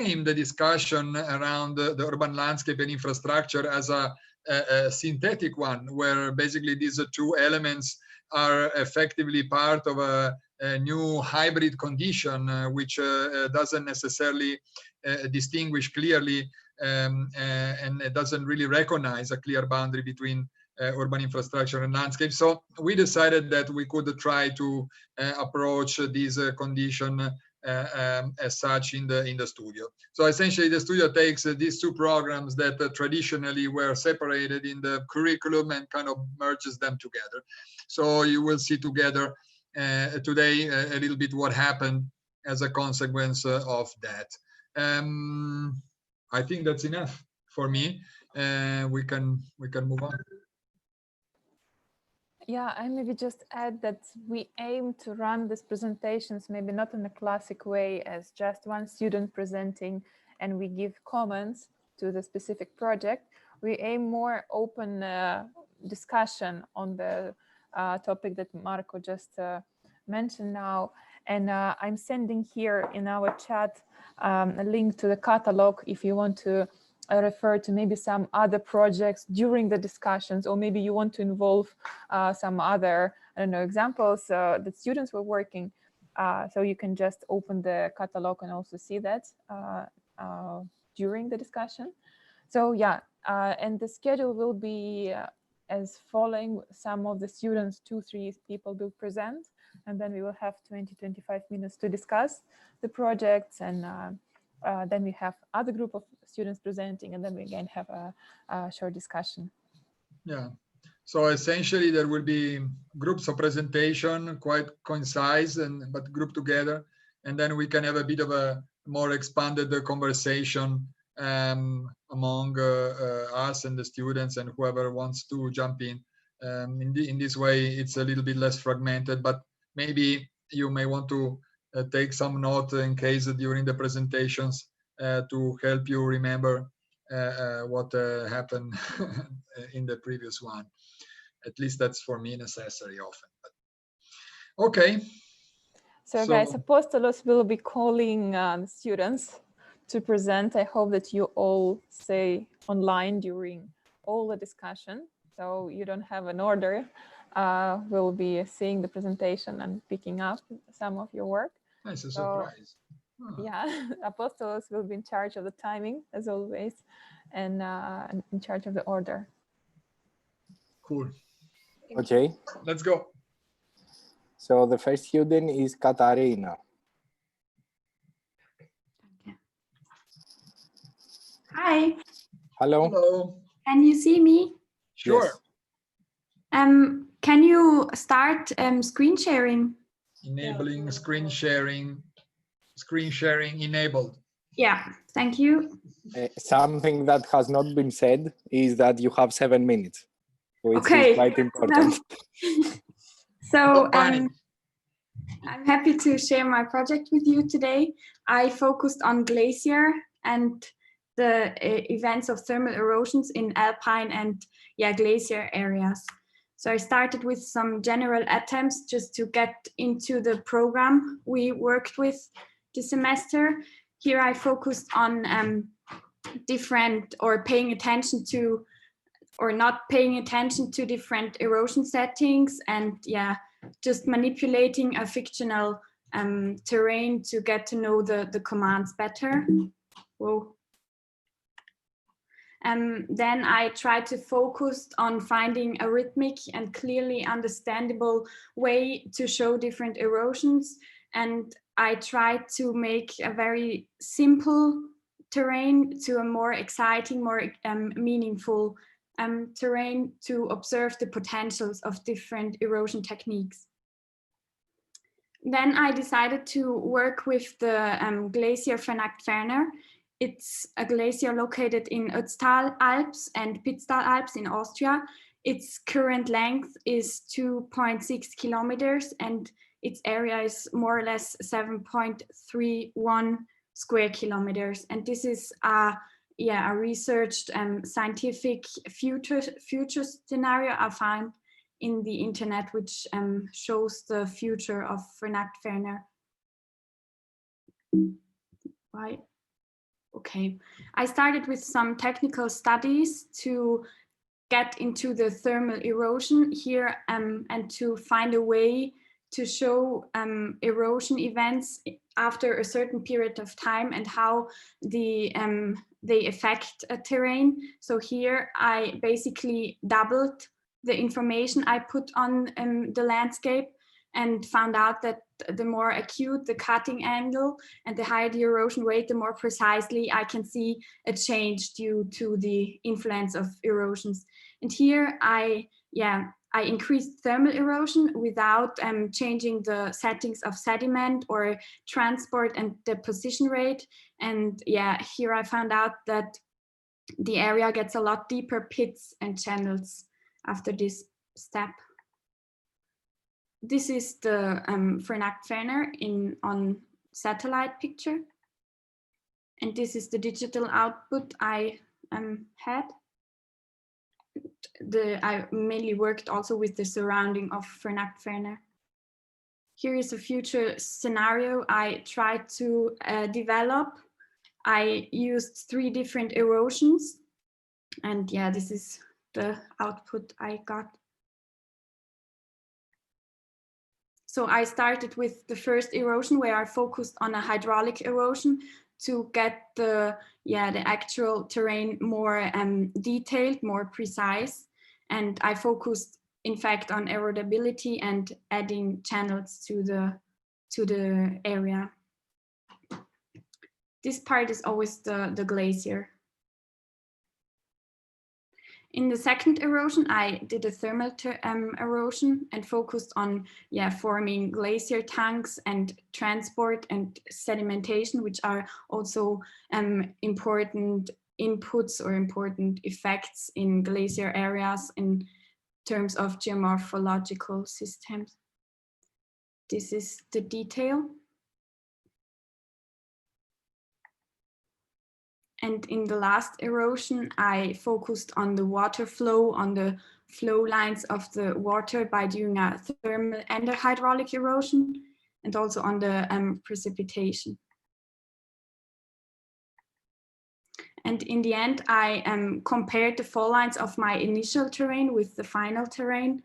frame the discussion around the urban landscape and infrastructure as a synthetic one, where basically these two elements are effectively part of a new hybrid condition, which doesn't necessarily distinguish clearly and it doesn't really recognize a clear boundary between urban infrastructure and landscape. So we decided that we could try to approach this condition as such in the studio. So essentially the studio takes these two programs that traditionally were separated in the curriculum and kind of merges them together. So you will see together today a little bit what happened as a consequence of that. I think that's enough for me. We can move on. Yeah, I maybe just add that we aim to run these presentations maybe not in a classic way as just one student presenting and we give comments to the specific project. We aim more open discussion on the topic that Marco just mentioned now. And I'm sending here in our chat a link to the catalog if you want to refer to maybe some other projects during the discussions, or maybe you want to involve some other, I don't know, examples that students were working. So you can just open the catalog and also see that during the discussion. So yeah, and the schedule will be as following. Some of the students, 2-3 people will present, and then we will have 20-25 minutes to discuss the projects, and then we have other group of students presenting, and then we again have a short discussion. Yeah, so essentially there will be groups of presentation, quite concise but grouped together, and then we can have a bit of a more expanded conversation among us and the students and whoever wants to jump in. In this way, it's a little bit less fragmented, but maybe you may want to take some note in case during the presentations to help you remember what happened in the previous one. At least that's for me necessary often. But, okay. So guys, Apostolos will be calling the students to present. I hope that you all stay online during all the discussion, so you don't have an order. We'll be seeing the presentation and picking up some of your work. Nice, a surprise. Yeah, Apostolos will be in charge of the timing as always, and in charge of the order. Cool. Okay. Let's go. So the first student is Katarina. Hi. Hello. Hello. Can you see me? Sure. Yes. Can you start screen sharing? Enabling screen sharing. Screen sharing enabled. Yeah, thank you. Something that has not been said is that you have 7 minutes, which Okay. is quite important. So I'm happy to share my project with you today. I focused on glacier and the events of thermal erosions in alpine and glacier areas. So I started with some general attempts just to get into the program we worked with this semester. Here I focused on different or paying attention to or not paying attention to different erosion settings and just manipulating a fictional terrain to get to know the commands better. Whoa. Then I tried to focus on finding a rhythmic and clearly understandable way to show different erosions, and I tried to make a very simple terrain to a more exciting, more meaningful terrain to observe the potentials of different erosion techniques. Then I decided to work with the glacier Vernackt-Ferner. It's a glacier located in Ötztal Alps and Pitztal Alps in Austria. Its current length is 2.6 kilometers and its area is more or less 7.31 square kilometers. And this is a researched scientific future scenario I found in the internet, which shows the future of Vernackt-Ferner. Right. Okay, I started with some technical studies to get into the thermal erosion here and to find a way to show erosion events after a certain period of time and how they affect a terrain. So here I basically doubled the information I put on the landscape and found out that the more acute the cutting angle and the higher the erosion rate, the more precisely I can see a change due to the influence of erosions. And here I increased thermal erosion without changing the settings of sediment or transport and deposition rate. And yeah, here I found out that the area gets a lot deeper pits and channels after this step. This is the Vernackt-Fehrner on satellite picture. And this is the digital output I had. I mainly worked also with the surrounding of Vernackt-Fehrner. Here is a future scenario I tried to develop. I used 3 different erosions. And yeah, this is the output I got. So I started with the first erosion where I focused on a hydraulic erosion to get the actual terrain more detailed, more precise. And I focused, in fact, on erodibility and adding channels to the area. This part is always the glacier. In the second erosion, I did a thermal erosion and focused on forming glacier tanks and transport and sedimentation, which are also important inputs or important effects in glacier areas in terms of geomorphological systems. This is the detail. And in the last erosion, I focused on the water flow, on the flow lines of the water by doing a thermal and a hydraulic erosion, and also on the precipitation. And in the end, I compared the fall lines of my initial terrain with the final terrain.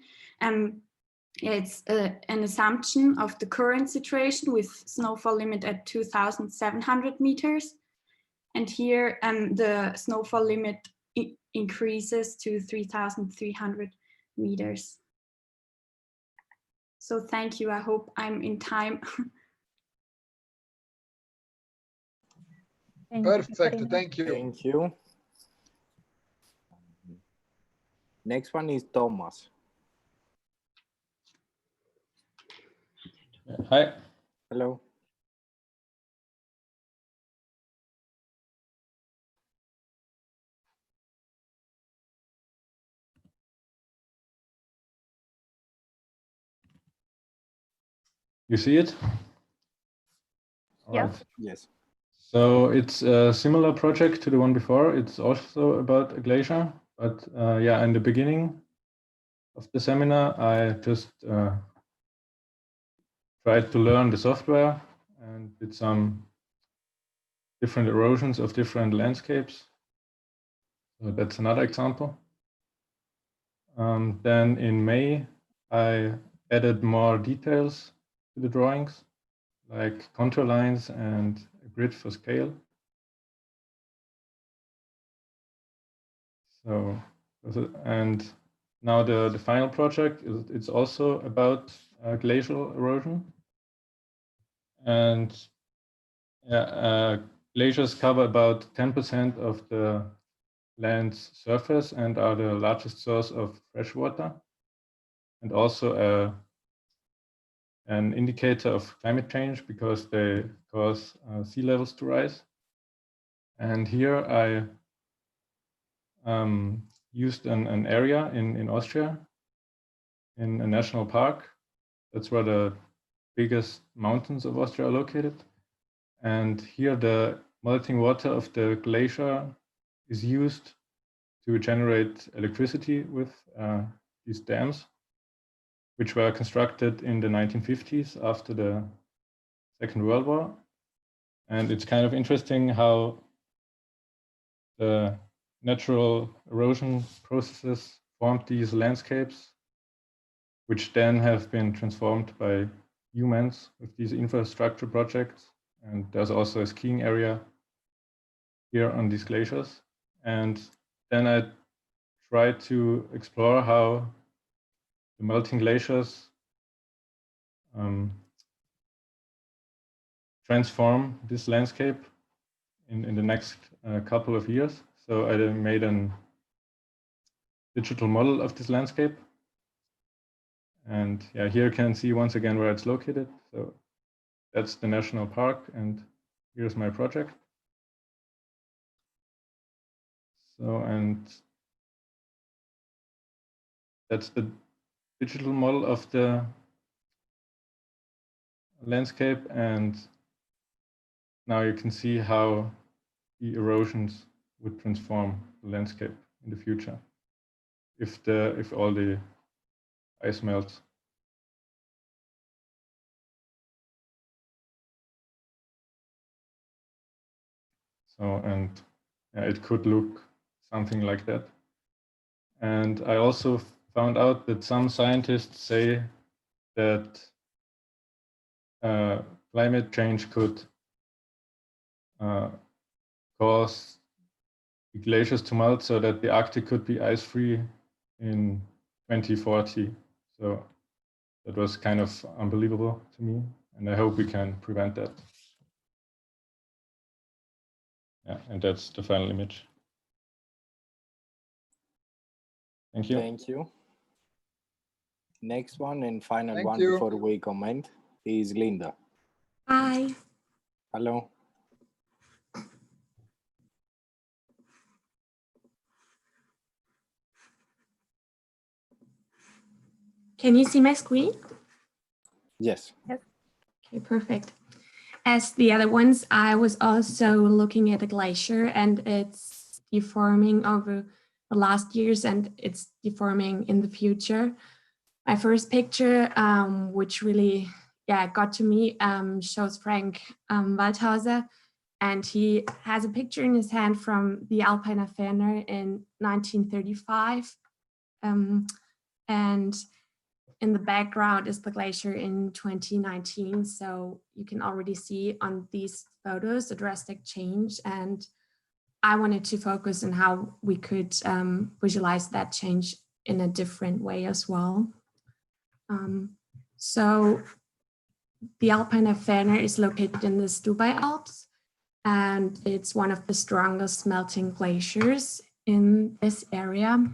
It's an assumption of the current situation with snowfall limit at 2,700 meters. And here the snowfall limit increases to 3,300 meters. So thank you. I hope I'm in time. Perfect. Thank you. Thank you. Next one is Thomas. Hi. Hello. You see it? Yeah. All right. Yes. So it's a similar project to the one before. It's also about a glacier, but in the beginning of the seminar, I just tried to learn the software and did some different erosions of different landscapes. So that's another example. Then in May, I added more details to the drawings, like contour lines and a grid for scale. So, and now the final project it's also about glacial erosion. And glaciers cover about 10% of the land's surface and are the largest source of fresh water, and also an indicator of climate change because they cause sea levels to rise. And here I used an area in Austria, in a national park. That's where the biggest mountains of Austria are located. And here the melting water of the glacier is used to generate electricity with these dams, which were constructed in the 1950s after the Second World War. And it's kind of interesting how the natural erosion processes formed these landscapes, which then have been transformed by humans with these infrastructure projects. And there's also a skiing area here on these glaciers. And then I tried to explore how the melting glaciers transform this landscape in the next couple of years. So I made a digital model of this landscape. And yeah, here you can see once again where it's located. So that's the national park, and here's my project. So, and that's the digital model of the landscape. And now you can see how the erosions would transform the landscape in the future if all the ice melts. So, and yeah, it could look something like that. And I also found out that some scientists say that climate change could cause the glaciers to melt so that the Arctic could be ice-free in 2040. So that was kind of unbelievable to me, and I hope we can prevent that. Yeah, and that's the final image. Thank you. Thank you. Next one and final Thank one you. before we comment is Linda. Hi. Hello. Can you see my screen? Yes. Okay, perfect. As the other ones, I was also looking at a glacier and it's deforming over the last years and it's deforming in the future. My first picture, which really got to me, shows Frank Waldhauser, and he has a picture in his hand from the Alpine Ferner in 1935. And in the background is the glacier in 2019. So you can already see on these photos a drastic change. And I wanted to focus on how we could visualize that change in a different way as well. So the Alpine Ferner is located in the Stubai Alps, and it's one of the strongest melting glaciers in this area.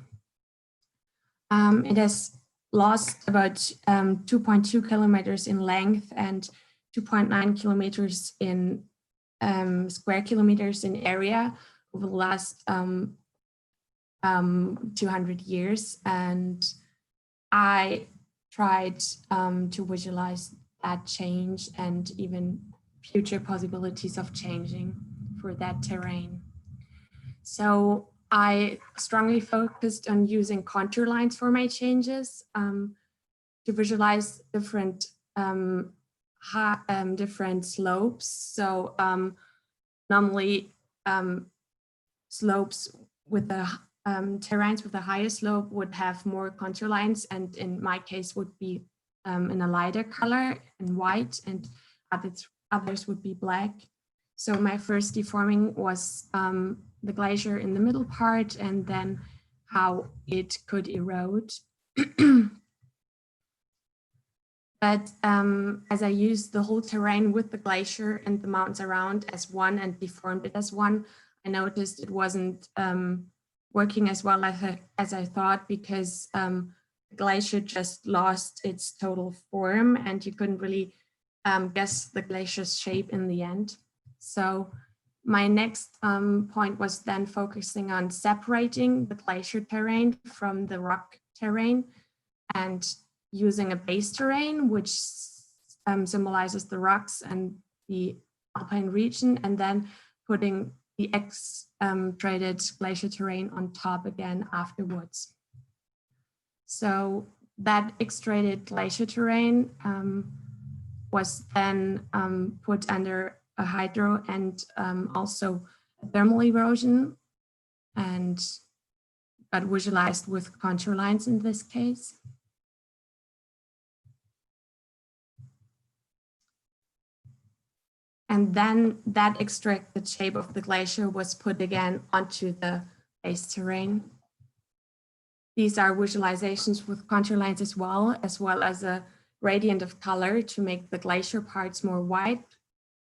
It has lost about 2.2 kilometers in length and 2.9 kilometers in square kilometers in area over the last 200 years. And I tried to visualize that change and even future possibilities of changing for that terrain. So I strongly focused on using contour lines for my changes to visualize different different slopes. So normally slopes with the terrains with the highest slope would have more contour lines, and in my case would be in a lighter color and white, and others would be black. So my first deforming was the glacier in the middle part and then how it could erode. But as I used the whole terrain with the glacier and the mountains around as one and deformed it as one, I noticed it wasn't working as well as I thought, because the glacier just lost its total form and you couldn't really guess the glacier's shape in the end. So my next point was then focusing on separating the glacier terrain from the rock terrain and using a base terrain, which symbolizes the rocks and the alpine region, and then putting the X-traded glacier terrain on top again afterwards. So that X-traded glacier terrain was then put under a hydro and also a thermal erosion but visualized with contour lines in this case. And then that extracted shape of the glacier was put again onto the base terrain. These are visualizations with contour lines as well as a gradient of color to make the glacier parts more white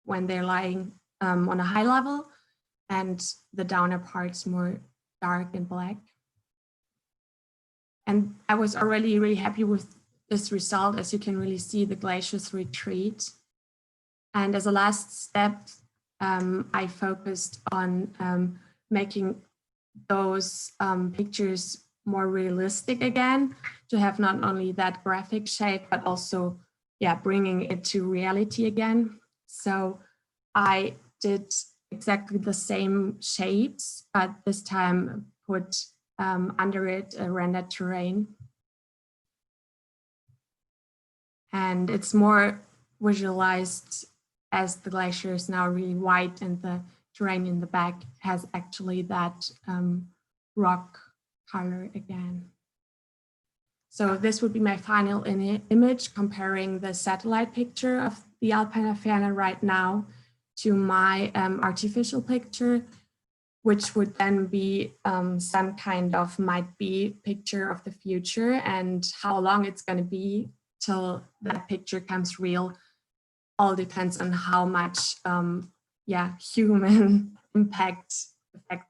when they're lying on a high level, and the downer parts more dark and black. And I was already really happy with this result. As you can really see, the glaciers retreat. And as a last step, I focused on making those pictures more realistic again, to have not only that graphic shape, but also, yeah, bringing it to reality again. So I did exactly the same shapes, but this time put under it a rendered terrain. And it's more visualized as the glacier is now really white and the terrain in the back has actually that rock color again. So this would be my final image, comparing the satellite picture of the Alpine Ferne right now to my artificial picture, which would then be some kind of might be picture of the future, and how long it's going to be till that picture comes real all depends on how much human effects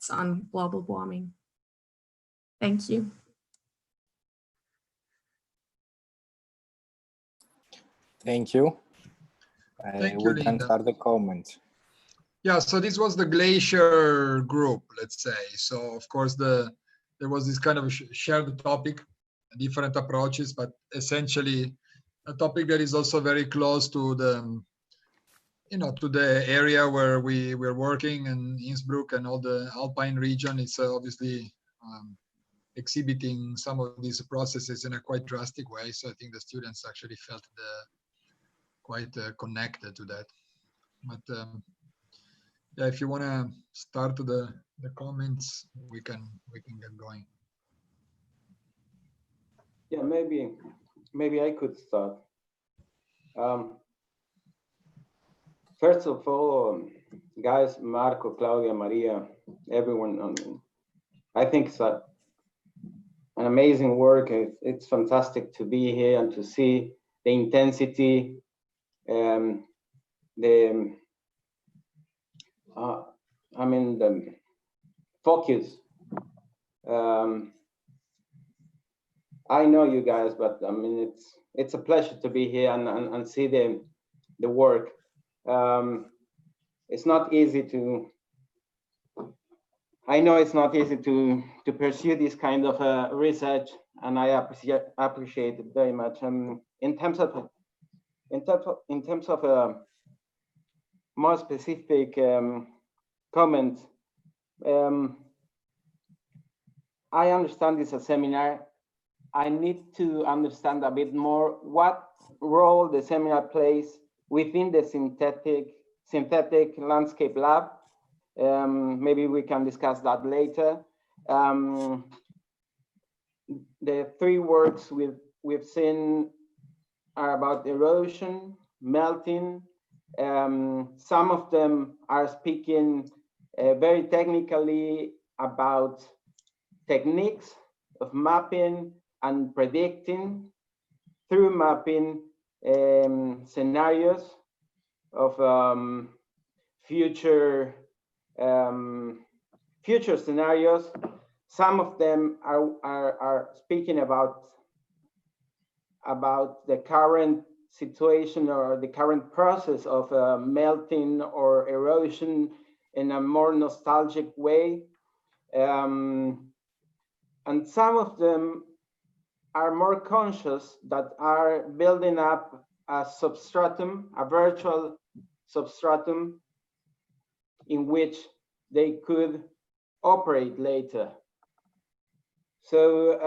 on global warming. Thank you. Thank you. Thank you, We can Linda. start the comments. Yeah, so this was the glacier group, let's say. So of course there was this kind of shared topic, different approaches, but essentially a topic that is also very close to the, to the area where we're working in Innsbruck and all the Alpine region. It's obviously exhibiting some of these processes in a quite drastic way. So I think the students actually felt quite connected to that. But yeah, if you want to start the comments, we can get going. Yeah, maybe I could start. First of all, guys, Marco, Claudia, Maria, everyone, I think it's an amazing work. It's fantastic to be here and to see the intensity, the focus. I know you guys, but I mean, it's a pleasure to be here and see the work. It's not easy I know it's not easy to pursue this kind of research, and I appreciate it very much. In terms of more specific comments, I understand it's a seminar. I need to understand a bit more what role the seminar plays within the synthetic landscape lab. Maybe we can discuss that later. The three works we've seen are about erosion, melting. Some of them are speaking very technically about techniques of mapping and predicting through mapping scenarios of future scenarios. Some of them are speaking about the current situation or the current process of melting or erosion in a more nostalgic way. And some of them are more conscious, that are building up a substratum, a virtual substratum in which they could operate later. So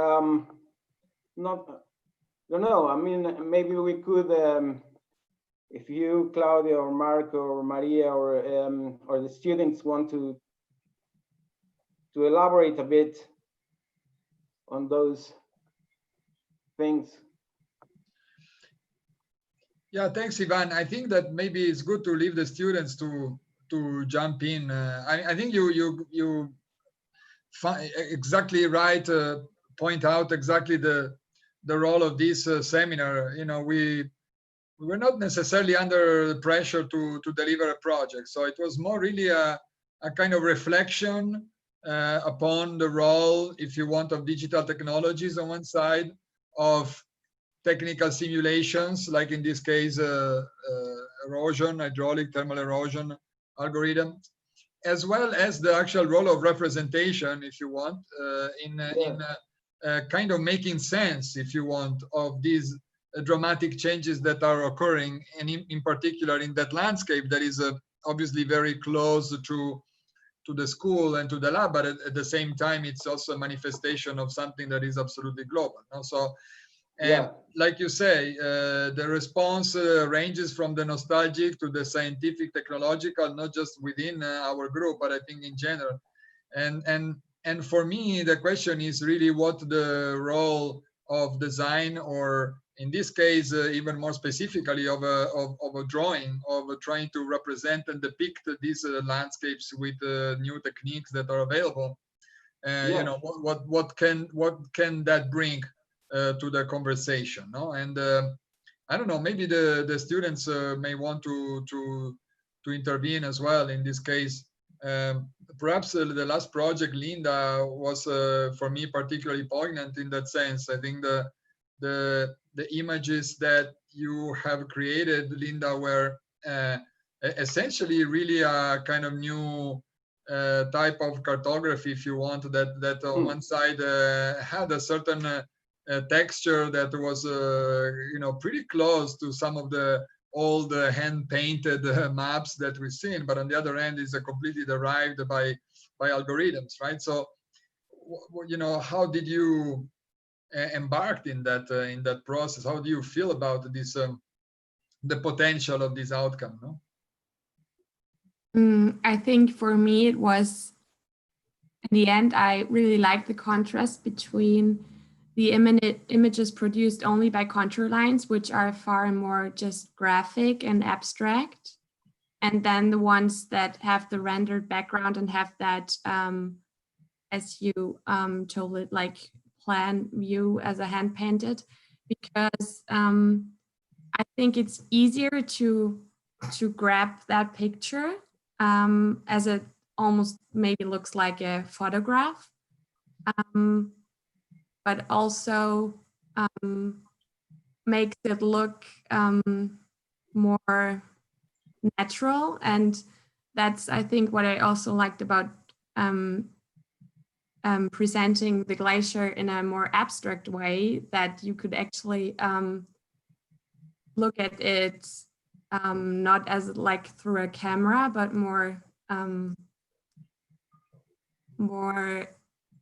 don't know, I mean, maybe we could, if you, Claudia, or Marco, or Maria, or the students want to to elaborate a bit on those things. Yeah, thanks, Ivan. I think that maybe it's good to leave the students to jump in. I think you exactly right. Point out exactly the role of this seminar. You know, we were not necessarily under pressure to deliver a project, so it was more really a kind of reflection upon the role, if you want, of digital technologies on one side, of technical simulations, like in this case, erosion, hydraulic thermal erosion algorithm, as well as the actual role of representation, if you want, in kind of making sense, if you want, of these dramatic changes that are occurring, and in particular in that landscape that is obviously very close to the school and to the lab, but at the same time, it's also a manifestation of something that is absolutely global. No? So, and like you say, the response ranges from the nostalgic to the scientific, technological, not just within our group, but I think in general. And for me, the question is really what the role of design, or in this case, even more specifically, of a drawing, of trying to represent and depict these landscapes with new techniques that are available. You know, what can that bring to the conversation? No, and I don't know. Maybe the students may want to intervene as well in this case. Perhaps the last project, Linda, was for me particularly poignant in that sense. I think the images that you have created, Linda, were essentially really a kind of new type of cartography, if you want, that on one side had a certain texture that was you know, pretty close to some of the old hand-painted maps that we've seen, but on the other hand is completely derived by algorithms, right? So, you know, how did you embark in that process? How do you feel about this, the potential of this outcome? No? I think for me it was, in the end, I really liked the contrast between the images produced only by contour lines, which are far more just graphic and abstract, and then the ones that have the rendered background and have that, as you told it, like plan view as a hand painted, because I think it's easier to grab that picture as it almost maybe looks like a photograph, but also makes it look more natural. And that's, I think, what I also liked about presenting the glacier in a more abstract way, that you could actually look at it not as like through a camera, but more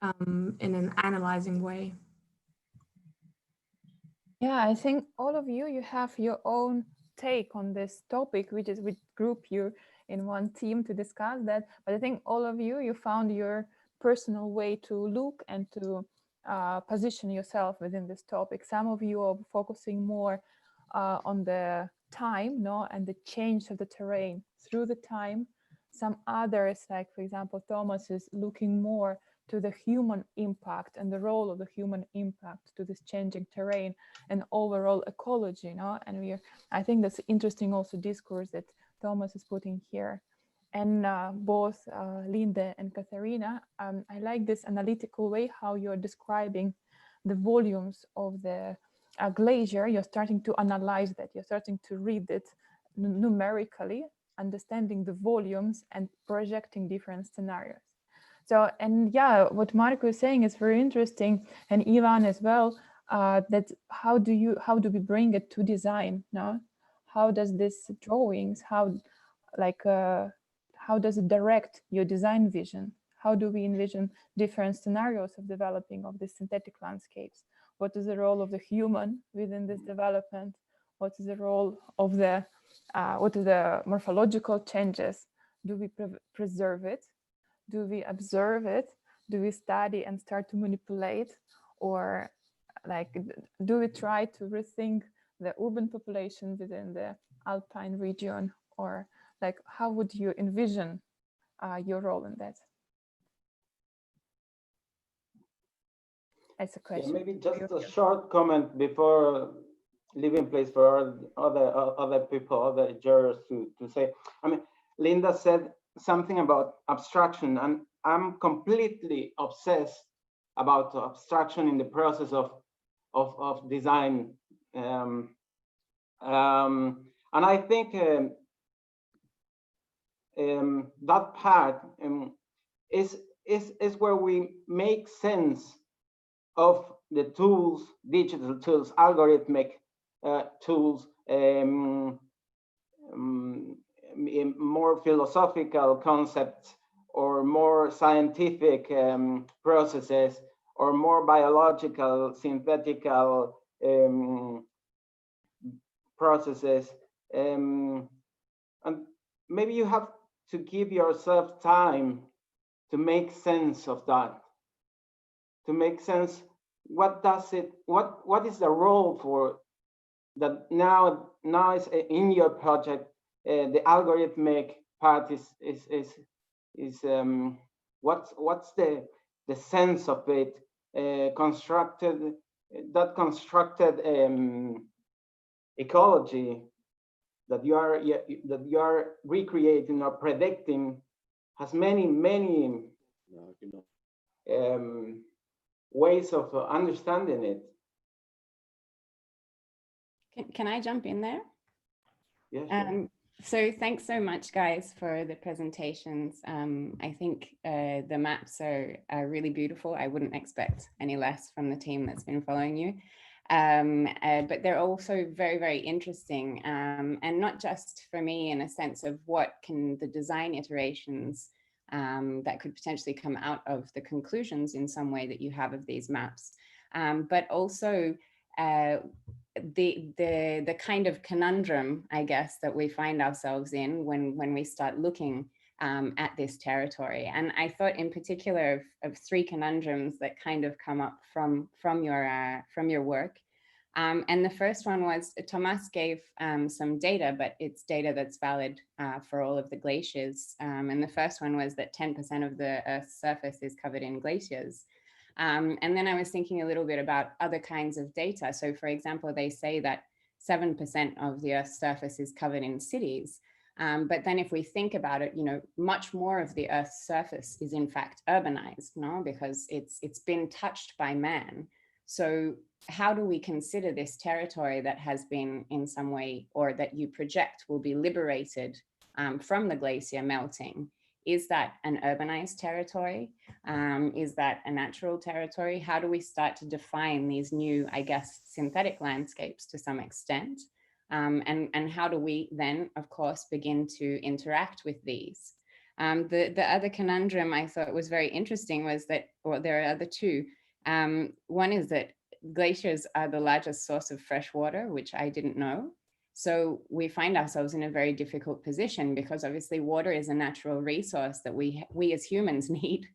in an analyzing way. Yeah, I think all of you have your own take on this topic, which is we group you in one team to discuss that. But I think all of you found your personal way to look and to position yourself within this topic. Some of you are focusing more on the time, no, and the change of the terrain through the time. Some others, like for example, Thomas, is looking more to the human impact and the role of the human impact to this changing terrain and overall ecology, no? And I think that's interesting also discourse that Thomas is putting here. And both Linda and Katharina, I like this analytical way how you're describing the volumes of the glacier. You're starting to analyze that. You're starting to read it numerically, understanding the volumes and projecting different scenarios. So, and yeah, what Marco is saying is very interesting, and Ivan as well, that how do we bring it to design, no? How does this drawings, how does it direct your design vision? How do we envision different scenarios of developing of the synthetic landscapes? What is the role of the human within this development? What is the role of what are the morphological changes? Do we preserve it? Do we observe it? do we study and start to manipulate, or like do we try to rethink the urban population within the Alpine region, or like how would you envision your role in that? As a question. Yeah, maybe just a short comment before leaving place for other people, other jurors to say. I mean, Linda said something about abstraction, and I'm completely obsessed about abstraction in the process of design. And I think that part is where we make sense of the tools, digital tools, algorithmic tools, more philosophical concepts, or more scientific processes, or more biological, synthetical processes. And maybe you have to give yourself time to make sense of that, to make sense. What does it? What is the role for that now is in your project? The algorithmic part is what's the sense of it? Constructed ecology that you are recreating or predicting has many ways of understanding it. Can I jump in there? Yeah, sure. So thanks so much, guys, for the presentations. I think the maps are really beautiful. I wouldn't expect any less from the team that's been following you. But they're also very, very interesting, and not just for me in a sense of what can the design iterations that could potentially come out of the conclusions in some way that you have of these maps, but also the kind of conundrum, I guess, that we find ourselves in when we start looking at this territory. And I thought in particular of three conundrums that kind of come up from your work. And the first one was, Tomas gave some data, but it's data that's valid for all of the glaciers. And the first one was that 10% of the Earth's surface is covered in glaciers. And then I was thinking a little bit about other kinds of data. So for example, they say that 7% of the Earth's surface is covered in cities. But then if we think about it, much more of the Earth's surface is in fact urbanized, no? Because it's been touched by man. So how do we consider this territory that has been in some way, or that you project will be liberated from the glacier melting? Is that an urbanized territory? Is that a natural territory? How do we start to define these new, I guess, synthetic landscapes to some extent? And how do we then, of course, begin to interact with these? The other conundrum I thought was very interesting was that, or there are other two. One is that glaciers are the largest source of fresh water, which I didn't know. So we find ourselves in a very difficult position, because obviously water is a natural resource that we as humans need.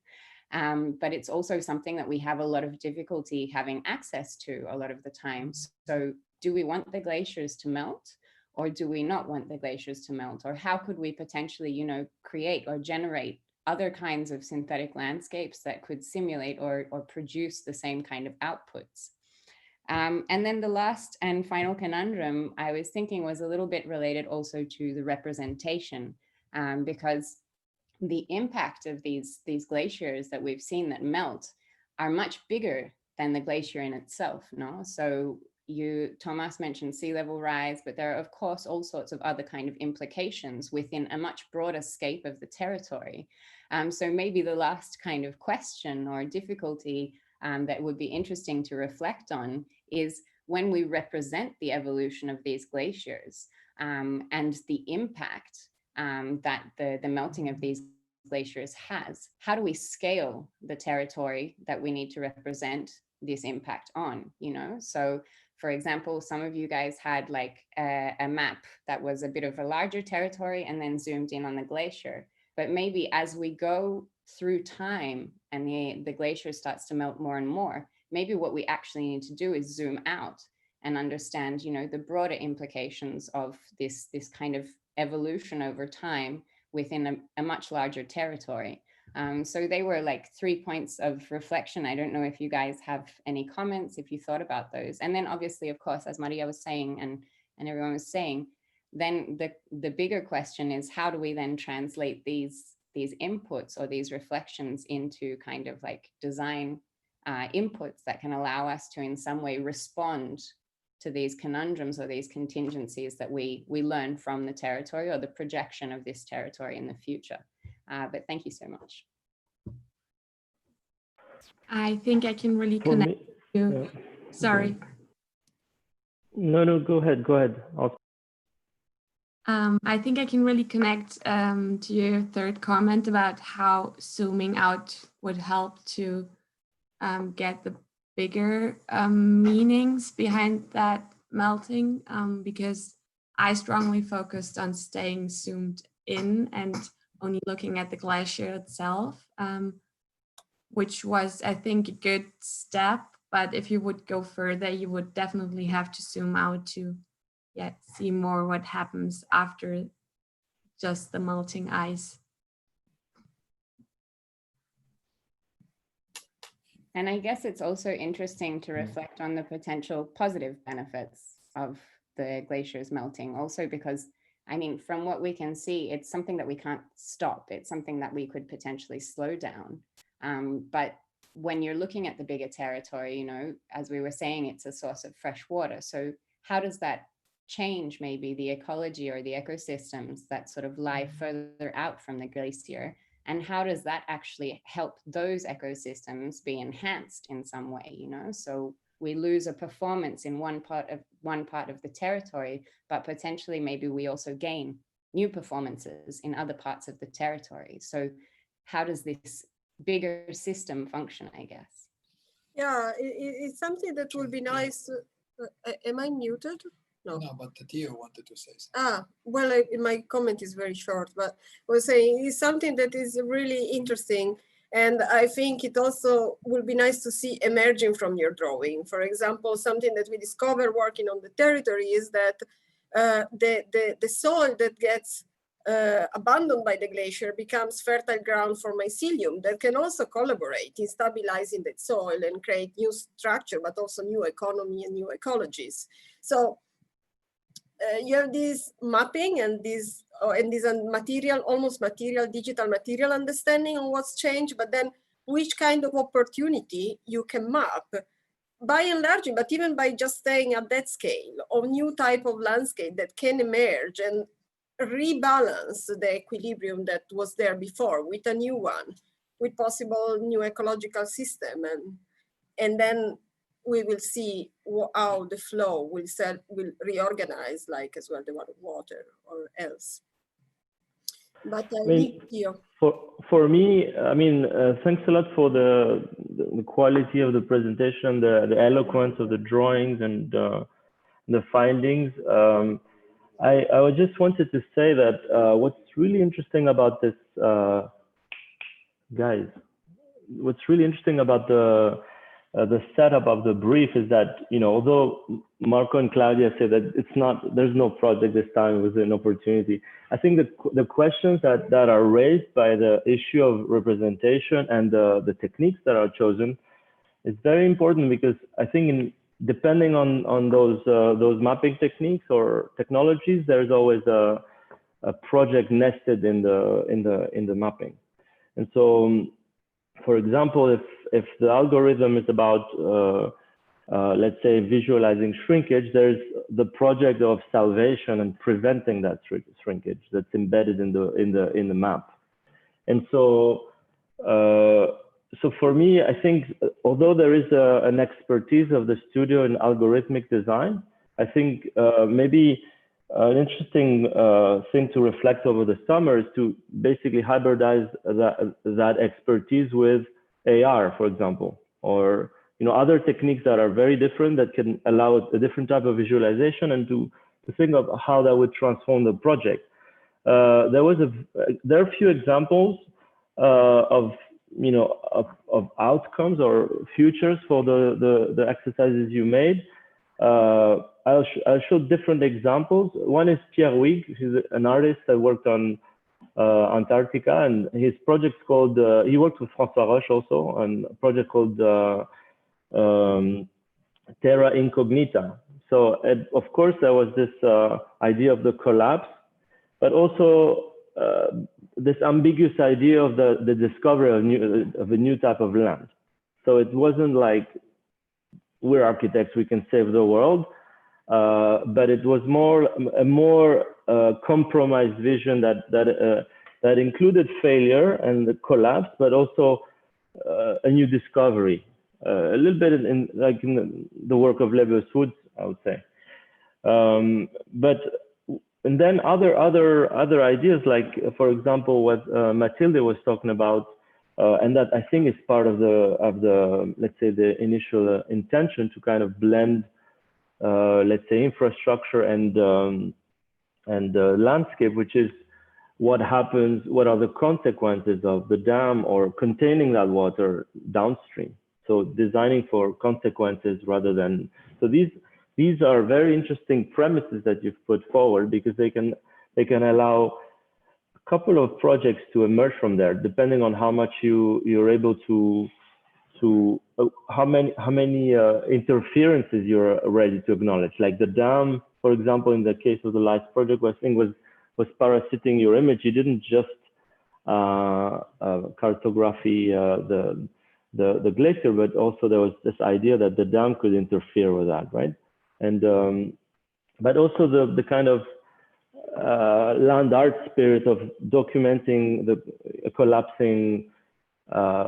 But it's also something that we have a lot of difficulty having access to a lot of the time. So do we want the glaciers to melt, or do we not want the glaciers to melt? Or how could we potentially, create or generate other kinds of synthetic landscapes that could simulate or produce the same kind of outputs? And then the last and final conundrum I was thinking was a little bit related also to the representation, because the impact of these glaciers that we've seen that melt are much bigger than the glacier in itself, no? So Tomas mentioned sea level rise, but there are of course all sorts of other kind of implications within a much broader scope of the territory. So maybe the last kind of question or difficulty that would be interesting to reflect on is, when we represent the evolution of these glaciers and the impact that the melting of these glaciers has, how do we scale the territory that we need to represent this impact on, So for example, some of you guys had like a map that was a bit of a larger territory and then zoomed in on the glacier. But maybe as we go through time and the glacier starts to melt more and more, maybe what we actually need to do is zoom out and understand, you know, the broader implications of this kind of evolution over time within a much larger territory. So they were like 3 points of reflection. I don't know if you guys have any comments, if you thought about those. And then obviously, of course, as Maria was saying and everyone was saying, then the bigger question is, how do we then translate these inputs or these reflections into kind of like design inputs that can allow us to in some way respond to these conundrums or these contingencies that we learn from the territory or the projection of this territory in the future. But thank you so much. I think I can really For connect me, you. Sorry. No, go ahead. I think I can really connect to your third comment about how zooming out would help to get the bigger meanings behind that melting, because I strongly focused on staying zoomed in and only looking at the glacier itself, which was, I think, a good step. But if you would go further, you would definitely have to zoom out to see more what happens after just the melting ice. And I guess it's also interesting to reflect on the potential positive benefits of the glaciers melting also, because I mean, from what we can see, it's something that we can't stop. It's something that we could potentially slow down. But when you're looking at the bigger territory, you know, as we were saying, it's a source of fresh water. So how does that change maybe the ecology or the ecosystems that sort of lie further out from the glacier? And how does that actually help those ecosystems be enhanced in some way, you know? So we lose a performance in one part of the territory, but potentially maybe we also gain new performances in other parts of the territory. So how does this bigger system function, I guess? Yeah, it's something that will be nice. Am I muted? No, but Theo wanted to say something. Well, my comment is very short, but I was saying it's something that is really interesting. And I think it also will be nice to see emerging from your drawing. For example, something that we discovered working on the territory is that the soil that gets abandoned by the glacier becomes fertile ground for mycelium that can also collaborate in stabilizing the soil and create new structure, but also new economy and new ecologies. So you have this mapping and this material, almost material, digital material understanding of what's changed, but then which kind of opportunity you can map by enlarging, but even by just staying at that scale, of new type of landscape that can emerge and rebalance the equilibrium that was there before with a new one, with possible new ecological system. And then we will see how the flow will reorganize, like as well the water or else. But I mean, for me, I mean, thanks a lot for the quality of the presentation, the eloquence of the drawings and the findings. I just wanted to say that what's really interesting about this, guys, what's really interesting about the setup of the brief is that, you know, although Marco and Claudia say that there's no project this time, it was an opportunity. I think the questions that are raised by the issue of representation and the techniques that are chosen is very important, because I think depending on those mapping techniques or technologies, there's always a project nested in the mapping. And so, for example, if the algorithm is about let's say visualizing shrinkage, there's the project of salvation and preventing that shrinkage that's embedded in the map. And so so for me, I think although there is an expertise of the studio in algorithmic design, I think maybe an interesting thing to reflect over the summer is to basically hybridize that expertise with AR, for example, or other techniques that are very different that can allow a different type of visualization, and to think of how that would transform the project. There are a few examples of outcomes or futures for the exercises you made. I'll show different examples. One is Pierre Huyghe, who's an artist that worked on Antarctica, and his project's called, he worked with François Roche also on a project called Terra Incognita. So of course there was this idea of the collapse, but also this ambiguous idea of the discovery of a new type of land. So it wasn't like we're architects, we can save the world, but it was a more compromised vision that included failure and the collapse, but also a new discovery. A little bit in the work of Lebbeus Woods, I would say. And then other ideas, like for example what Mathilde was talking about, and that I think is part of the let's say the initial intention to kind of blend let's say infrastructure and landscape, which is what happens, what are the consequences of the dam or containing that water downstream. So designing for consequences rather than, so these are very interesting premises that you've put forward, because they can allow a couple of projects to emerge from there, depending on how much you're able to how many interferences you're ready to acknowledge. Like the dam, for example, in the case of the LICE project, I think was parasiting your image. You didn't just cartography the glacier, but also there was this idea that the dam could interfere with that, right? And but also the kind of land art spirit of documenting a collapsing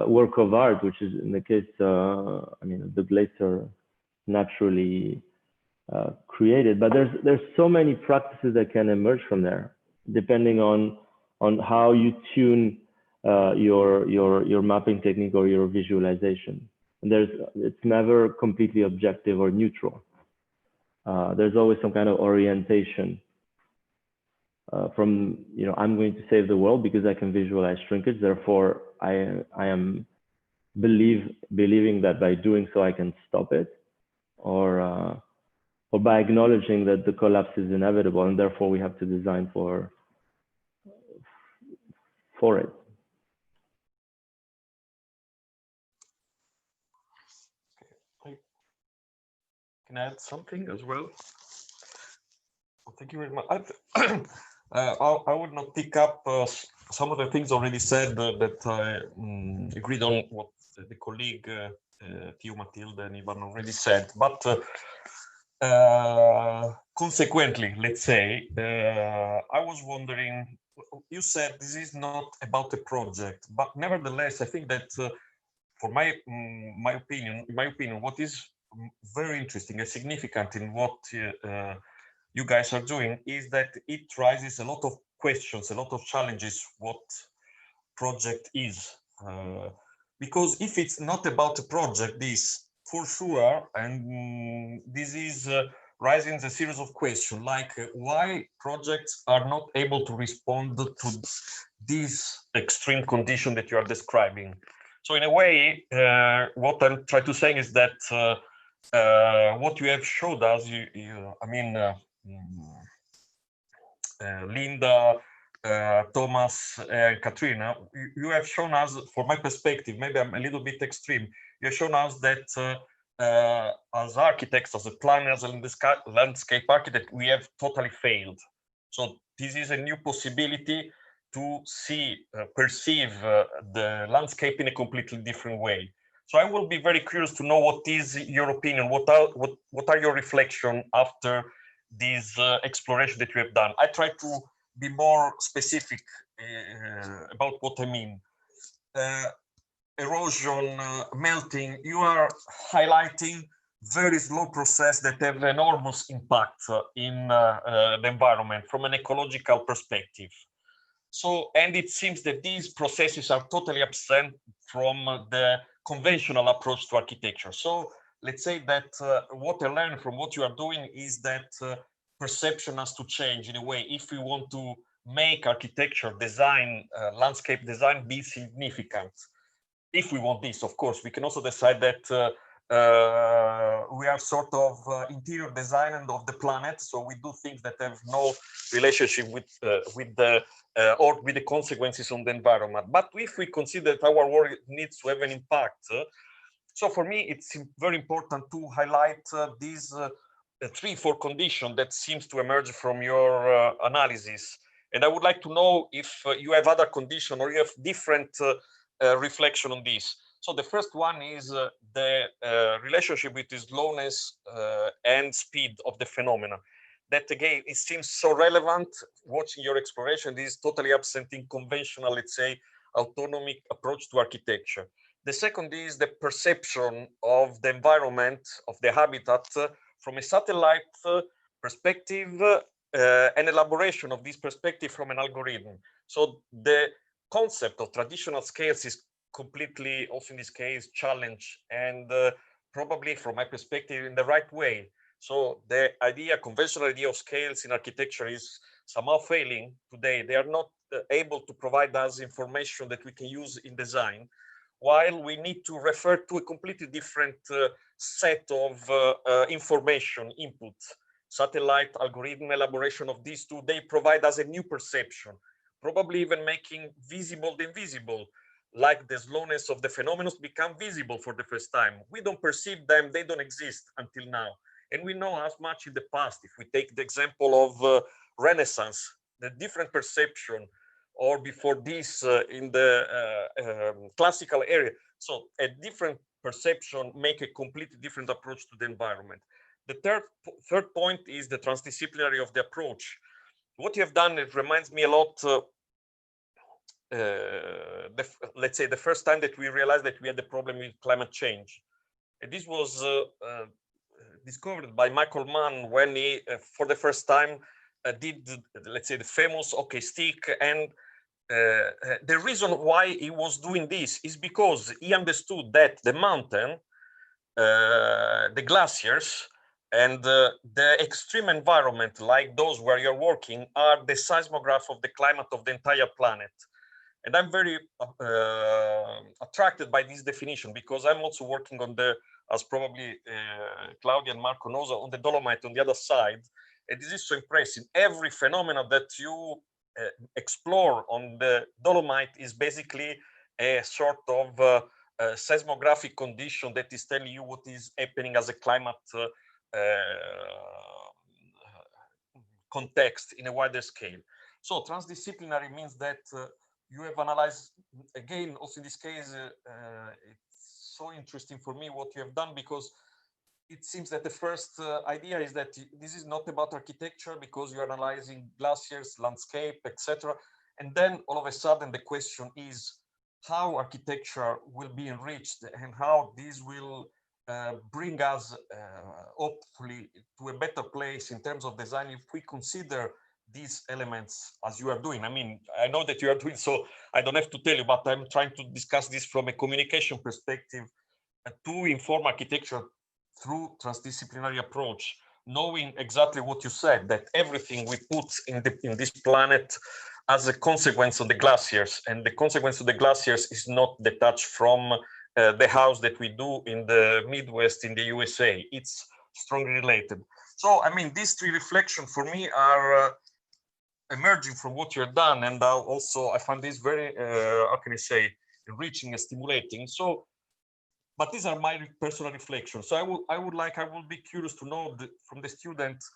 work of art, which is in the case, I mean, the glacier naturally created. But there's so many practices that can emerge from there, depending on how you tune your mapping technique or your visualization. And it's never completely objective or neutral. There's always some kind of orientation from, I'm going to save the world because I can visualize shrinkage. Therefore, I am believing that by doing so I can stop it, or by acknowledging that the collapse is inevitable and therefore we have to design for it. Can I add something as well? Well, thank you very much. I would not pick up some of the things already said that I agreed on what the colleague Theo, Mathilde, and Ivan already said. But consequently, let's say, I was wondering, you said this is not about a project, but nevertheless, I think that for my opinion, what is very interesting and significant in what you guys are doing is that it raises a lot of questions, a lot of challenges, what project is. Because if it's not about a project, this for sure, and this is raising a series of questions, like why projects are not able to respond to this extreme condition that you are describing. So in a way, what I'm trying to say is that what you have showed us, I mean, Linda, Thomas, and Katrina, you have shown us, for my perspective, maybe I'm a little bit extreme, you have shown us that as architects, as planners, and landscape architect, we have totally failed. So this is a new possibility to see, perceive the landscape in a completely different way. So I will be very curious to know what is your opinion, what are your reflections after this exploration that you have done. I try to be more specific about what I mean. Erosion, melting, you are highlighting very slow process that have enormous impact in the environment from an ecological perspective. So, and it seems that these processes are totally absent from the conventional approach to architecture. So let's say that what I learned from what you are doing is that perception has to change in a way if we want to make architecture design, landscape design be significant. If we want this, of course, we can also decide that we are sort of interior designer of the planet, so we do things that have no relationship with the or with the consequences on the environment. But if we consider that our work needs to have an impact, so for me it's very important to highlight these 3-4 conditions that seems to emerge from your analysis. And I would like to know if you have other conditions or you have different reflection on this. So the first one is the relationship between slowness and speed of the phenomena. That again, it seems so relevant watching your exploration. This is totally absent in conventional, let's say, autonomic approach to architecture. The second is the perception of the environment, of the habitat from a satellite perspective, an elaboration of this perspective from an algorithm. So the concept of traditional scales is completely, also in this case, challenged, and probably from my perspective in the right way. So the conventional idea of scales in architecture is somehow failing today. They are not able to provide us information that we can use in design, while we need to refer to a completely different set of information inputs. Satellite algorithm elaboration of these two, they provide us a new perception, probably even making visible the invisible, like the slowness of the phenomena become visible for the first time. We don't perceive them, they don't exist until now. And we know as much in the past. If we take the example of Renaissance, the different perception, or before this in the classical area. So a different perception make a completely different approach to the environment. The third point is the transdisciplinary of the approach. What you have done, it reminds me a lot, let's say the first time that we realized that we had the problem with climate change. And this was discovered by Michael Mann when he, for the first time, did, let's say, the famous OK stick. And the reason why he was doing this is because he understood that the mountain, the glaciers, and the extreme environment like those where you're working are the seismograph of the climate of the entire planet. And I'm very attracted by this definition, because I'm also working on the, as probably Claudia and Marco knows, on the Dolomite on the other side. And this is so impressive. Every phenomenon that you explore on the Dolomite is basically a sort of seismographic condition that is telling you what is happening as a climate context in a wider scale. So transdisciplinary means that you have analyzed, again, also in this case, it's so interesting for me what you have done, because it seems that the first idea is that this is not about architecture, because you're analyzing glaciers, landscape, etc. And then all of a sudden the question is how architecture will be enriched and how this will bring us hopefully to a better place in terms of design if we consider these elements as you are doing. I mean, I know that you are doing so, I don't have to tell you, but I'm trying to discuss this from a communication perspective to inform architecture through transdisciplinary approach, knowing exactly what you said, that everything we put in this planet as a consequence of the glaciers, and the consequence of the glaciers is not detached from the house that we do in the Midwest in the USA. It's strongly related. So, I mean, these three reflections for me are emerging from what you've done, and also I find this very, how can I say, enriching and stimulating. So, but these are my personal reflections. So I will be curious to know from the students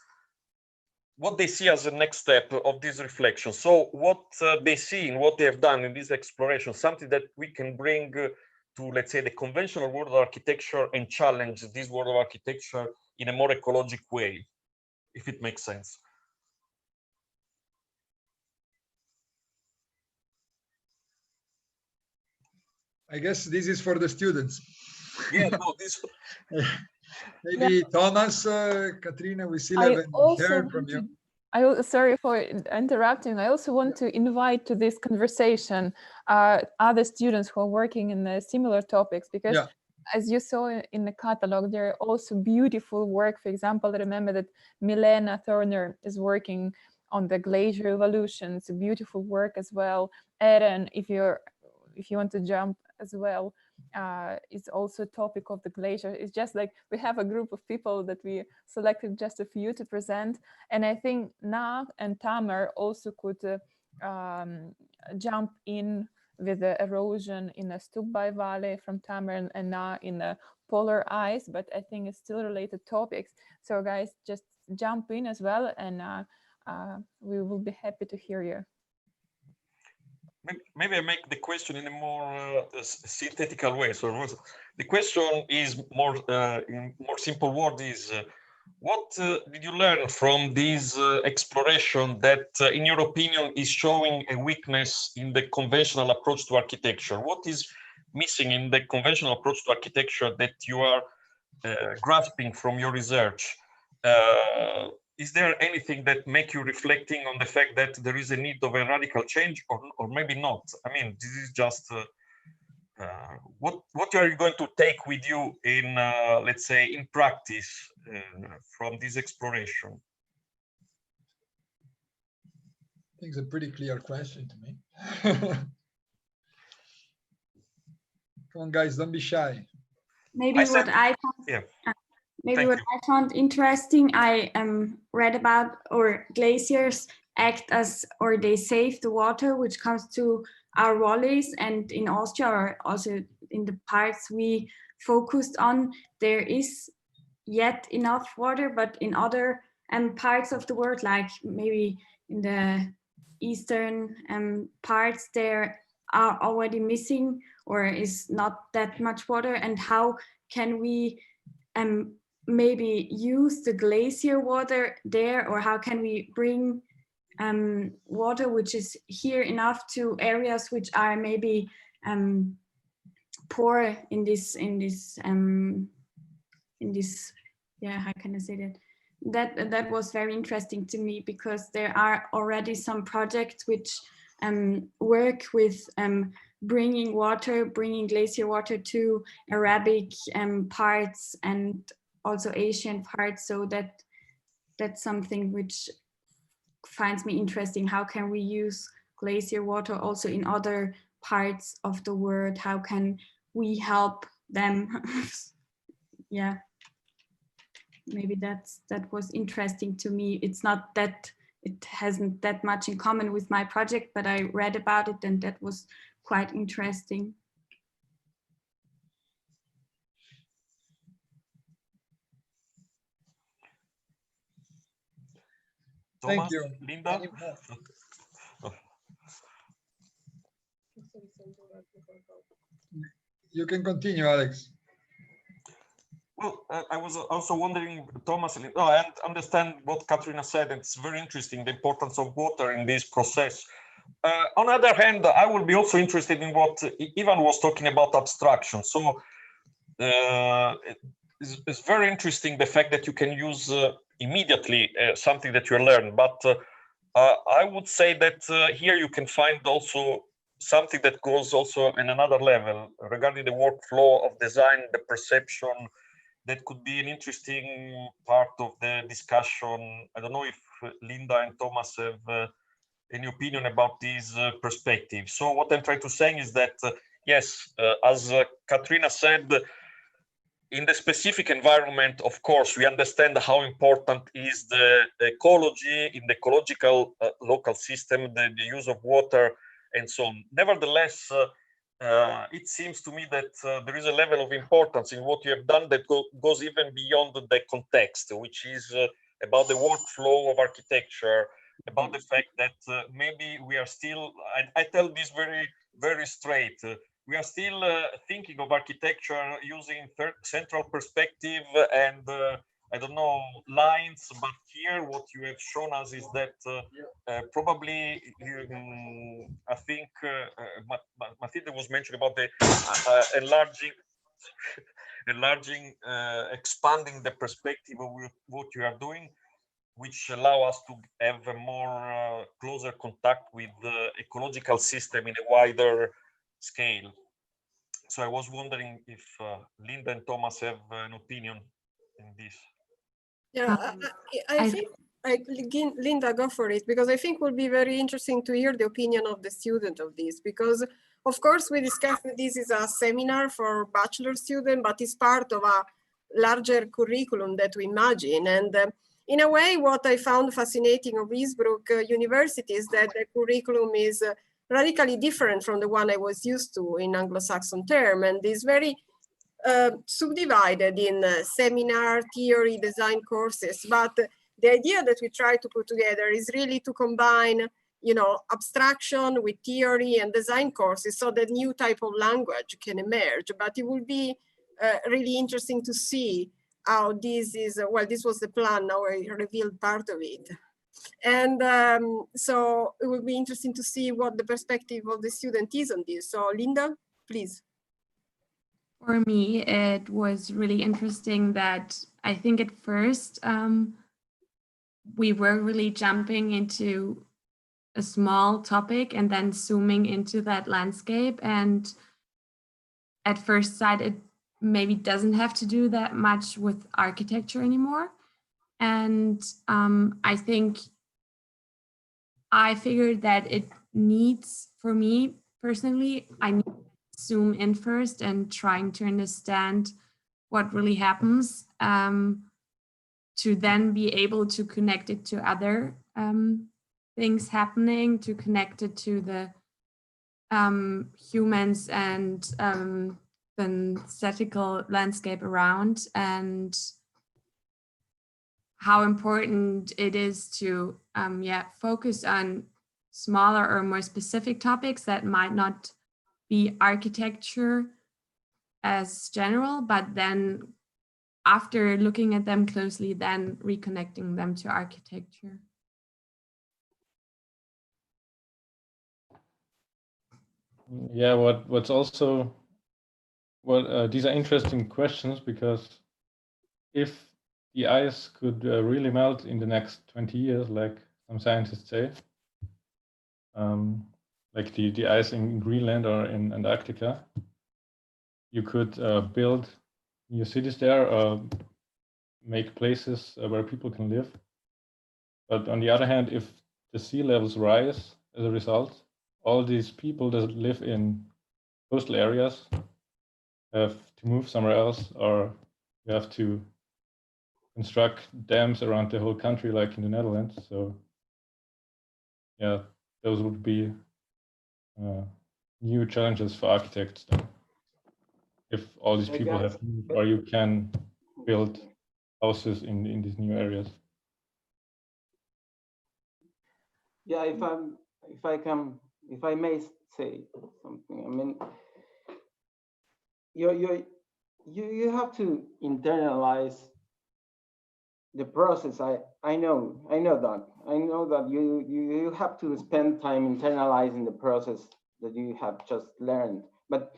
what they see as the next step of this reflection. So what they see in what they have done in this exploration, something that we can bring to, let's say, the conventional world of architecture and challenge this world of architecture in a more ecologic way, if it makes sense. I guess this is for the students. Yeah, no, this. Maybe yeah. Thomas, Katrina, we still haven't heard from you. Sorry for interrupting. I also want to invite to this conversation other students who are working in similar topics, because yeah. As you saw in the catalog, there are also beautiful work. For example, I remember that Milena Thorner is working on the glacier evolution. It's a beautiful work as well. Eren, if you want to jump as well, it's also a topic of the glacier. It's just like we have a group of people that we selected just a few to present, and I think Na and Tamer also could jump in with the erosion in the Stubbai Valley from Tamer, and Na in the polar ice, but I think it's still related topics. So guys, just jump in as well, and we will be happy to hear you. Maybe I make the question in a more synthetical way. So the question is more in more simple word is, what did you learn from this exploration that, in your opinion, is showing a weakness in the conventional approach to architecture? What is missing in the conventional approach to architecture that you are grasping from your research? Is there anything that make you reflecting on the fact that there is a need of a radical change, or maybe not? I mean, this is just what are you going to take with you in, let's say, in practice from this exploration? I think it's a pretty clear question to me. Come on, guys, don't be shy. Maybe what I found interesting, I read about, or glaciers act as, or they save the water which comes to our valleys, and in Austria, or also in the parts we focused on, there is yet enough water, but in other parts of the world, like maybe in the eastern parts, there are already missing or is not that much water. And how can we maybe use the glacier water there, or how can we bring water which is here enough to areas which are maybe poor in this yeah, how can I say that was very interesting to me, because there are already some projects which work with bringing glacier water to Arabic parts and also Asian parts. So that's something which finds me interesting. How can we use glacier water also in other parts of the world? How can we help them? Yeah, maybe that was interesting to me. It's not that it hasn't that much in common with my project, but I read about it and that was quite interesting. Thank you, Linda. You can continue, Alex. Well, I was also wondering, Thomas, and understand what Katrina said. It's very interesting, the importance of water in this process. On the other hand, I will be also interested in what Ivan was talking about, abstraction. So it's very interesting, the fact that you can use immediately something that you learn. But I would say that here you can find also something that goes also in another level regarding the workflow of design, the perception. That could be an interesting part of the discussion. I don't know if Linda and Thomas have any opinion about this perspective. So what I'm trying to say is that, yes, as Katrina said, in the specific environment, of course, we understand how important is the ecology, in the ecological local system, the use of water and so on. Nevertheless, it seems to me that there is a level of importance in what you have done that goes even beyond the context, which is about the workflow of architecture, about the fact that maybe we are still, I tell this very, very straight, we are still thinking of architecture using central perspective and I don't know, lines, but here what you have shown us is that probably, I think Matilde was mentioning about the expanding the perspective of what you are doing, which allow us to have a more closer contact with the ecological system in a wider scale. So I was wondering if Linda and Thomas have an opinion in this. Yeah, I think Linda, go for it, because I think it will be very interesting to hear the opinion of the student of this, because of course we discussed that this is a seminar for bachelor student, but it's part of a larger curriculum that we imagine. And in a way, what I found fascinating of Innsbruck University is that the curriculum is radically different from the one I was used to in Anglo-Saxon term, and is very subdivided in seminar, theory, design courses. But the idea that we try to put together is really to combine, you know, abstraction with theory and design courses, so that new type of language can emerge. But it will be really interesting to see how this is, well, this was the plan, now I revealed part of it. And so it will be interesting to see what the perspective of the student is on this. So Linda, please. For me, it was really interesting that I think at first we were really jumping into a small topic and then zooming into that landscape. And at first sight, it maybe doesn't have to do that much with architecture anymore. And I think I figured that it needs, for me personally, I need to zoom in first and trying to understand what really happens, to then be able to connect it to other things happening, to connect it to the humans and the statical landscape around, and how important it is to focus on smaller or more specific topics that might not be architecture as general, but then after looking at them closely, then reconnecting them to architecture. Yeah, what's also, these are interesting questions, because if the ice could really melt in the next 20 years, like some scientists say, like the ice in Greenland or in Antarctica, you could build new cities there, make places where people can live. But on the other hand, if the sea levels rise as a result, all these people that live in coastal areas have to move somewhere else, or you have to construct dams around the whole country, like in the Netherlands. So yeah, those would be new challenges for architects then, if all these people have moved, or you can build houses in these new areas. Yeah, if I may say something, I mean, you have to internalize the process. I know that you have to spend time internalizing the process that you have just learned. But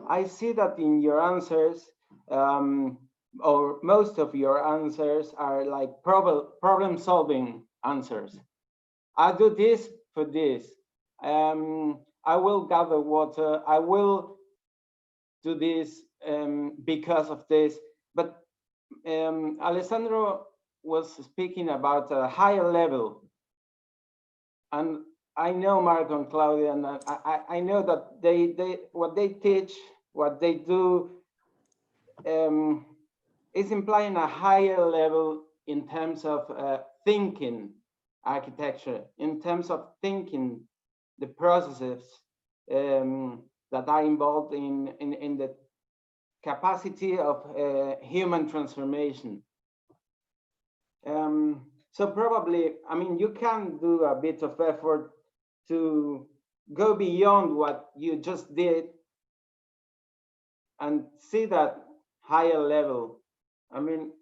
I see that in your answers, or most of your answers are like problem solving answers. I do this for this. I will gather water. I will do this because of this. But Alessandro was speaking about a higher level, and I know Marco and Claudia, and I know that they what they teach, what they do, is implying a higher level in terms of thinking architecture, in terms of thinking the processes that are involved in the capacity of human transformation. So probably, I mean, you can do a bit of effort to go beyond what you just did and see that higher level. I mean,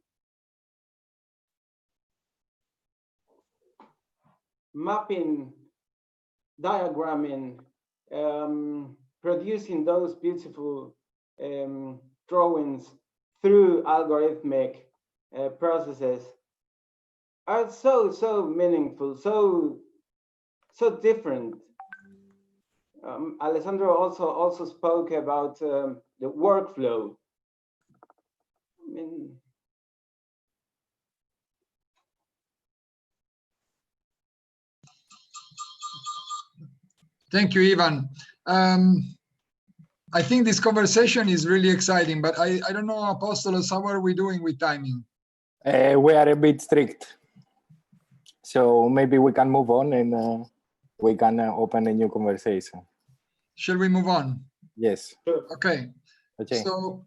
mapping, diagramming, producing those beautiful drawings through algorithmic processes are so meaningful, so different. Alessandro also spoke about the workflow. I mean, Thank you, Ivan. I think this conversation is really exciting, but I don't know, Apostolos, how are we doing with timing? We are a bit strict. So maybe we can move on and we can open a new conversation. Shall we move on? Yes. Okay. Okay. So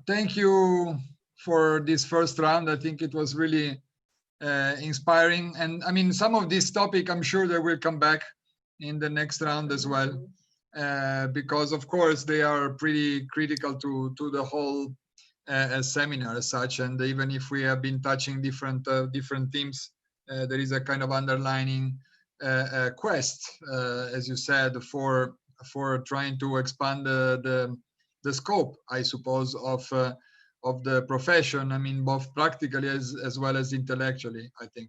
thank you for this first round. I think it was really inspiring. And I mean, some of this topic, I'm sure they will come back in the next round as well, because of course they are pretty critical to the whole seminar as such. And even if we have been touching different themes, there is a kind of underlining quest, as you said, for trying to expand the scope, I suppose, of the profession. I mean, both practically as well as intellectually, I think.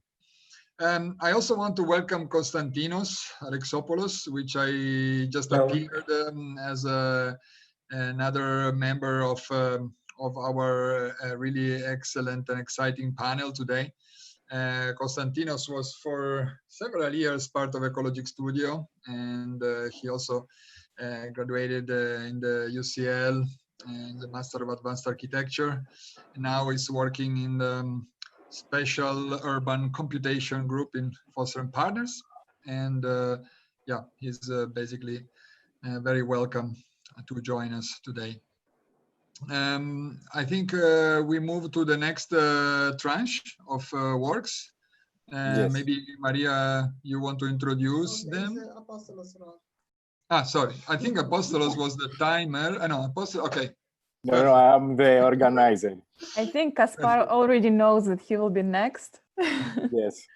I also want to welcome Konstantinos Alexopoulos, which I just appeared as another member of our really excellent and exciting panel today. Konstantinos was for several years part of Ecologic Studio, and he also graduated in the UCL and the Master of Advanced Architecture. And now he's working in the Special Urban Computation Group in Foster + Partners. And yeah, he's basically very welcome to join us today. I think we move to the next tranche of works. Yes. Maybe Maria, you want to introduce them? Ah, sorry. I think Apostolos was the timer. No, Apostolos. Okay. No, I'm the organizer. I think Kaspar already knows that he will be next. Yes.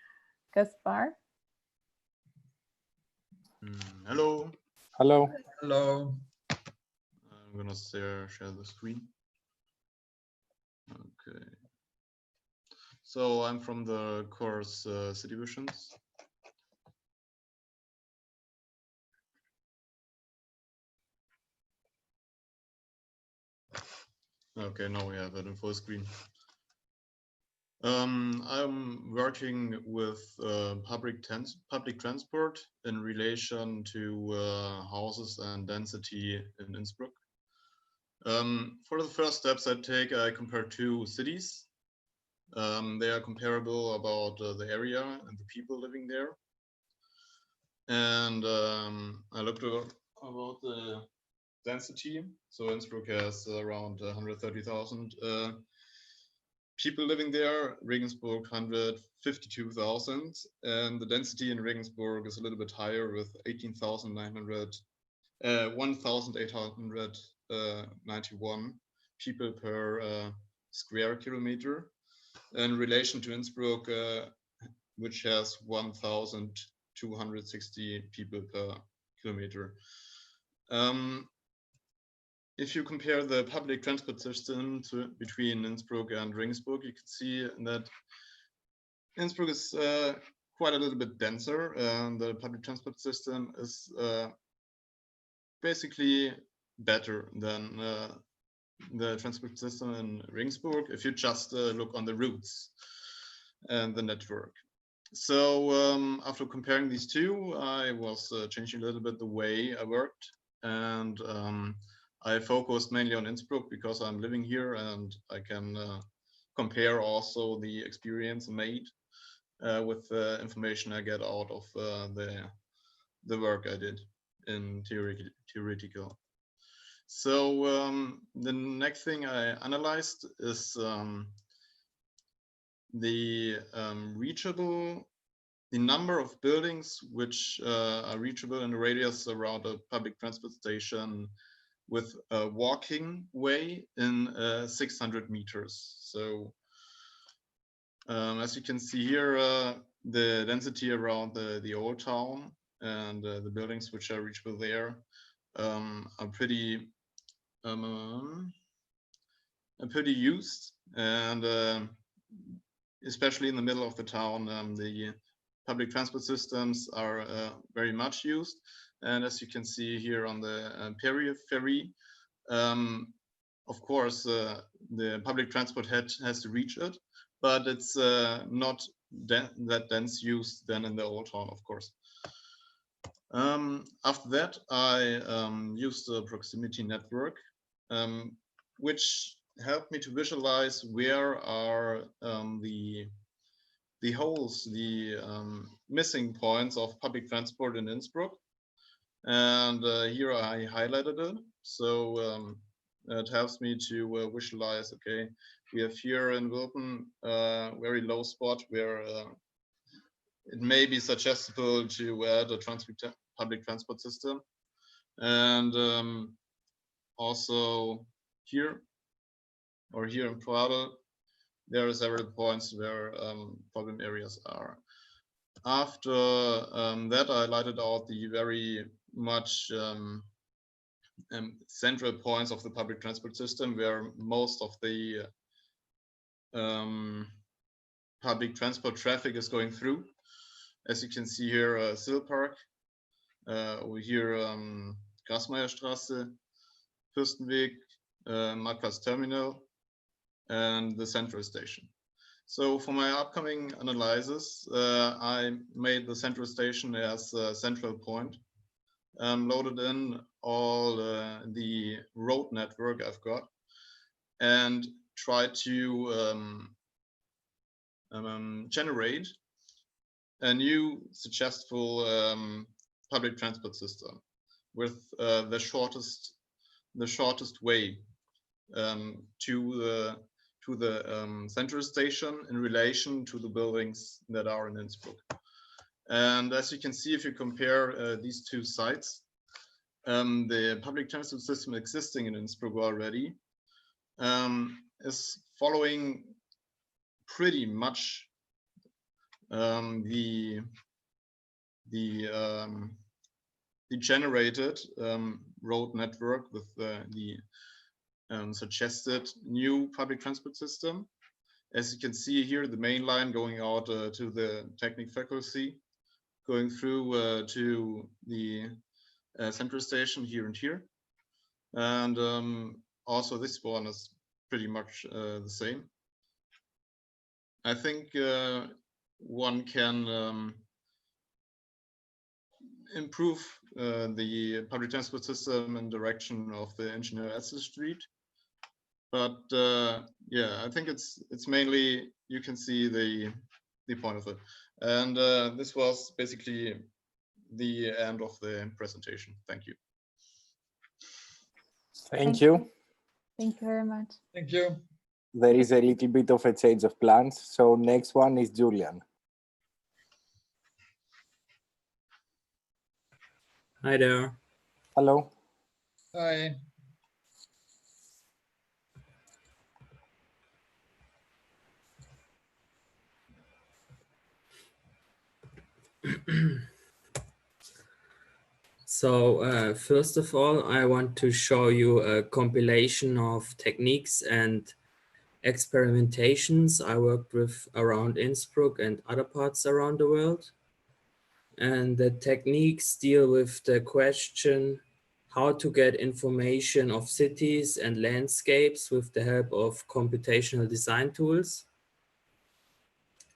Kaspar. Hello. Hello. Hello. I'm gonna share the screen. Okay. So I'm from the course City Visions. Okay, now we have it in full screen. I'm working with public transport in relation to houses and density in Innsbruck. For the first steps I compare two cities. They are comparable about the area and the people living there. And I looked about the density. So Innsbruck has around 130,000 people living there. Regensburg 152,000, and the density in Regensburg is a little bit higher with 1,891 people per square kilometer, in relation to Innsbruck, which has 1,260 people per kilometer. If you compare the public transport system between Innsbruck and Regensburg, you can see that Innsbruck is quite a little bit denser, and the public transport system is basically better than the transport system in Regensburg if you just look on the routes and the network. So after comparing these two, I was changing a little bit the way I worked, and I focused mainly on Innsbruck because I'm living here and I can compare also the experience made with the information I get out of the work I did in theoretical. So the next thing I analyzed is the number of buildings which are reachable in a radius around a public transport station with a walking way in 600 meters. So as you can see here, the density around the old town and the buildings which are reachable there are pretty used, and especially in the middle of the town, the public transport systems are very much used. And as you can see here on the periphery, of course, the public transport has to reach it, but it's not that dense used than in the old town, of course. After that, I used the proximity network, which helped me to visualize where are the holes, the missing points of public transport in Innsbruck. And here I highlighted it. So it helps me to visualize, okay, we have here in Wilpen a very low spot where it may be suggestible to add a public transport system. And also here, or here in Prado, there are several points where problem areas are. After that, I lighted out the very much central points of the public transport system where most of the public transport traffic is going through. As you can see here, Sill Park, over here, Grasmeierstraße, Fürstenweg, Marktplatz Terminal, and the Central Station. So for my upcoming analysis, I made the Central Station as a central point, loaded in all the road network I've got, and tried to generate a new suggestible public transport system with the shortest way to the central station in relation to the buildings that are in Innsbruck. And as you can see, if you compare these two sites, the public transport system existing in Innsbruck already is following pretty much the generated road network with the suggested new public transport system. As you can see here, the main line going out to the Technic faculty, going through to the central station here and here. And also this one is pretty much the same. I think one can improve the public transport system in direction of the Ingenieur Etzel Street. But yeah, I think it's mainly, you can see the point of it. And this was basically the end of the presentation. Thank you. Thank you. Thank you very much. Thank you. There is a little bit of a change of plans. So next one is Julian. Hi there. Hello. Hi. So first of all, I want to show you a compilation of techniques and experimentations I worked with around Innsbruck and other parts around the world. And the techniques deal with the question how to get information of cities and landscapes with the help of computational design tools.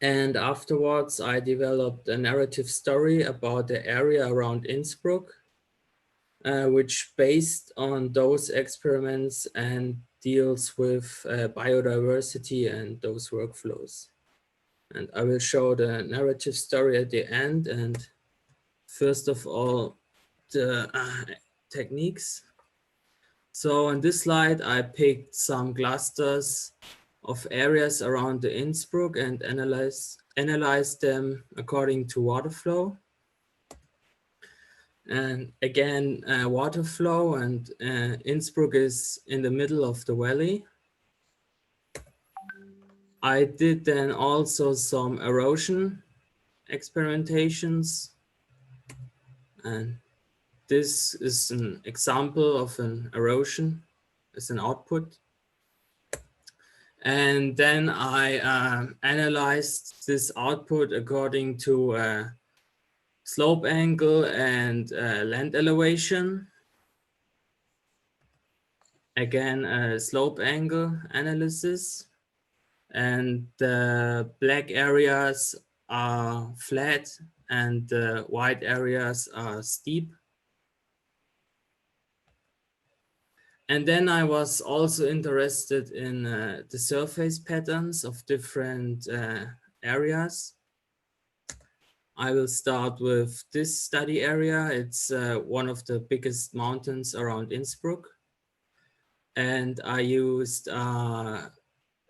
And afterwards, I developed a narrative story about the area around Innsbruck, which based on those experiments and deals with biodiversity and those workflows. And I will show the narrative story at the end. And first of all, the techniques. So on this slide, I picked some clusters of areas around the Innsbruck and analyzed them according to water flow. And again, water flow, and Innsbruck is in the middle of the valley. I did then also some erosion experimentations. And this is an example of an erosion as an output. And then I analyzed this output according to slope angle and land elevation. Again, a slope angle analysis. And the black areas are flat and the white areas are steep. And then I was also interested in the surface patterns of different areas. I will start with this study area. It's one of the biggest mountains around Innsbruck. And I used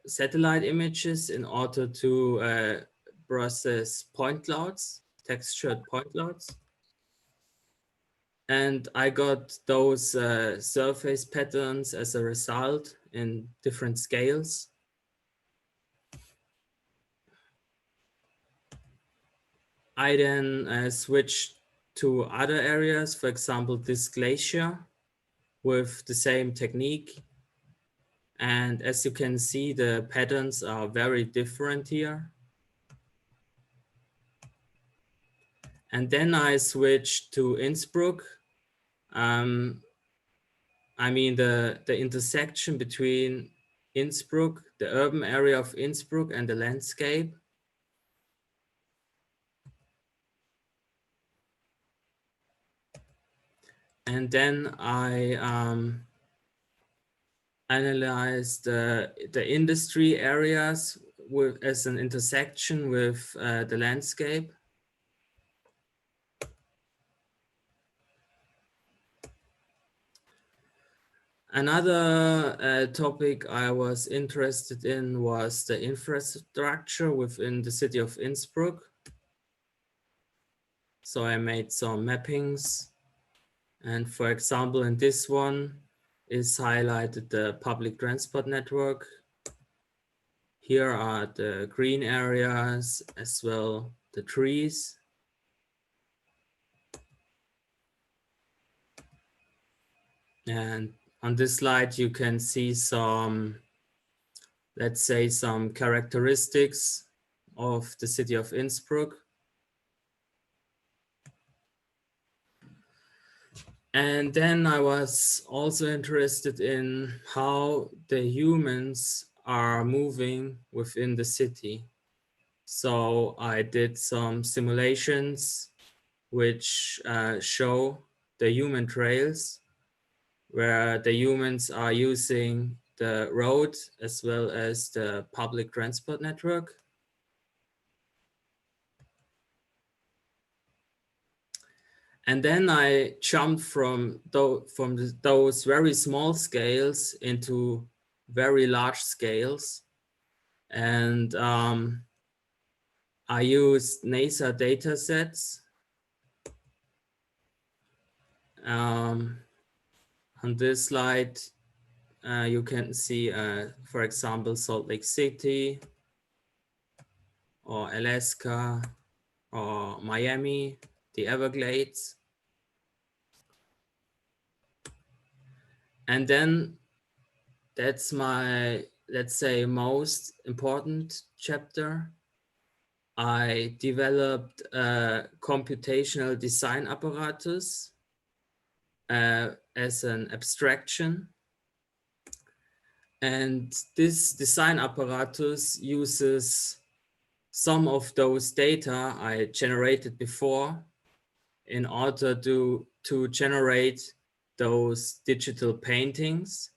satellite images in order to process point clouds, textured point clouds. And I got those surface patterns as a result in different scales. I then switched to other areas, for example, this glacier with the same technique. And as you can see, the patterns are very different here. And then I switched to Innsbruck. I mean, the intersection between Innsbruck, the urban area of Innsbruck, and the landscape. And then I analyzed the industry areas as an intersection with the landscape. Another topic I was interested in was the infrastructure within the city of Innsbruck. So I made some mappings. And for example, in this one is highlighted the public transport network. Here are the green areas as well the trees. And on this slide, you can see some, let's say, some characteristics of the city of Innsbruck. And then I was also interested in how the humans are moving within the city. So I did some simulations which show the human trails, where the humans are using the road as well as the public transport network. And then I jumped from those very small scales into very large scales. And I used NASA data sets. On this slide, you can see, for example, Salt Lake City, or Alaska, or Miami, the Everglades. And then that's my, let's say, most important chapter. I developed a computational design apparatus as an abstraction. And this design apparatus uses some of those data I generated before in order to generate those digital paintings.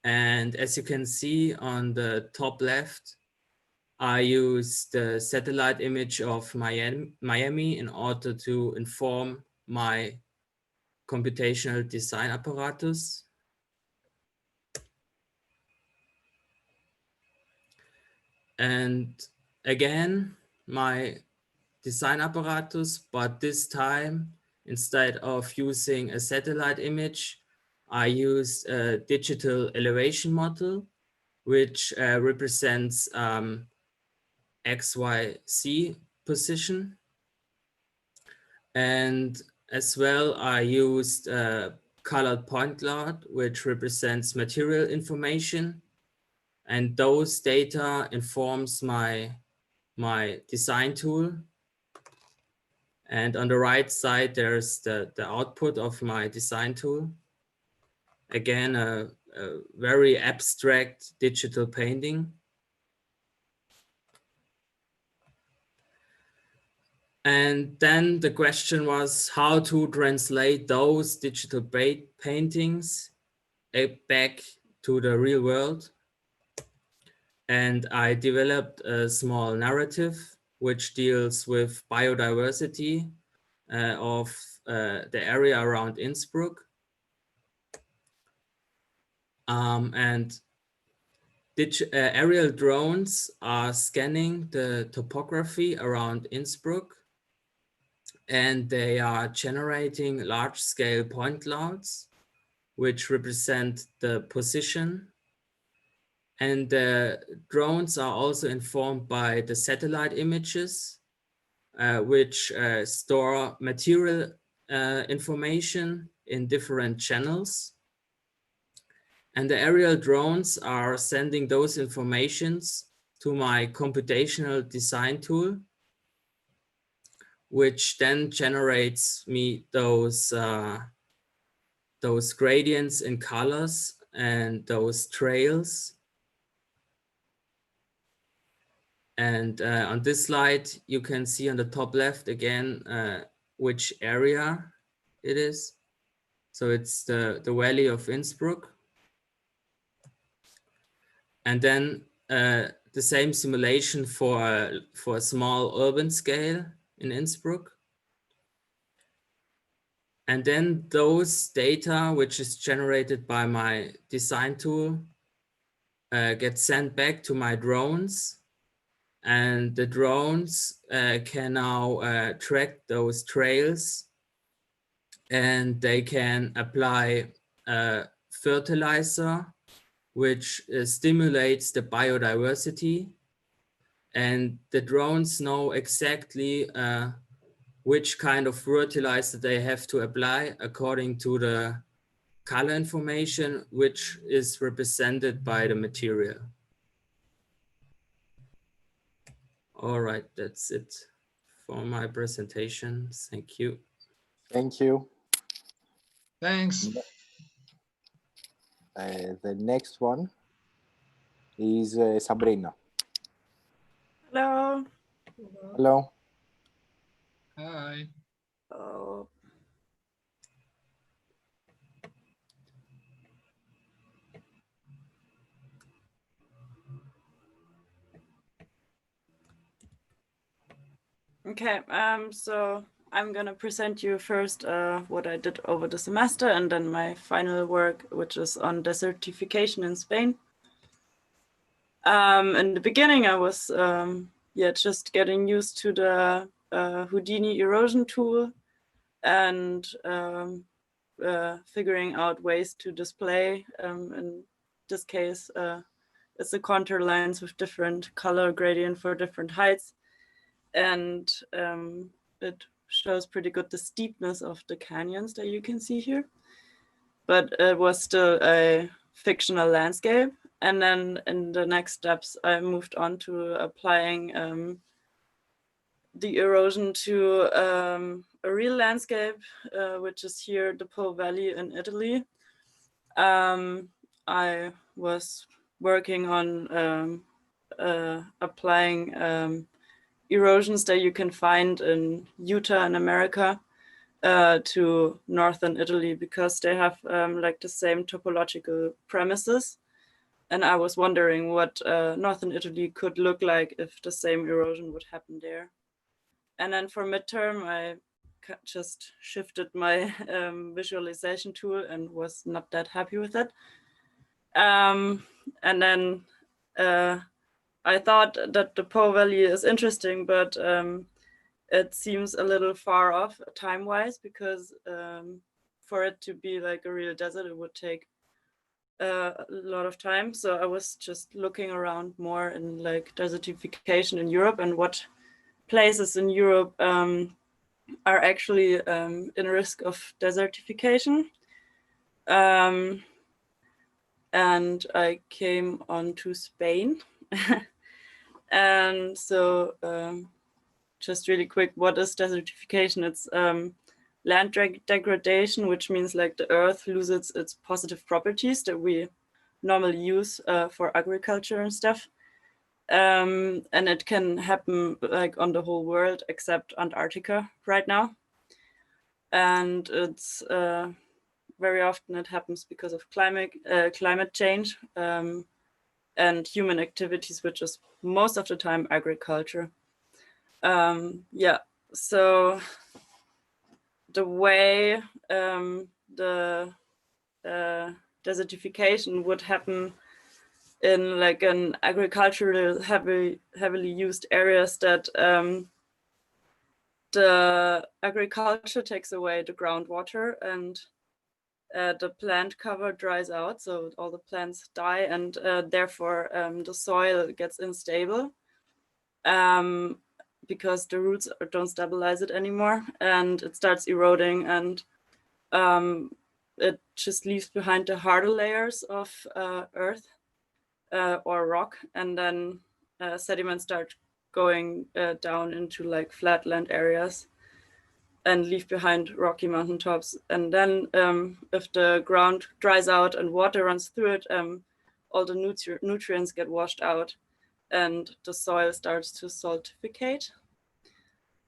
And as you can see on the top left, I use the satellite image of Miami in order to inform my computational design apparatus. And again, my design apparatus, but this time, instead of using a satellite image, I used a digital elevation model, which represents XYZ position. And as well, I used a colored point cloud, which represents material information. And those data informs my design tool. And on the right side, there's the output of my design tool. Again, a very abstract digital painting. And then the question was how to translate those digital paintings back to the real world. And I developed a small narrative which deals with biodiversity of the area around Innsbruck. And aerial drones are scanning the topography around Innsbruck, and they are generating large-scale point clouds, which represent the position. And the drones are also informed by the satellite images, which store material information in different channels. And the aerial drones are sending those informations to my computational design tool, which then generates me those gradients in colors and those trails. And on this slide, you can see on the top left again, which area it is. So it's the Valley of Innsbruck. And then the same simulation for a small urban scale in Innsbruck. And then those data, which is generated by my design tool, get sent back to my drones. And the drones can now track those trails, and they can apply fertilizer, which stimulates the biodiversity. And the drones know exactly which kind of fertilizer they have to apply according to the color information, which is represented by the material. All right, that's it for my presentation. Thank you. Thank you. Thanks. The next one is Sabrina. Hello. Hello. Hi. Oh. Okay, so I'm gonna present you first what I did over the semester and then my final work, which is on desertification in Spain. In the beginning, I was just getting used to the Houdini erosion tool and figuring out ways to display, in this case, it's a contour lines with different color gradient for different heights. And it shows pretty good the steepness of the canyons that you can see here. But it was still a fictional landscape. And then in the next steps, I moved on to applying the erosion to a real landscape, which is here, the Po Valley in Italy. I was working on applying erosions that you can find in Utah in America to northern Italy, because they have like the same topological premises. And I was wondering what northern Italy could look like if the same erosion would happen there. And then for midterm, I just shifted my visualization tool and was not that happy with it. And then I thought that the Po Valley is interesting, but it seems a little far off time-wise, because for it to be like a real desert, it would take a lot of time. So I was just looking around more in like desertification in Europe and what places in Europe are actually in risk of desertification. And I came on to Spain. And so just really quick, what is desertification? It's land degradation, which means like the earth loses its positive properties that we normally use for agriculture and stuff. and it can happen like on the whole world except Antarctica right now. And it's very often it happens because of climate change and human activities, which is most of the time agriculture. Yeah, so the way the desertification would happen in like an agricultural heavily used areas, that the agriculture takes away the groundwater and the plant cover dries out, so all the plants die, and therefore the soil gets unstable because the roots don't stabilize it anymore, and it starts eroding, and it just leaves behind the harder layers of earth or rock, and then sediments start going down into like flatland areas and leave behind rocky mountaintops. And then if the ground dries out and water runs through it, all the nutrients get washed out and the soil starts to saltificate.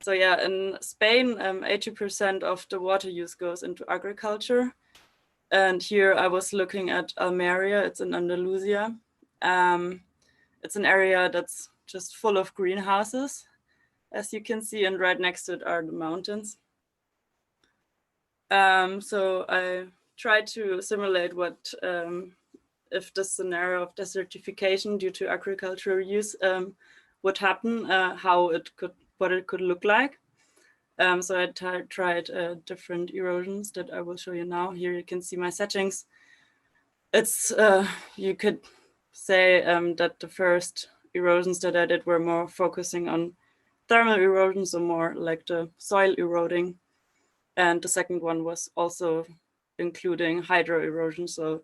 So yeah, in Spain, 80% of the water use goes into agriculture. And here I was looking at Almeria, it's in Andalusia. It's an area that's just full of greenhouses, as you can see, and right next to it are the mountains. So I tried to simulate what if the scenario of desertification due to agricultural use would happen, what it could look like. So I tried different erosions that I will show you now. Here you can see my settings. It's you could say that the first erosions that I did were more focusing on thermal erosion, so more like the soil eroding. And the second one was also including hydro erosion, so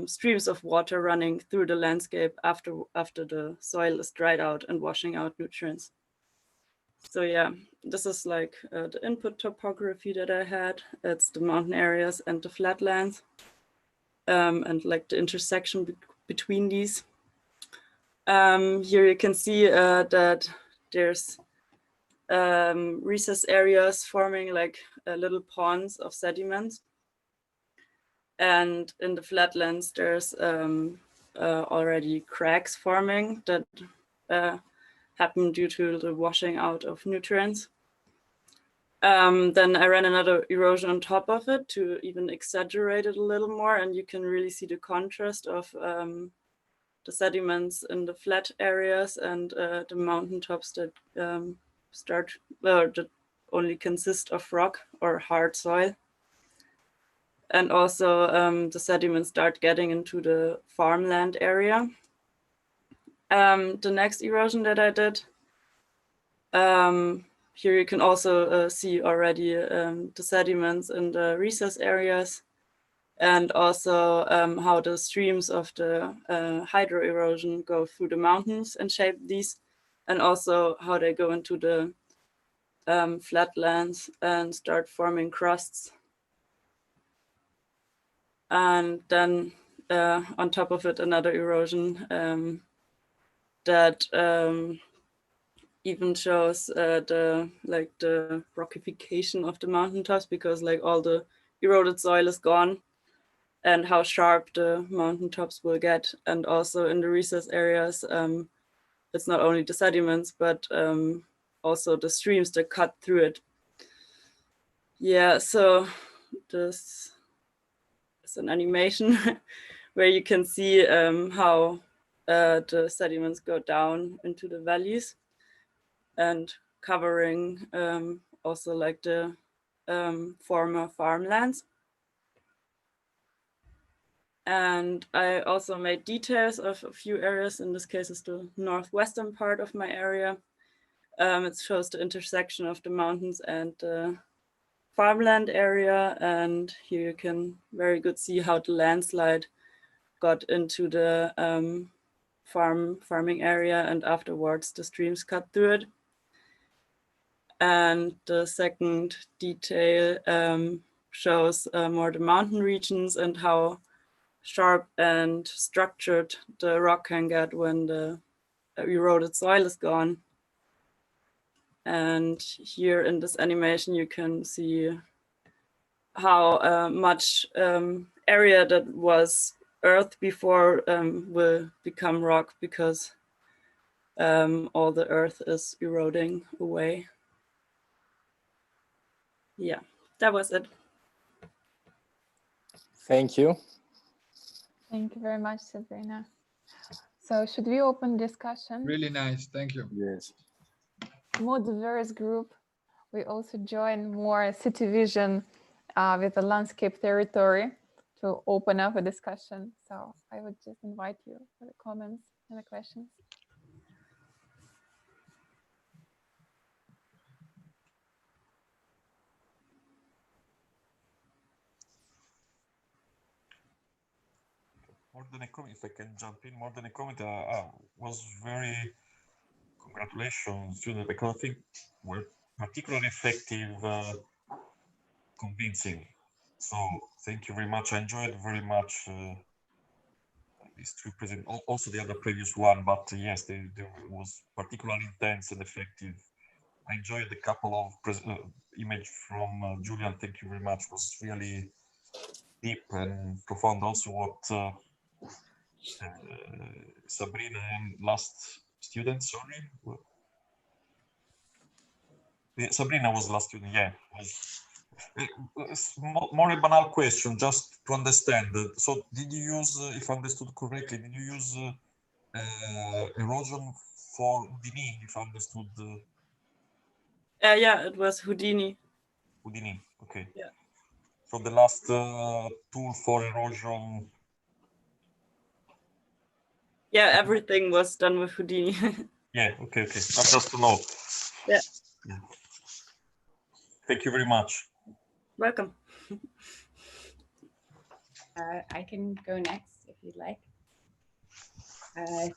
streams of water running through the landscape after the soil is dried out and washing out nutrients. So yeah, this is like the input topography that I had. It's the mountain areas and the flatlands, and like the intersection between these. Here you can see that there's recess areas forming like little ponds of sediments. And in the flatlands, there's already cracks forming that happen due to the washing out of nutrients. Then I ran another erosion on top of it to even exaggerate it a little more, and you can really see the contrast of the sediments in the flat areas and the mountaintops that that only consist of rock or hard soil. And also the sediments start getting into the farmland area. The next erosion that I did, here you can also see already the sediments in the recess areas, and also how the streams of the hydro erosion go through the mountains and shape these, and also how they go into the flatlands and start forming crusts. And then on top of it, another erosion that even shows the rockification of the mountaintops, because like all the eroded soil is gone, and how sharp the mountaintops will get. And also in the recess areas, it's not only the sediments, but also the streams that cut through it. Yeah, so this is an animation where you can see how the sediments go down into the valleys and covering also like the former farmlands. And I also made details of a few areas. In this case, it's the northwestern part of my area. It shows the intersection of the mountains and the farmland area. And here you can very good see how the landslide got into the farming area, and afterwards the streams cut through it. And the second detail shows more the mountain regions and how sharp and structured the rock can get when the eroded soil is gone. And here in this animation, you can see how much area that was earth before will become rock, because all the earth is eroding away. Yeah, that was it. Thank you. Thank you very much, Sabrina. So should we open discussion? Really nice. Thank you. Yes. More diverse group. We also join more city vision with the landscape territory to open up a discussion. So I would just invite you for the comments and the questions. More than a comment, if I can jump in, more than a comment, was very congratulations, student, because I think were particularly effective, convincing. So thank you very much. I enjoyed very much these two present, also the other previous one, but yes, they was particularly intense and effective. I enjoyed the couple of image from Julian. Thank you very much. It was really deep and profound. Also, what Sabrina and last student, sorry. Yeah, Sabrina was last student. Yeah. More a banal question, just to understand. So, did you use, if I understood correctly, did you use erosion for Houdini, if I understood? Yeah, it was Houdini. Houdini, okay. Yeah. So the last tool for erosion. Yeah, everything was done with Houdini. Yeah, okay. That's just to know. Yeah. Thank you very much. Welcome. I can go next if you'd like.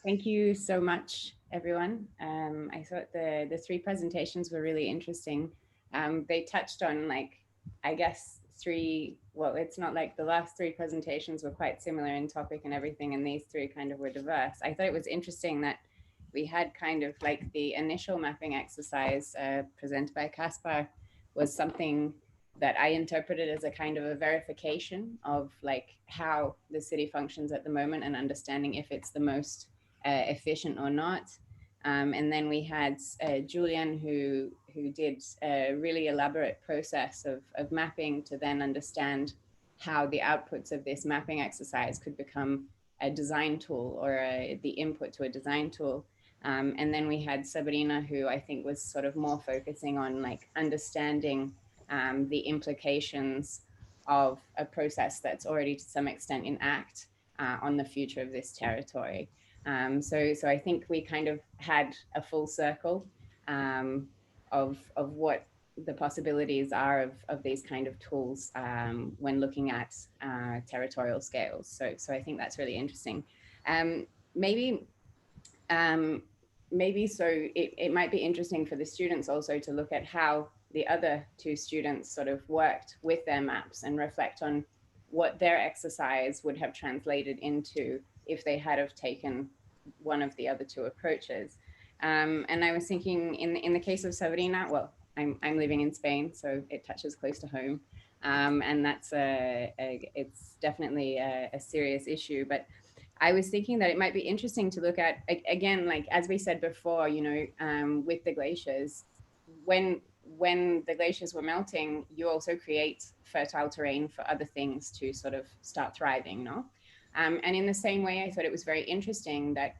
Thank you so much, everyone. I thought the three presentations were really interesting. They touched on, like, I guess well, it's not like the last three presentations were quite similar in topic and everything, and these three kind of were diverse. I thought it was interesting that we had kind of like the initial mapping exercise presented by Kaspar was something that I interpreted as a kind of a verification of like how the city functions at the moment and understanding if it's the most efficient or not. And then we had Julian who did a really elaborate process of mapping to then understand how the outputs of this mapping exercise could become a design tool or the input to a design tool. And then we had Sabrina, who I think was sort of more focusing on like understanding the implications of a process that's already to some extent in act on the future of this territory. So I think we kind of had a full circle of what the possibilities are of these kind of tools when looking at territorial scales. So I think that's really interesting. Maybe so it might be interesting for the students also to look at how the other two students sort of worked with their maps and reflect on what their exercise would have translated into if they had have taken one of the other two approaches. And I was thinking in the case of Sabrina, well, I'm living in Spain, so it touches close to home. And that's it's definitely a serious issue, but I was thinking that it might be interesting to look at, again, like, as we said before, you know, with the glaciers, when the glaciers were melting, you also create fertile terrain for other things to sort of start thriving, no? And in the same way, I thought it was very interesting that,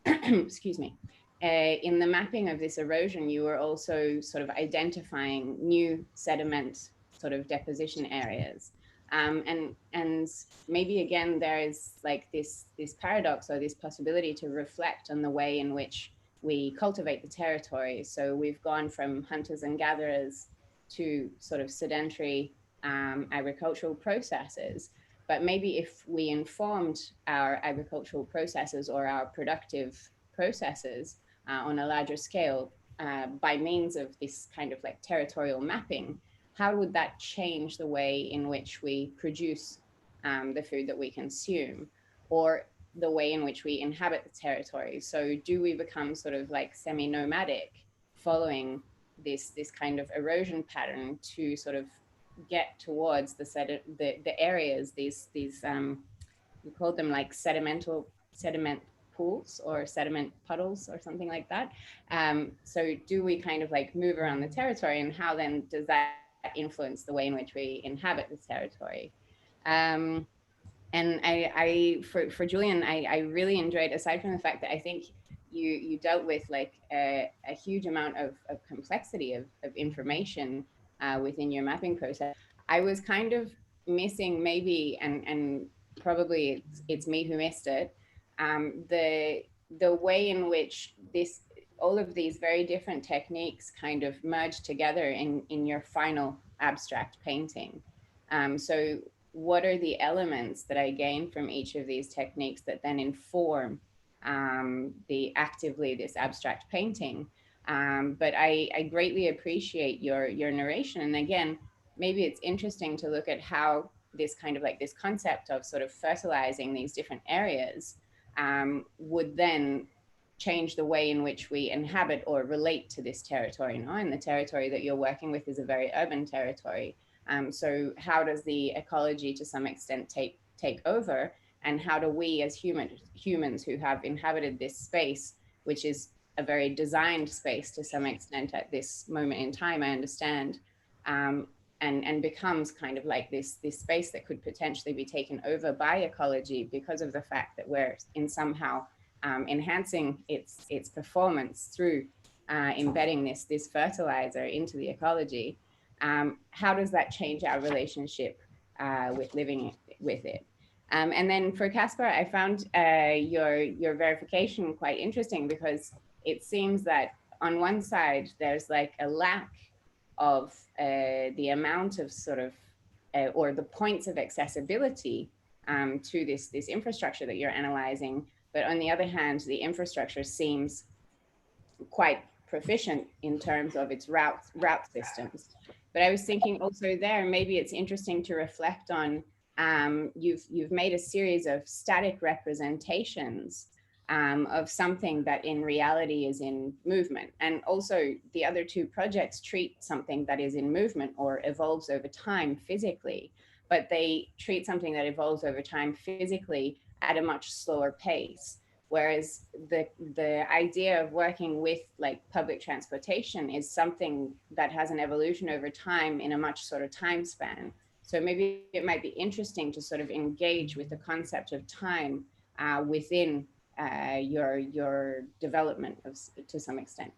excuse me, in the mapping of this erosion, you were also sort of identifying new sediment sort of deposition areas. And maybe again, there is like this paradox or this possibility to reflect on the way in which we cultivate the territory. So we've gone from hunters and gatherers to sort of sedentary agricultural processes. But maybe if we informed our agricultural processes or our productive processes on a larger scale by means of this kind of like territorial mapping, how would that change the way in which we produce the food that we consume? Or the way in which we inhabit the territory. So do we become sort of like semi-nomadic following this kind of erosion pattern to sort of get towards the areas, these we call them like sediment pools or sediment puddles or something like that. So do we kind of like move around the territory, and how then does that influence the way in which we inhabit the territory? And for Julian, I really enjoyed, aside from the fact that I think you dealt with like a huge amount of complexity of information within your mapping process. I was kind of missing maybe, and probably it's me who missed it, the way in which all of these very different techniques kind of merge together in your final abstract painting. So what are the elements that I gain from each of these techniques that then inform this abstract painting? But I greatly appreciate your narration. And again, maybe it's interesting to look at how this kind of like this concept of sort of fertilizing these different areas would then change the way in which we inhabit or relate to this territory. No? And the territory that you're working with is a very urban territory. So how does the ecology to some extent take over? And how do we as humans who have inhabited this space, which is a very designed space to some extent at this moment in time, I understand, and becomes kind of like this space that could potentially be taken over by ecology because of the fact that we're in somehow enhancing its performance through embedding this fertilizer into the ecology. How does that change our relationship with living with it? And then for Caspar, I found your verification quite interesting, because it seems that on one side, there's like a lack of the amount of sort of, or the points of accessibility to this infrastructure that you're analyzing. But on the other hand, the infrastructure seems quite proficient in terms of its route systems. But I was thinking also there, maybe it's interesting to reflect on, you've made a series of static representations of something that in reality is in movement. And also the other two projects treat something that is in movement or evolves over time physically, but they treat something that evolves over time physically at a much slower pace. Whereas the idea of working with like public transportation is something that has an evolution over time in a much sort of time span. So maybe it might be interesting to sort of engage with the concept of time within your development to some extent.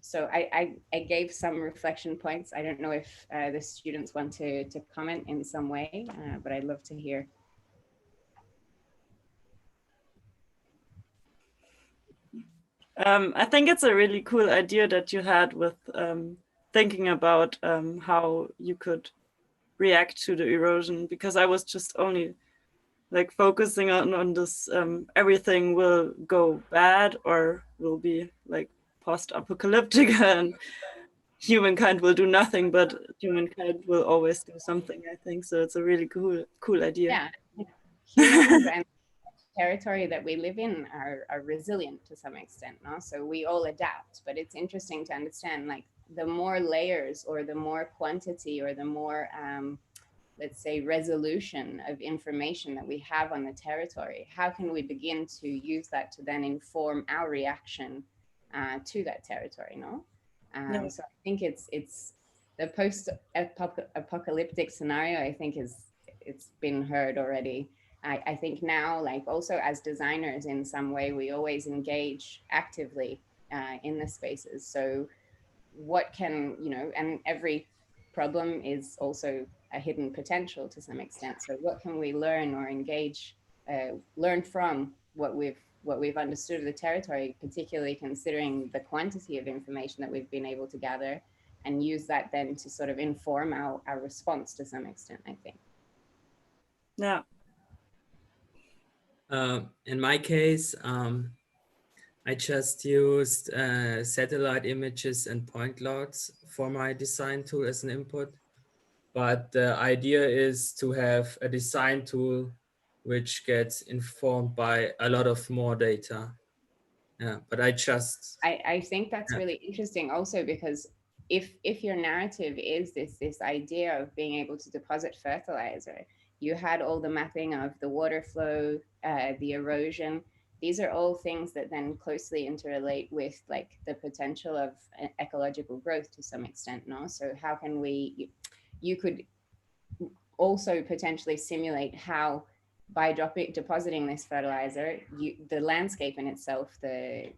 So I gave some reflection points. I don't know if the students want to comment in some way, but I'd love to hear. I think it's a really cool idea that you had with thinking about how you could react to the erosion, because I was just only like focusing on this everything will go bad or will be like post-apocalyptic and humankind will do nothing, but humankind will always do something, I think. So it's a really cool idea. Yeah, humans and territory that we live in are resilient to some extent, no? So we all adapt, but it's interesting to understand like the more layers or the more quantity or the more let's say resolution of information that we have on the territory, how can we begin to use that to then inform our reaction to that territory, no? Yeah. So I think it's the post-apocalyptic scenario, I think it's been heard already. I think now, like also as designers in some way, we always engage actively in the spaces. So what can, and every problem is also a hidden potential to some extent. So what can we learn or engage, learn from what we've understood of the territory, particularly considering the quantity of information that we've been able to gather, and use that then to sort of inform our response to some extent, I think. Yeah. In my case, I just used satellite images and point clouds for my design tool as an input. But the idea is to have a design tool which gets informed by a lot of more data. Yeah, but I think that's yeah. really interesting also, because if your narrative is this idea of being able to deposit fertilizer, you had all the mapping of the water flow, the erosion. These are all things that then closely interrelate with like the potential of ecological growth to some extent, no? So how can you could also potentially simulate how by depositing this fertilizer, the landscape in itself, the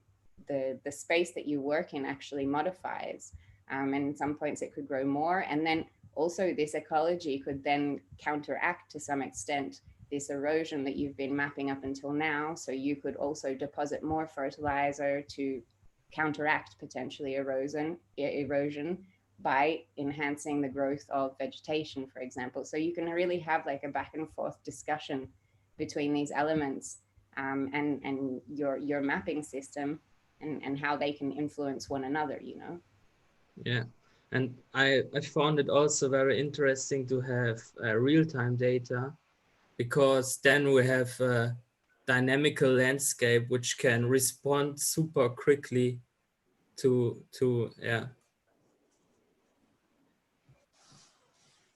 space that you work in actually modifies. And at some points it could grow more. And then also this ecology could then counteract to some extent this erosion that you've been mapping up until now. So you could also deposit more fertilizer to counteract potentially erosion by enhancing the growth of vegetation, for example. So you can really have like a back and forth discussion between these elements and your mapping system and how they can influence one another, you know? Yeah, and I found it also very interesting to have real-time data, because then we have a dynamical landscape which can respond super quickly to yeah.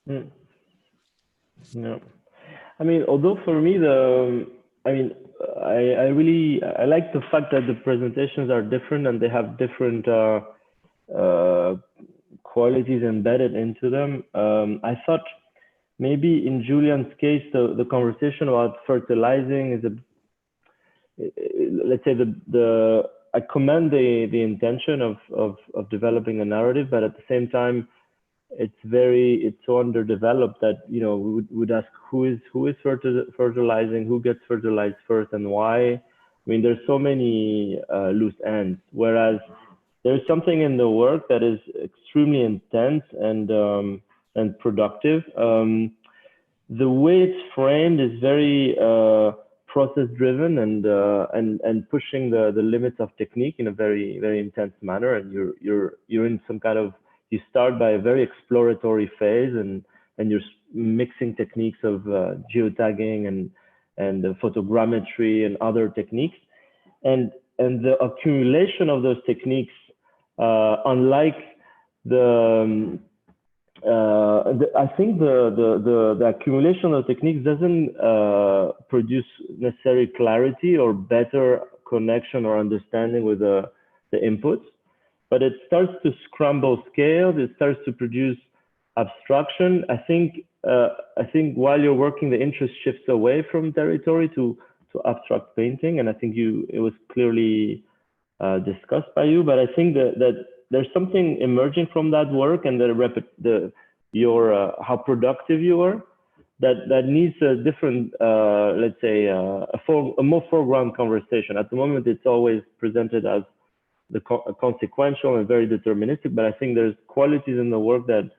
Yeah, I mean, although for me I like the fact that the presentations are different and they have different qualities embedded into them. I thought maybe in Julian's case, the conversation about fertilizing is let's say I commend the intention of developing a narrative, but at the same time, it's so underdeveloped that, you know, we would ask who is fertilizing, who gets fertilized first, and why. I mean, there's so many loose ends. Whereas there's something in the work that is extremely intense and productive. The way it's framed is very process driven and pushing the limits of technique in a very, very intense manner. And you're in some kind of, you start by a very exploratory phase and you're mixing techniques of geotagging and photogrammetry and other techniques. And the accumulation of those techniques, unlike I think the accumulation of techniques doesn't produce necessary clarity or better connection or understanding with the inputs, but it starts to scramble scales. It starts to produce abstraction. I think while you're working, the interest shifts away from territory to abstract painting, and I think it was clearly discussed by you. But I think that there's something emerging from that work and how productive you are that needs a different, let's say, a more foreground conversation. At the moment, it's always presented as consequential and very deterministic, but I think there's qualities in the work that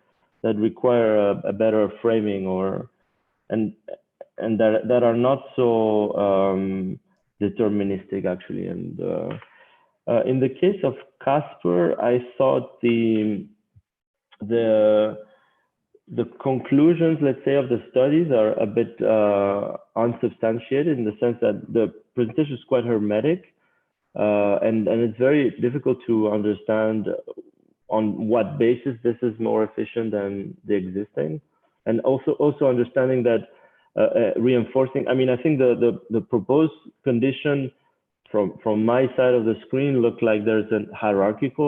require a better framing and that are not so deterministic actually. And in the case of Casper, I thought the conclusions, let's say, of the studies are a bit unsubstantiated, in the sense that the presentation is quite hermetic, and it's very difficult to understand on what basis this is more efficient than the existing, and also understanding that reinforcing. I mean, I think the proposed condition from my side of the screen looked like there's a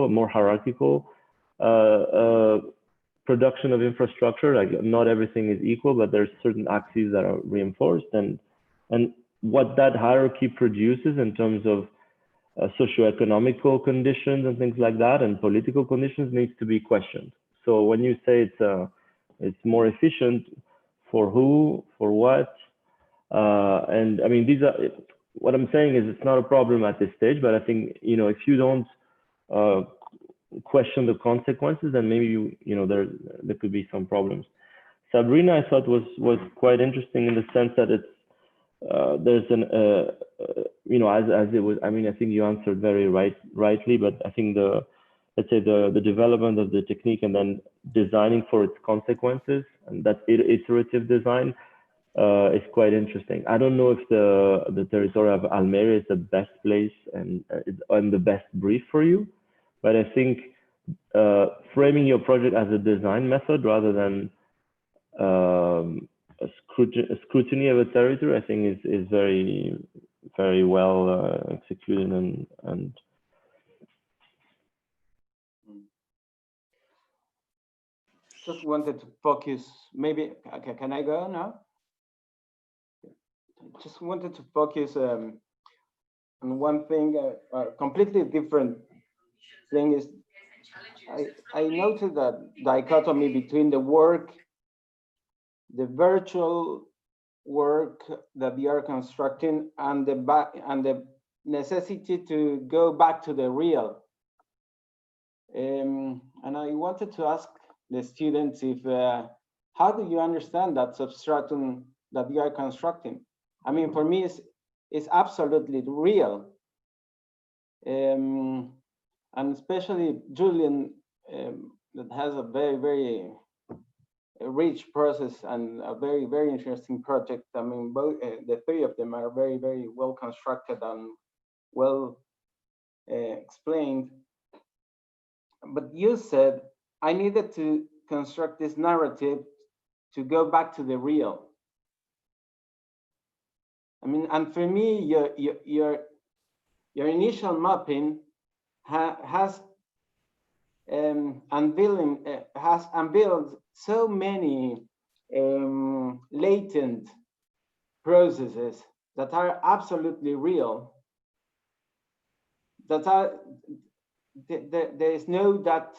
more hierarchical production of infrastructure. Like, not everything is equal, but there's certain axes that are reinforced, and what that hierarchy produces in terms of socioeconomical conditions and things like that, and political conditions, needs to be questioned. So when you say it's more efficient, for who, for what, and I mean, these are, what I'm saying is it's not a problem at this stage, but I think, you know, if you don't question the consequences, then maybe there could be some problems. Sabrina, I thought was quite interesting in the sense that it's there's an as it was. I mean, I think you answered very rightly, but I think let's say the development of the technique and then designing for its consequences, and that iterative design is quite interesting. I don't know if the territory of Almeria is the best place and the best brief for you, but I think framing your project as a design method rather than a scrutiny of a territory, I think is very, very well executed and just wanted to focus, maybe, can I go now? Just wanted to focus on one thing, a completely different thing is, I noted that dichotomy between the work, the virtual work that we are constructing and the necessity to go back to the real. And I wanted to ask the students if, how do you understand that substratum that you are constructing? I mean, for me, it's absolutely real. And especially Julian, that has a very, very rich process and a very, very interesting project. I mean, both the three of them are very, very well constructed and well explained. But you said, I needed to construct this narrative to go back to the real. I mean, and for me, your initial mapping has unveiled so many latent processes that are absolutely real. That are there is no that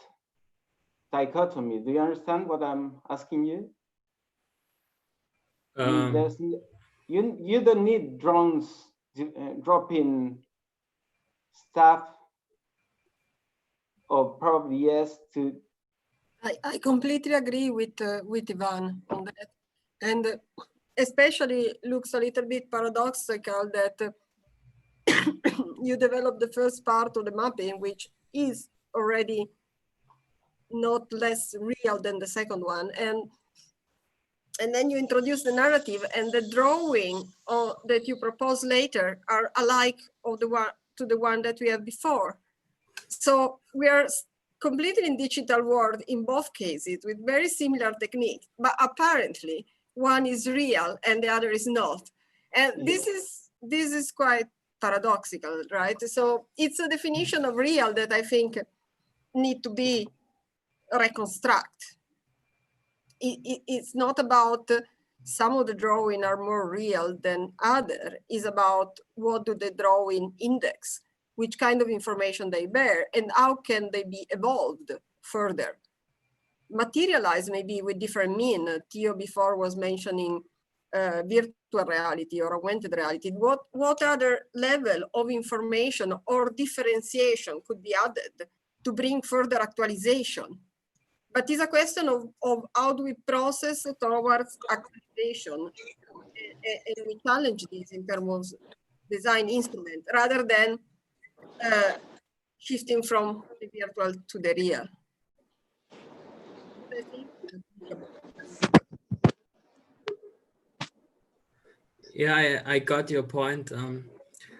dichotomy. Do you understand what I'm asking you? There's you don't need drones dropping stuff, or probably yes to. I completely agree with Ivan on that, and especially looks a little bit paradoxical that you develop the first part of the mapping, which is already not less real than the second one, and then you introduce the narrative, and the drawing that you propose later are alike of the one that we have before. So we are completely in digital world in both cases with very similar techniques, but apparently one is real and the other is not. And this is quite paradoxical, right? So it's a definition of real that I think need to be reconstructed. It's not about some of the drawing are more real than other. It's about what do the drawing index, which kind of information they bear, and how can they be evolved further. Materialize maybe with different mean. Theo before was mentioning virtual reality or augmented reality. What other level of information or differentiation could be added to bring further actualization? But it's a question of how do we process towards actualization, and we challenge this in terms of design instrument rather than shifting from the virtual to the real. Yeah, I got your point.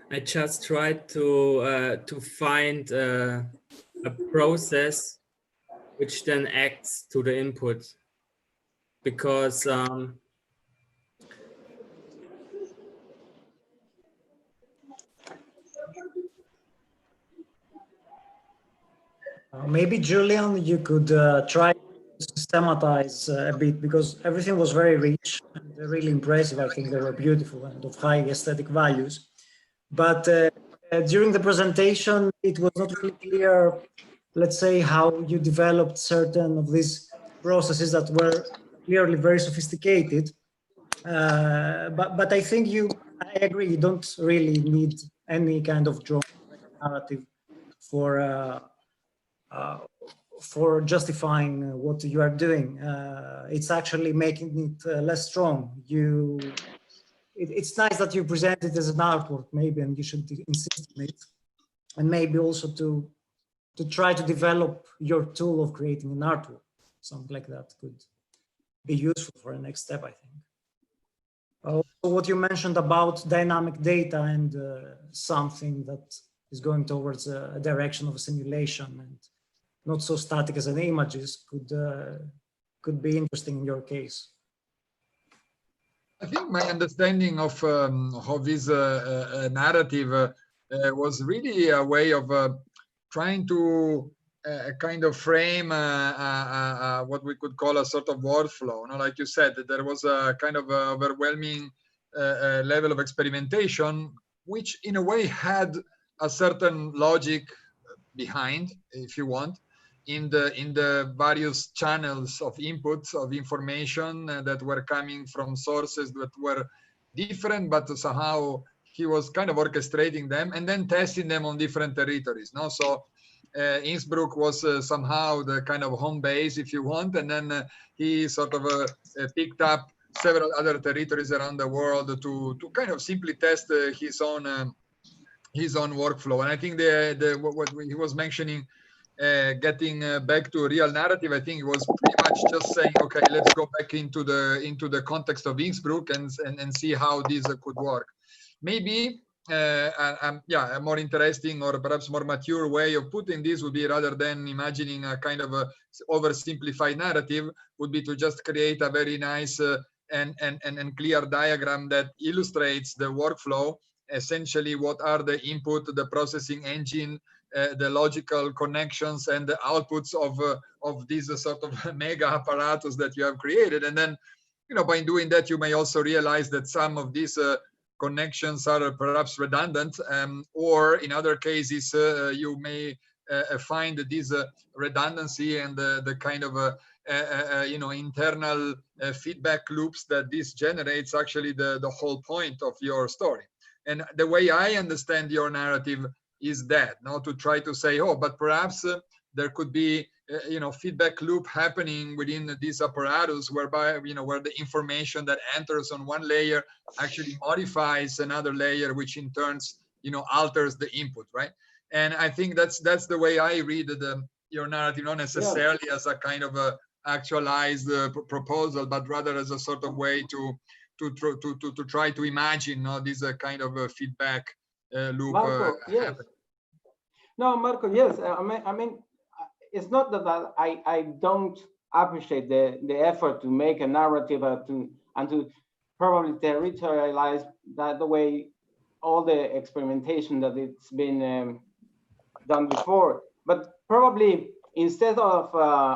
I just tried to find a process which then acts to the input, because maybe Julian, you could try to systematize a bit, because everything was very rich and really impressive. I think they were beautiful and of high aesthetic values. But during the presentation, it was not really clear, let's say, how you developed certain of these processes that were clearly very sophisticated. But I think I agree, you don't really need any kind of drawing narrative for justifying what you are doing. It's actually making it less strong. It's nice that you present it as an artwork, maybe, and you should insist on it. And maybe also to try to develop your tool of creating an artwork. Something like that could be useful for the next step, I think. What you mentioned about dynamic data and something that is going towards a direction of a simulation and not so static as an images could be interesting in your case. I think my understanding of this narrative was really a way of trying to kind of frame what we could call a sort of workflow. Like you said, that there was a kind of overwhelming level of experimentation, which in a way had a certain logic behind, if you want, in the various channels of inputs of information that were coming from sources that were different, but somehow he was kind of orchestrating them and then testing them on different territories. So Innsbruck was somehow the kind of home base, if you want, and then he sort of picked up several other territories around the world to kind of simply test his own workflow. And I think what he was mentioning, getting back to a real narrative, I think it was pretty much just saying, okay, let's go back into the context of Innsbruck and see how this could work. Maybe a more interesting or perhaps more mature way of putting this would be, rather than imagining a kind of a oversimplified narrative, would be to just create a very nice and clear diagram that illustrates the workflow. Essentially, what are the input, the processing engine, the logical connections, and the outputs of this sort of mega apparatus that you have created. And then, by doing that, you may also realize that some of these connections are perhaps redundant, or in other cases, you may find this redundancy and the kind of internal feedback loops that this generates actually the whole point of your story. And the way I understand your narrative is that, to try to say, but perhaps there could be feedback loop happening within this apparatus, whereby where the information that enters on one layer actually modifies another layer, which in turns alters the input, right? And I think that's the way I read your narrative, not necessarily as a kind of a actualized proposal, but rather as a sort of way to try to imagine this kind of a feedback loop. Marco, yes. No, Marco, yes. I mean, it's not that I don't appreciate the effort to make a narrative and to probably territorialize that the way all the experimentation that it's been done before. But probably instead of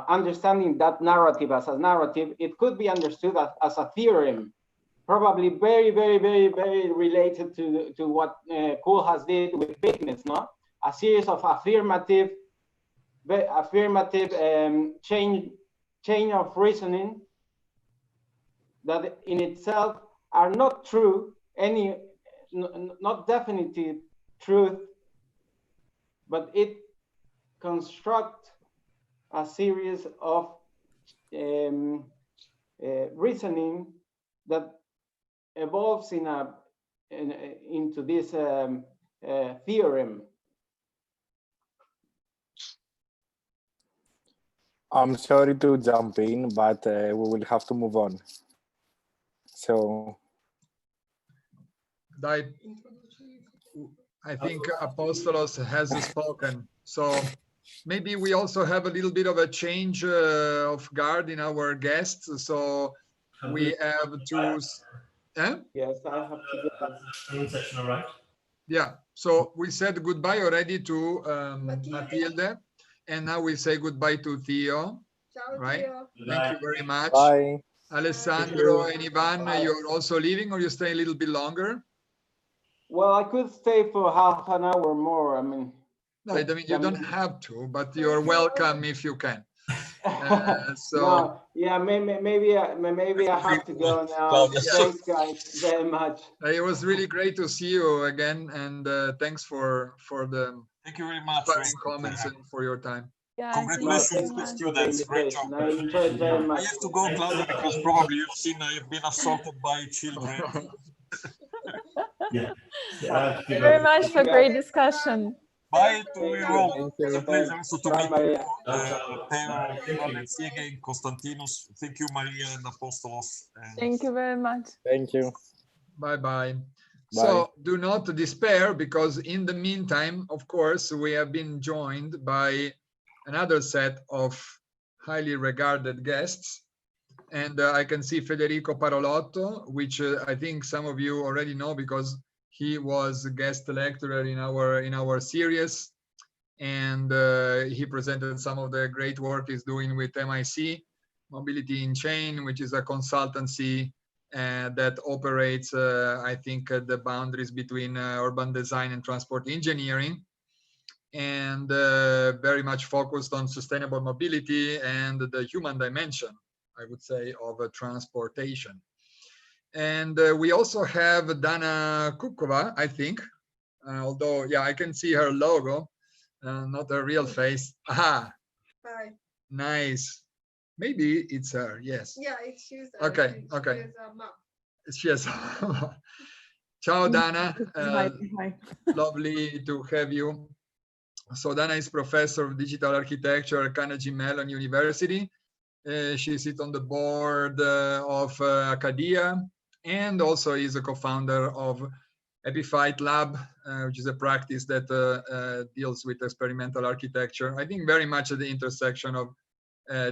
understanding that narrative as a narrative, it could be understood as a theorem. Probably very, very, very, very related to what Koolhaas did with bigness, no? A series of affirmative chain of reasoning that in itself are not true, not definitive truth, but it constructs a series of reasoning that evolves into this theorem. I'm sorry to jump in, but we will have to move on. So I think Apostolos has spoken. So maybe we also have a little bit of a change of guard in our guests. So we have to. Yes, I have to go. Yeah. So we said goodbye already to Matilde. And now we say goodbye to Theo, right? Theo. Thank you very much. Bye. Alessandro and Ivan, you're also leaving, or you stay a little bit longer? Well, I could stay for half an hour more. I mean, no, I mean you don't have to, but you're welcome if you can. So no, yeah, maybe I have to go now. Thanks, guys, very much. It was really great to see you again, and thanks for the. Thank you very much. Comments and for your time. Yeah, congratulations to students. Great job. I enjoyed very much. I have to go, Claudia, because probably you've seen I have been assaulted by children. Thank you very much for great discussion. Bye to you all. It's a pleasure also to meet you. Again, Konstantinos. Thank you, Maria and Apostolos. Thank you very much. Thank you. Bye-bye. So do not despair, because in the meantime, of course, we have been joined by another set of highly regarded guests. And I can see Federico Parolotto, which I think some of you already know because he was a guest lecturer in our series, and he presented some of the great work he's doing with MIC, Mobility in Chain, which is a consultancy that operates, I think, the boundaries between urban design and transport engineering, and very much focused on sustainable mobility and the human dimension, I would say, of transportation. And we also have Dana Kukova, I think, although, yeah, I can see her logo, not her real face. Aha, Hi. nice. Maybe it's her, yes. Yeah, she's okay. She has a map. She has. Ciao, Dana. Hi. Lovely to have you. So Dana is professor of digital architecture at Carnegie Mellon University. She sits on the board of Acadia, and also is a co-founder of Epiphyte Lab, which is a practice that deals with experimental architecture. I think very much at the intersection of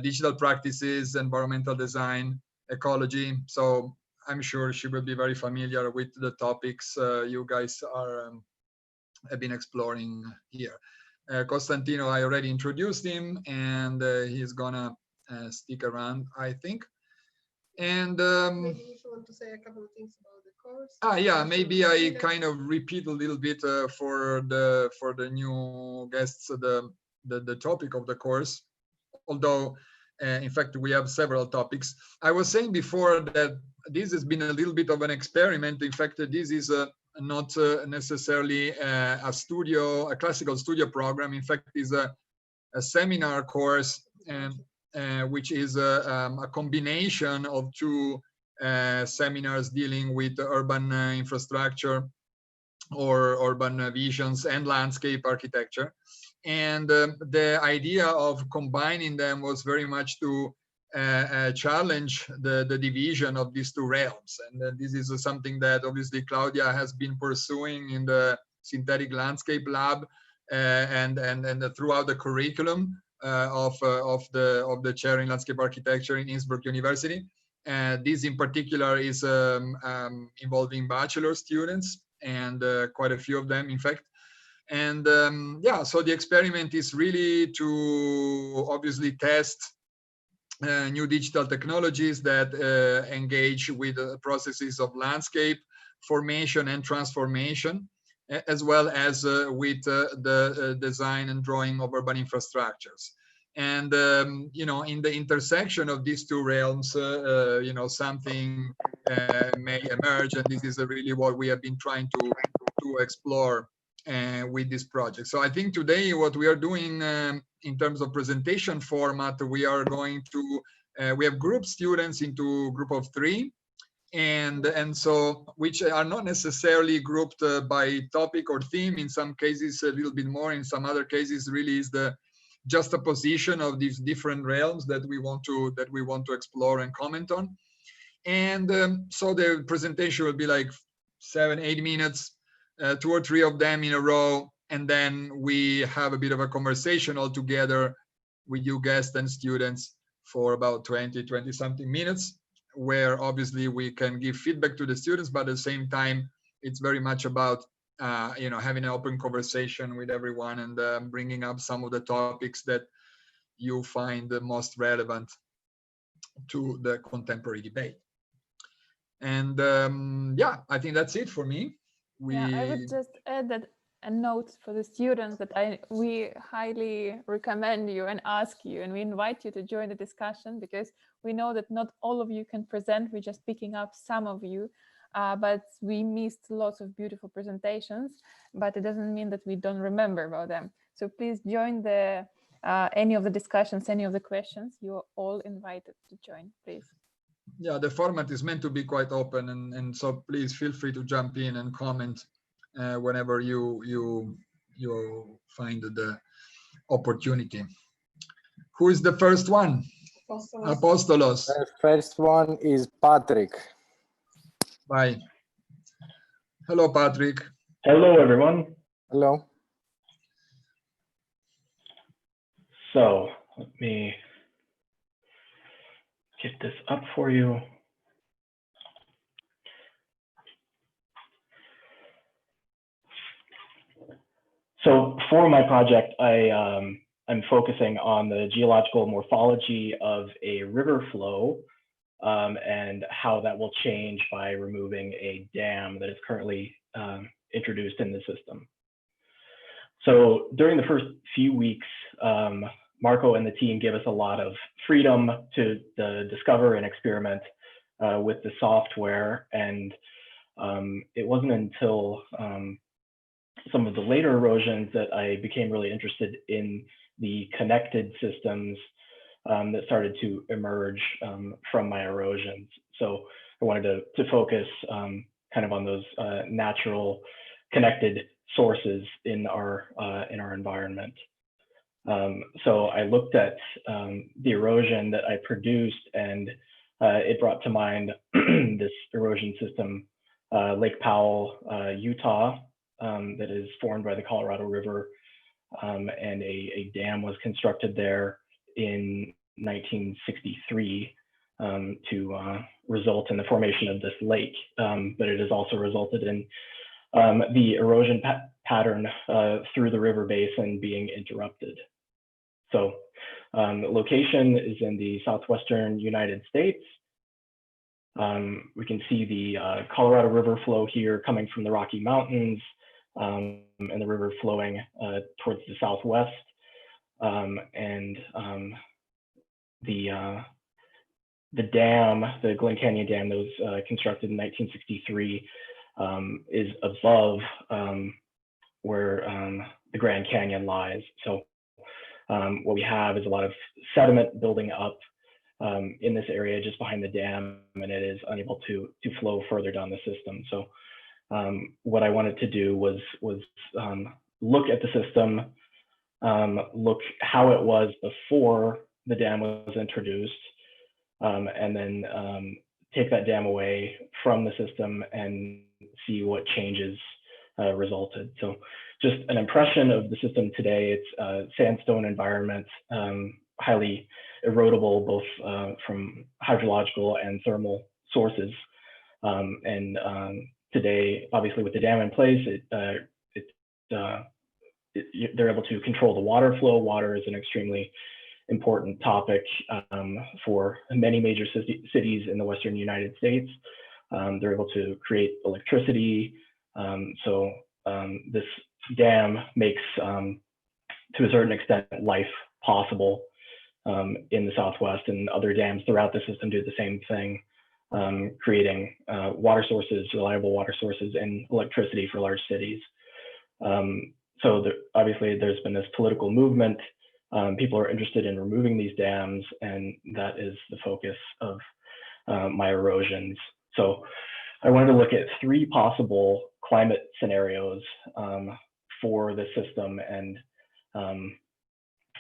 digital practices, environmental design, ecology. So I'm sure she will be very familiar with the topics you guys are have been exploring here. Costantino, I already introduced him, and he's gonna stick around, I think. And maybe if you want to say a couple of things about the course. yeah, maybe I kind of repeat a little bit for the new guests the topic of the course, although in fact we have several topics. I was saying before that this has been a little bit of an experiment. In fact, this is not necessarily a classical studio program. In fact, is a seminar course, which is a combination of two seminars dealing with urban infrastructure or urban visions and landscape architecture. And the idea of combining them was very much to challenge the division of these two realms. And this is something that obviously Claudia has been pursuing in the Synthetic Landscape Lab and throughout the curriculum of the chair in landscape architecture in Innsbruck University. This in particular is involving bachelor students, and quite a few of them, in fact. And yeah, so the experiment is really to obviously test new digital technologies that engage with processes of landscape formation and transformation, as well as with the design and drawing of urban infrastructures. And you know, in the intersection of these two realms, you know, something may emerge, and this is really what we have been trying to explore with this project. So I think today what we are doing in terms of presentation format, we are going to we have group students into group of 3, and so which are not necessarily grouped by topic or theme. In some cases a little bit more, in some other cases really is the juxtaposition of these different realms that we want to explore and comment on. And so the presentation will be like 7-8 minutes, 2 or 3 of them in a row, and then we have a bit of a conversation all together with you guests and students for about 20 something minutes, where obviously we can give feedback to the students, but at the same time it's very much about you know, having an open conversation with everyone and bringing up some of the topics that you find the most relevant to the contemporary debate. And yeah, I think that's it for me. Yeah, I would just add that a note for the students that we highly recommend you and ask you, and we invite you to join the discussion, because we know that not all of you can present. We're just picking up some of you, but we missed lots of beautiful presentations, but it doesn't mean that we don't remember about them. So please join the any of the discussions, any of the questions. You're all invited to join, please. Yeah, the format is meant to be quite open, and so please feel free to jump in and comment whenever you find the opportunity. Who is the first one? Apostolos. The first one is Patrick. Bye. Hello, Patrick. Hello, everyone. Hello. So let me get this up for you. So for my project, I'm focusing on the geological morphology of a river flow and how that will change by removing a dam that is currently introduced in the system. So during the first few weeks, Marco and the team gave us a lot of freedom to discover and experiment with the software. And it wasn't until some of the later erosions that I became really interested in the connected systems that started to emerge from my erosions. So I wanted to focus kind of on those natural connected sources in our environment. So I looked at the erosion that I produced, and it brought to mind this erosion system, Lake Powell, Utah, that is formed by the Colorado River, and a dam was constructed there in 1963 to result in the formation of this lake, but it has also resulted in the erosion pattern through the river basin being interrupted. So the location is in the southwestern United States. We can see the Colorado River flow here coming from the Rocky Mountains, and the river flowing towards the southwest. And the dam, the Glen Canyon Dam that was constructed in 1963, is above where the Grand Canyon lies. So what we have is a lot of sediment building up in this area just behind the dam, and it is unable to flow further down the system. So what I wanted to do was look at the system, look how it was before the dam was introduced, and then take that dam away from the system and see what changes resulted. So just an impression of the system today. It's a sandstone environment, highly erodible, both from hydrological and thermal sources. Today, obviously with the dam in place, they're able to control the water flow. Water is an extremely important topic for many major cities in the Western United States. They're able to create electricity. So this dam makes, to a certain extent, life possible in the Southwest, and other dams throughout the system do the same thing, creating water sources, reliable water sources, and electricity for large cities. So obviously there's been this political movement. People are interested in removing these dams, and that is the focus of my erosions. So I wanted to look at 3 possible climate scenarios for the system. And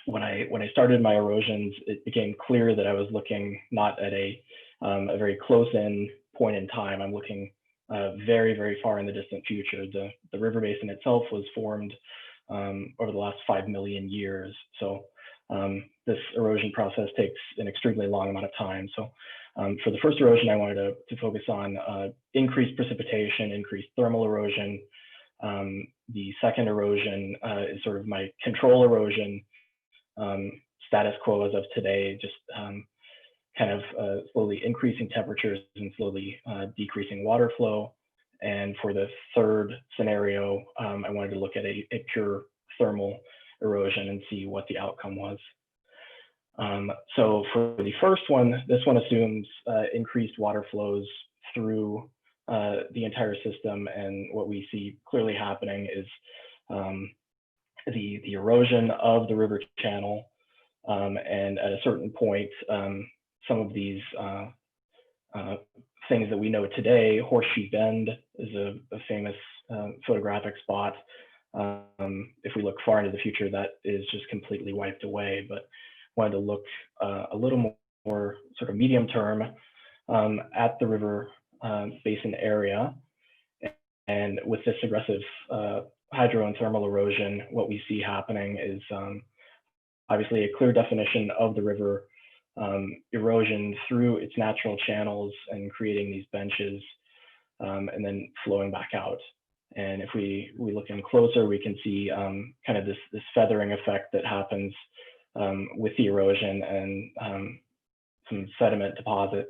when I started my erosions, it became clear that I was looking not at a very close-in point in time. I'm looking very, very far in the distant future. The river basin itself was formed over the last 5 million years. So this erosion process takes an extremely long amount of time. So for the first erosion, I wanted to focus on increased precipitation, increased thermal erosion. The second erosion is sort of my control erosion, status quo as of today, just kind of slowly increasing temperatures and slowly decreasing water flow. And for the third scenario, I wanted to look at a pure thermal erosion and see what the outcome was. So for the first one, this one assumes increased water flows through the entire system. And what we see clearly happening is the erosion of the river channel. And at a certain point, some of these things that we know today, Horseshoe Bend is a famous photographic spot. If we look far into the future, that is just completely wiped away. But wanted to look a little more sort of medium term at the river basin area And with this aggressive hydro and thermal erosion, what we see happening is obviously a clear definition of the river erosion through its natural channels and creating these benches and then flowing back out. And if we look in closer, we can see kind of this feathering effect that happens with the erosion and some sediment deposit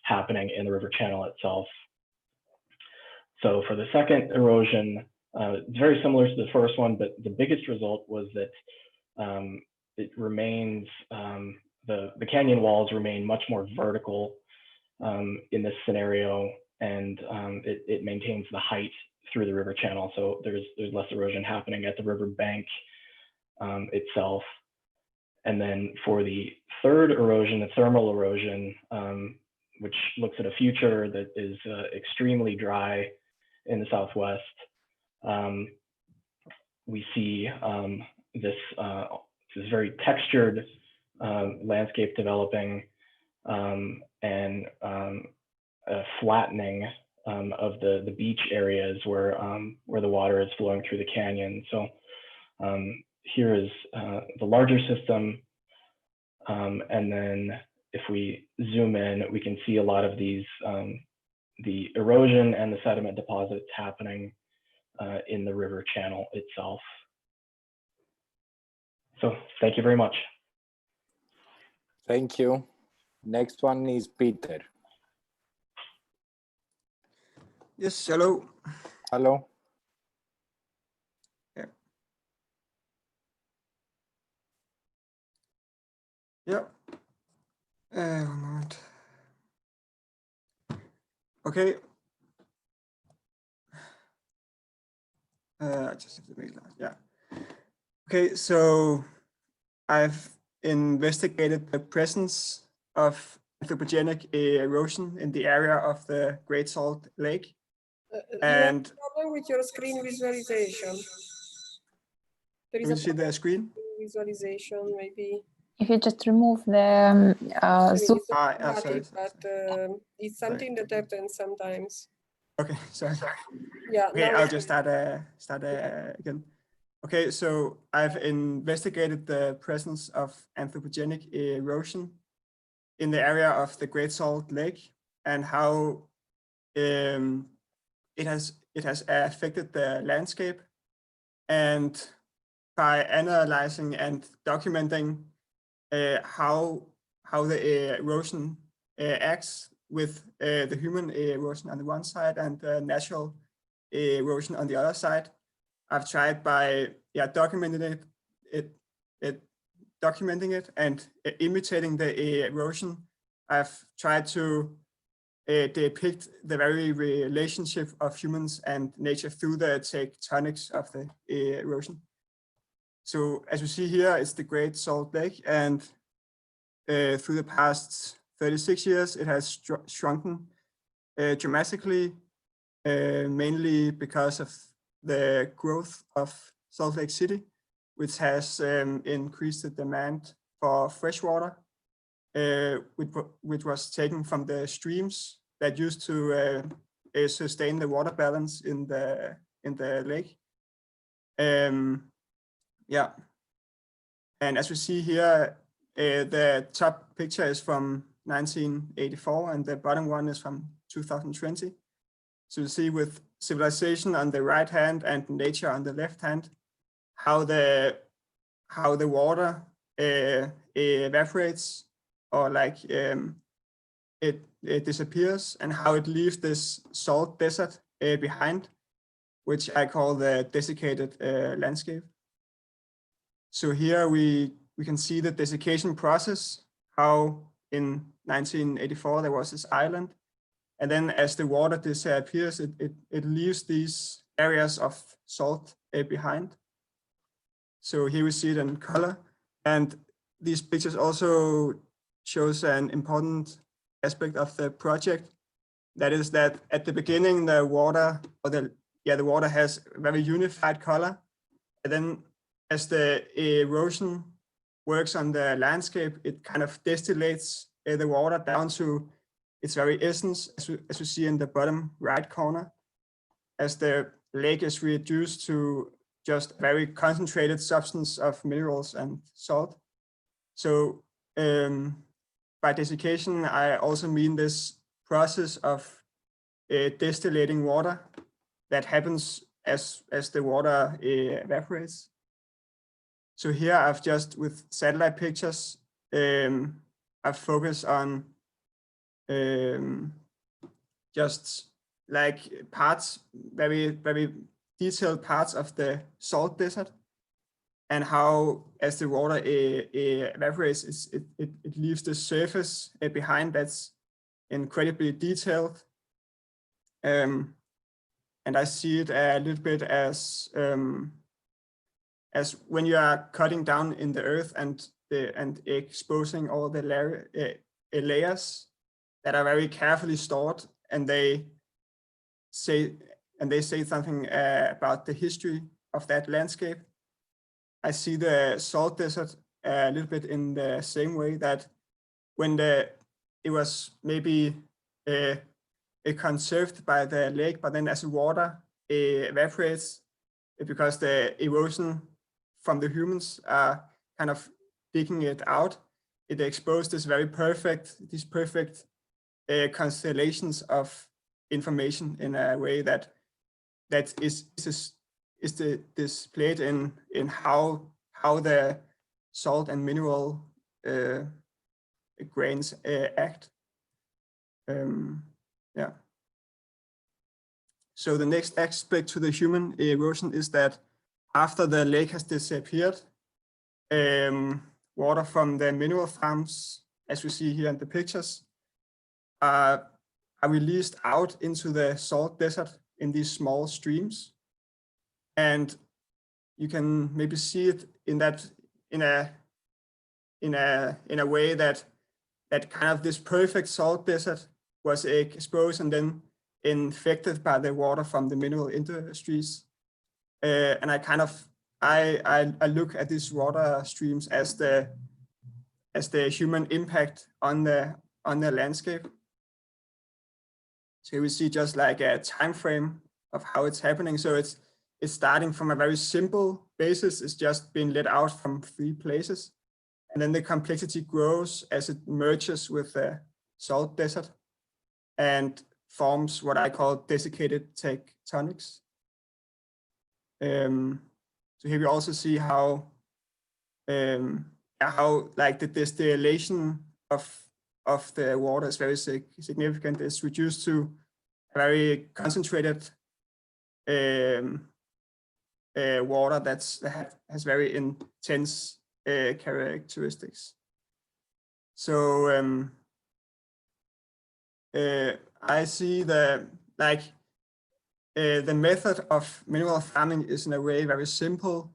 happening in the river channel itself. So for the second erosion, it's very similar to the first one, but the biggest result was that it remains, the canyon walls remain much more vertical in this scenario, and it maintains the height through the river channel. So there's less erosion happening at the river bank itself. And then for the third erosion, the thermal erosion, which looks at a future that is extremely dry in the Southwest, we see this very textured landscape developing and a flattening of the beach areas where the water is flowing through the canyon. So here is the larger system, and then if we zoom in, we can see a lot of these the erosion and the sediment deposits happening in the river channel itself. So thank you very much. Thank you. Next one is Peter. Yes, hello. Hello. Yeah. Yeah. 1 moment. Okay. I just have to make that. Yeah. Okay, so I've investigated the presence of anthropogenic erosion in the area of the Great Salt Lake. You And have a problem with your screen visualization. There is you a see the screen? visualization, maybe. If you just remove the zoom. It's automatic, sorry. but it's something that happens sometimes. Okay, sorry. Yeah. Okay, now I'll it's just start again. Okay, so I've investigated the presence of anthropogenic erosion in the area of the Great Salt Lake and how it has affected the landscape. And by analyzing and documenting how the erosion acts with the human erosion on the one side and the natural erosion on the other side, I've tried by documenting it and imitating the erosion. I've tried to depict the very relationship of humans and nature through the tectonics of the erosion. So as you see here, it's the Great Salt Lake, and through the past 36 years, it has shrunken dramatically, mainly because of the growth of Salt Lake City, which has increased the demand for fresh water, which was taken from the streams that used to sustain the water balance in the lake. Yeah, and as we see here, the top picture is from 1984 and the bottom one is from 2020. So you see with civilization on the right hand and nature on the left hand, how the water evaporates, or like it disappears, and how it leaves this salt desert behind, which I call the desiccated landscape. So here we can see the desiccation process, how in 1984 there was this island, and then as the water disappears, it leaves these areas of salt behind. So here we see it in color, and these pictures also shows an important aspect of the project. That is that at the beginning, the water, or the water has a very unified color, and then as the erosion works on the landscape, it kind of distillates the water down to its very essence, as we see in the bottom right corner. the lake is reduced to just very concentrated substance of minerals and salt. So by desiccation, I also mean this process of distillating water that happens as the water evaporates. So here I've just, with satellite pictures, I've focused on just like parts, very, very detailed parts of the salt desert, and how as the water evaporates, it leaves the surface behind that's incredibly detailed. And I see it a little bit as when you are cutting down in the earth and exposing all the layers that are very carefully stored, and they say something about the history of that landscape. I see the salt desert a little bit in the same way, that when it was maybe conserved by the lake, but then as the water evaporates, because the erosion from the humans are kind of digging it out, it exposed these perfect constellations of information in a way that is displayed in how the salt and mineral grains act. Yeah. So the next aspect to the human erosion is that after the lake has disappeared, water from the mineral farms, as we see here in the pictures, are released out into the salt desert in these small streams. And you can maybe see it in a way that kind of this perfect salt desert was exposed and then infected by the water from the mineral industries. And I look at these water streams as the human impact on the landscape. So we see just like a time frame of how it's happening. So it's starting from a very simple basis. It's just being let out from 3 places. And then the complexity grows as it merges with the salt desert and forms what I call desiccated tectonics. So here we also see how like the distillation of the water is very significant. It's reduced to a very concentrated water that has very intense characteristics. So I see the method of mineral farming is in a way very simple,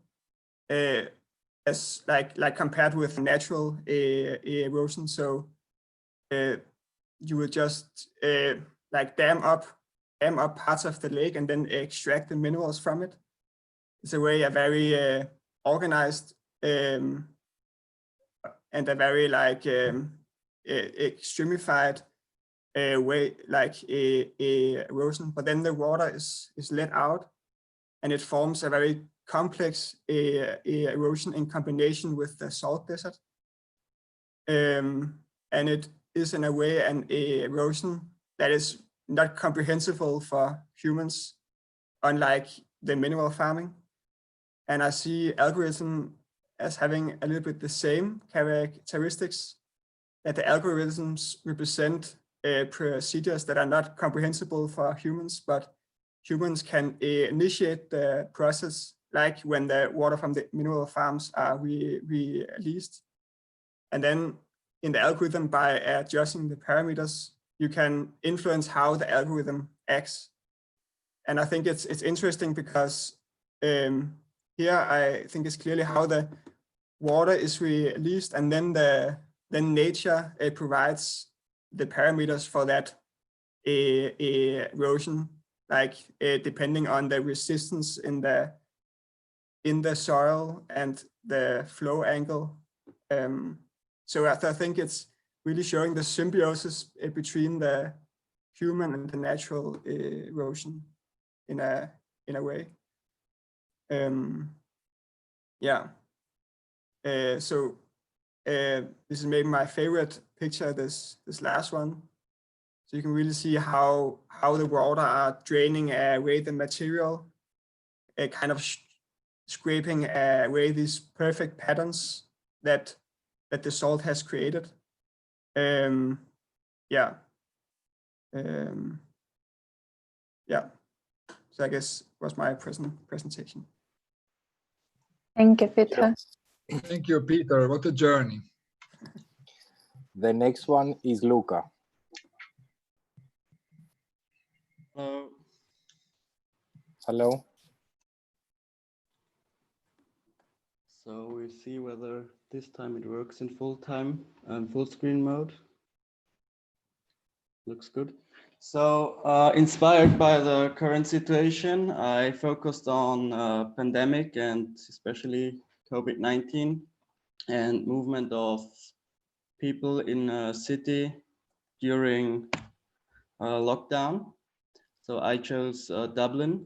as like compared with natural erosion. So you would just like dam up parts of the lake and then extract the minerals from it. It's a very organized and a very extremified way, like erosion. But then the water is let out, and it forms a very complex erosion in combination with the salt desert. And it is in a way an erosion that is not comprehensible for humans, unlike the mineral farming. And I see algorithm as having a little bit the same characteristics, that the algorithms represent procedures that are not comprehensible for humans, but humans can initiate the process, like when the water from the mineral farms are released. And then in the algorithm, by adjusting the parameters, you can influence how the algorithm acts. And I think it's interesting because here I think it's clearly how the water is released, and then nature provides the parameters for that erosion, like depending on the resistance in the soil and the flow angle. So I think it's really showing the symbiosis between the human and the natural erosion. in a way. Yeah. So this is maybe my favorite picture, this last one. So you can really see how the water are draining away the material, kind of scraping away these perfect patterns that the salt has created. Yeah. Yeah. So I guess was my presentation. Thank you, Peter. Thank you, Peter. What a journey. The next one is Luca. Hello. Hello. So we'll see whether this time it works in full screen mode. Looks good. So inspired by the current situation, I focused on pandemic and especially COVID-19 and movement of people in a city during lockdown. So I chose Dublin,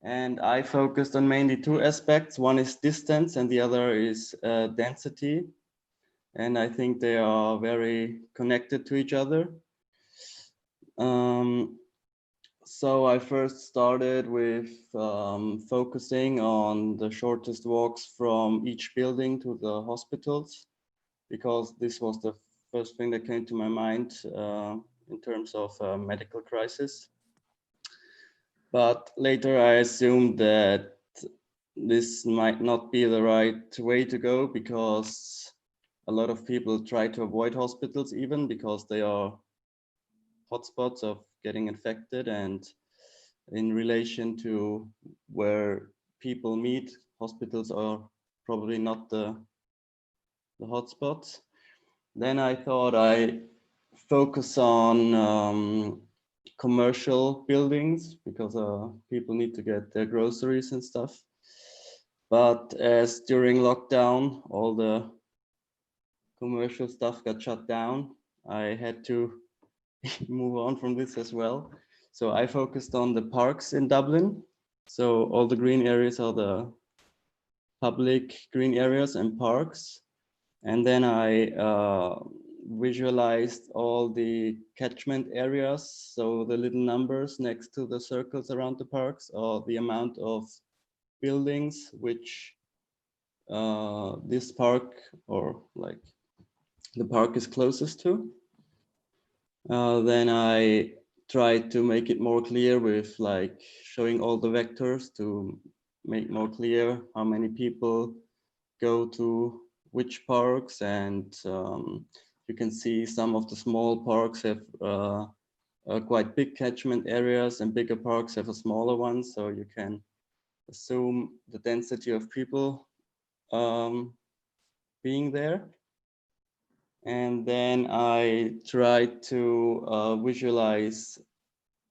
and I focused on mainly two aspects. One is distance and the other is density. And I think they are very connected to each other. So I first started with focusing on the shortest walks from each building to the hospitals, because this was the first thing that came to my mind in terms of medical crisis. But later I assumed that this might not be the right way to go, because a lot of people try to avoid hospitals even because they are hotspots of getting infected, and in relation to where people meet, hospitals are probably not the hotspots. Then I thought I focus on commercial buildings, because people need to get their groceries and stuff. But as during lockdown, all the commercial stuff got shut down, I had to move on from this as well. So I focused on the parks in Dublin. So all the green areas are the public green areas and parks. And then I visualized all the catchment areas. So the little numbers next to the circles around the parks are the amount of buildings which this park, or like the park, is closest to. Then I tried to make it more clear with like showing all the vectors to make more clear how many people go to which parks. And you can see some of the small parks have quite big catchment areas, and bigger parks have a smaller one. So you can assume the density of people being there. And then I tried to visualize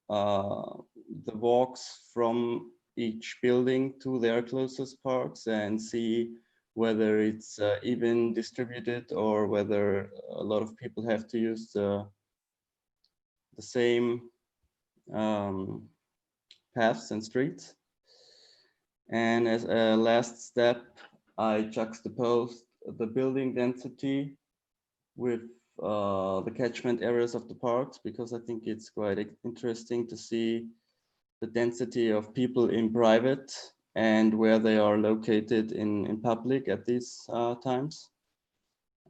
the walks from each building to their closest parks, and see whether it's even distributed, or whether a lot of people have to use the same paths and streets. And as a last step, I juxtaposed the building density with the catchment areas of the parks, because I think it's quite interesting to see the density of people in private and where they are located in public at these times.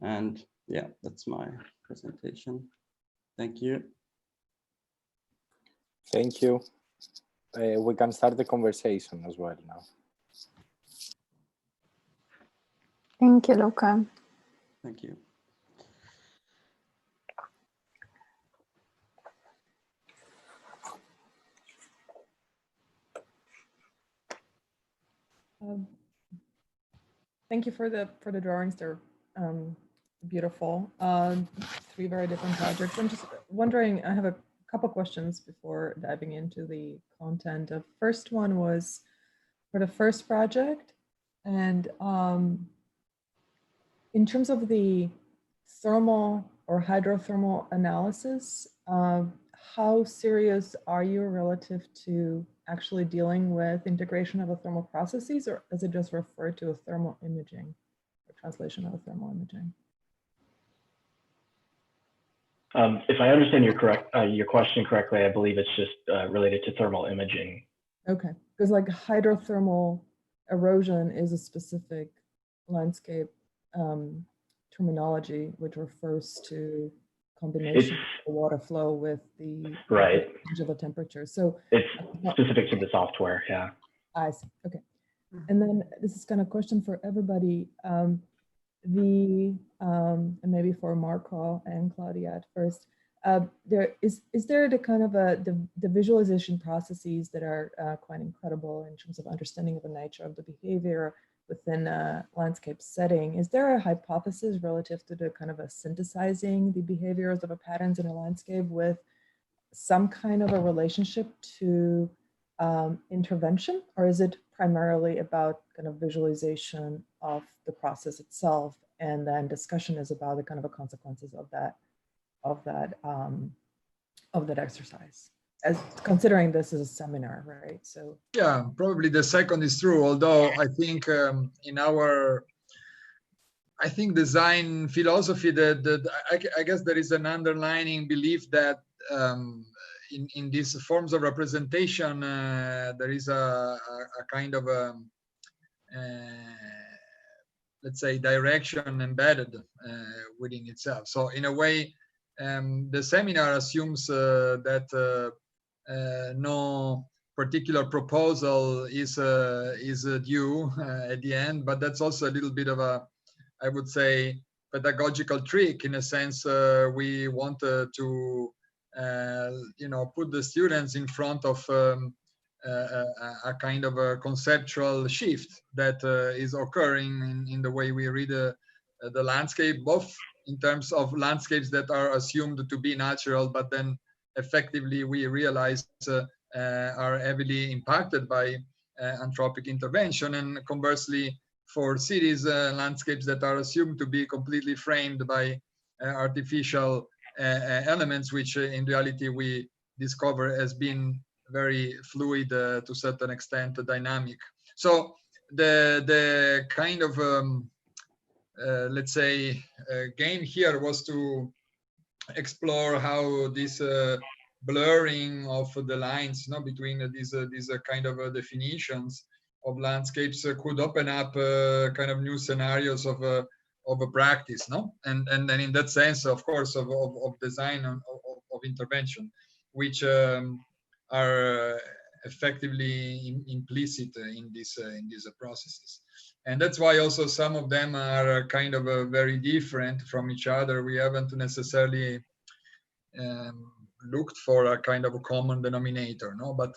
And yeah, that's my presentation. Thank you. Thank you. We can start the conversation as well now. Thank you, Luca. Thank you. Thank you for the drawings. They're beautiful. 3 very different projects. I'm just wondering, I have a couple questions before diving into the content. The first one was for the first project, and in terms of the thermal or hydrothermal analysis, how serious are you relative to actually dealing with integration of a thermal processes, or does it just refer to a thermal imaging, or translation of a thermal imaging? If I understand your question correctly, I believe it's just related to thermal imaging. Okay, because like hydrothermal erosion is a specific landscape terminology, which refers to combination of the water flow with the change of the temperature. So it's specific to the software, yeah. I see, okay. And then this is kind of a question for everybody. And maybe for Marco and Claudia at first, is there the kind of the visualization processes that are quite incredible in terms of understanding of the nature of the behavior within a landscape setting? Is there a hypothesis relative to the kind of a synthesizing the behaviors of a patterns in a landscape with some kind of a relationship to intervention, or is it primarily about kind of visualization of the process itself, and then discussion is about the kind of a consequences of that exercise, as considering this is a seminar, right? So yeah, probably the second is true, although I think in our design philosophy that I guess there is an underlying belief that in these forms of representation there is a kind of let's say direction embedded within itself. So in a way, the seminar assumes that no particular proposal is due at the end, but that's also a little bit of a, I would say, pedagogical trick, in a sense. We want to put the students in front of a kind of a conceptual shift that is occurring in the way we read the landscape, both in terms of landscapes that are assumed to be natural, but then effectively we realize are heavily impacted by anthropic intervention, and conversely for cities, landscapes that are assumed to be completely framed by artificial elements, which in reality we discover as being very fluid, to a certain extent dynamic. So the kind of let's say game here was to explore how this blurring of the lines between these kind of definitions of landscapes could open up kind of new scenarios of a practice, and then in that sense, of course, of design of intervention, which are effectively implicit in these processes. And that's why also some of them are kind of very different from each other. We haven't necessarily looked for a kind of a common denominator, but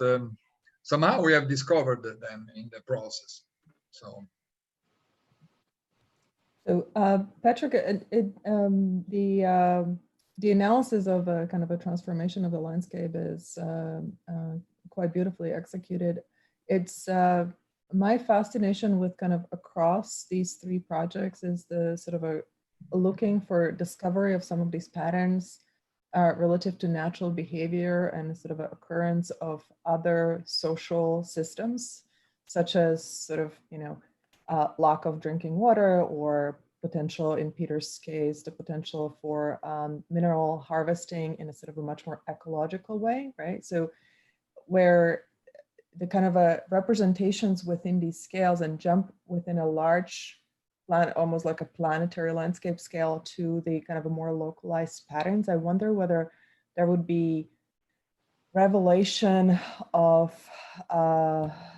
somehow we have discovered them in the process. So Patrick, the analysis of a kind of a transformation of the landscape is quite beautifully executed. It's my fascination with kind of across these three projects is the sort of a looking for discovery of some of these patterns relative to natural behavior and sort of an occurrence of other social systems, such as sort of, lack of drinking water, or potential, in Peter's case, the potential for mineral harvesting in a sort of a much more ecological way, right? So where the kind of representations within these scales and jump within a large planet, almost like a planetary landscape scale, to the kind of a more localized patterns, I wonder whether there would be revelation of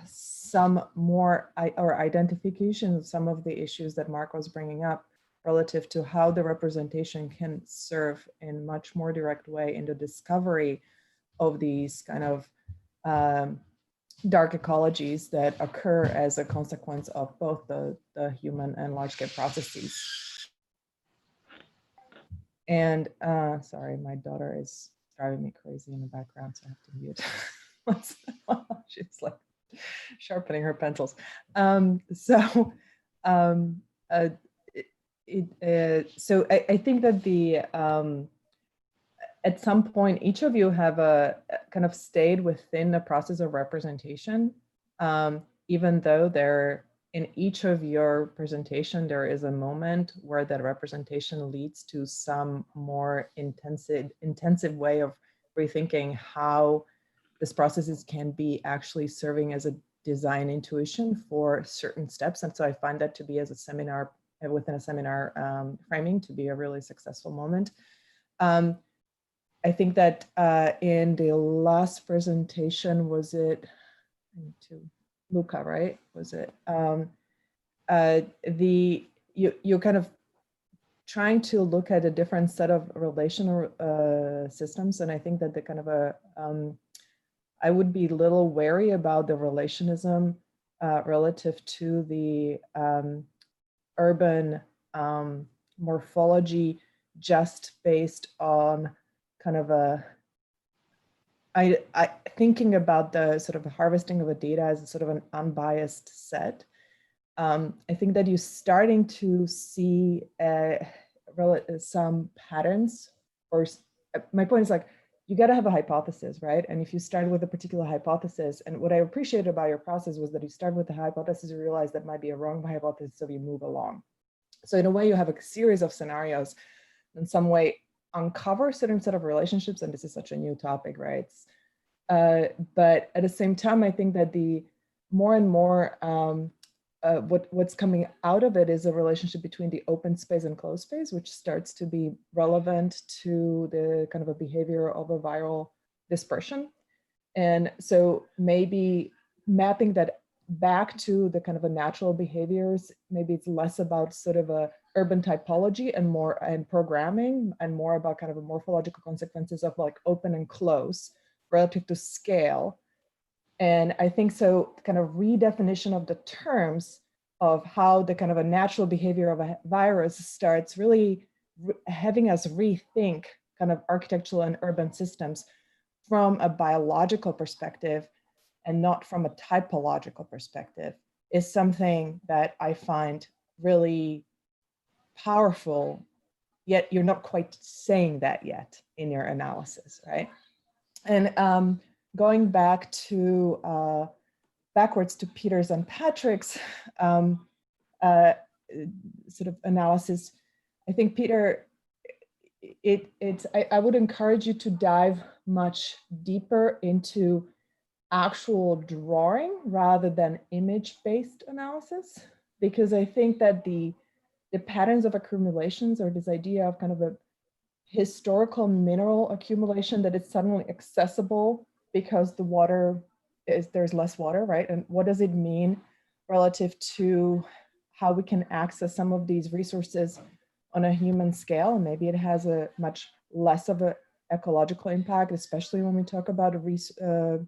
some more or identification of some of the issues that Mark was bringing up relative to how the representation can serve in much more direct way in the discovery of these kind of dark ecologies that occur as a consequence of both the human and large-scale processes. And sorry, my daughter is driving me crazy in the background, so I have to mute. She's like sharpening her pencils. So I think that at some point, each of you have kind of stayed within the process of representation, even though in each of your presentation, there is a moment where that representation leads to some more intensive way of rethinking how these processes can be actually serving as a design intuition for certain steps. And so I find that to be, as a seminar, within a seminar framing, to be a really successful moment. I think that in the last presentation, was it to Luca, right? Was it you kind of trying to look at a different set of relational systems, and I think that the kind of I would be a little wary about the relationism relative to the urban morphology, just based on kind of thinking about the sort of harvesting of a data as a sort of an unbiased set. I think that you're starting to see some patterns, or my point is like, you got to have a hypothesis, right? And if you start with a particular hypothesis, and what I appreciated about your process was that you start with the hypothesis, you realize that might be a wrong hypothesis, so you move along. So in a way, you have a series of scenarios, in some way uncover a certain set of relationships, and this is such a new topic, right? But at the same time, I think that the more and more what's coming out of it is a relationship between the open space and closed space, which starts to be relevant to the kind of a behavior of a viral dispersion. And so maybe mapping that back to the kind of a natural behaviors, maybe it's less about sort of a urban typology and more and programming, and more about kind of a morphological consequences of like open and close relative to scale. And I think so kind of redefinition of the terms of how the kind of a natural behavior of a virus starts really having us rethink kind of architectural and urban systems from a biological perspective and not from a typological perspective is something that I find really powerful, yet you're not quite saying that yet in your analysis, right? And going back to backwards to Peter's and Patrick's sort of analysis, I think Peter, I would encourage you to dive much deeper into actual drawing rather than image-based analysis, because I think that the patterns of accumulations, or this idea of kind of a historical mineral accumulation that is suddenly accessible because the water there's less water, right? And what does it mean relative to how we can access some of these resources on a human scale? And maybe it has a much less of an ecological impact, especially when we talk about a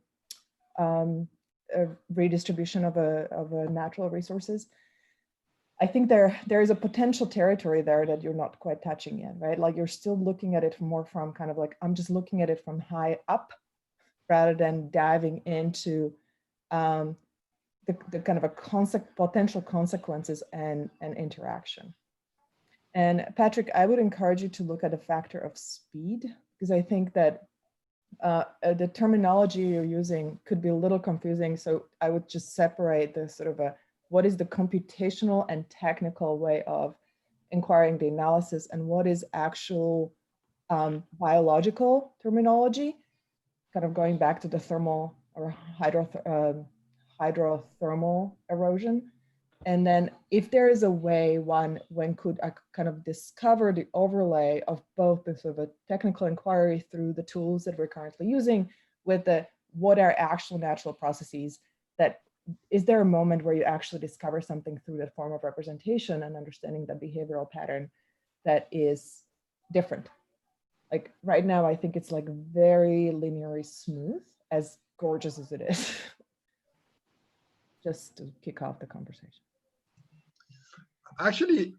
redistribution of a natural resources. I think there is a potential territory there that you're not quite touching yet, right? Like you're still looking at it more from kind of like, I'm just looking at it from high up rather than diving into the kind of a potential consequences and interaction. And Patrick, I would encourage you to look at a factor of speed, because I think that the terminology you're using could be a little confusing. So I would just separate the sort of what is the computational and technical way of inquiring the analysis, and what is actual biological terminology, kind of going back to the thermal or hydrothermal erosion. And then if there is a way one could kind of discover the overlay of both the sort of a technical inquiry through the tools that we're currently using with what are actual natural processes, that is there a moment where you actually discover something through that form of representation and understanding the behavioral pattern that is different. Like right now, I think it's like very linearly smooth, as gorgeous as it is. Just to kick off the conversation. Actually,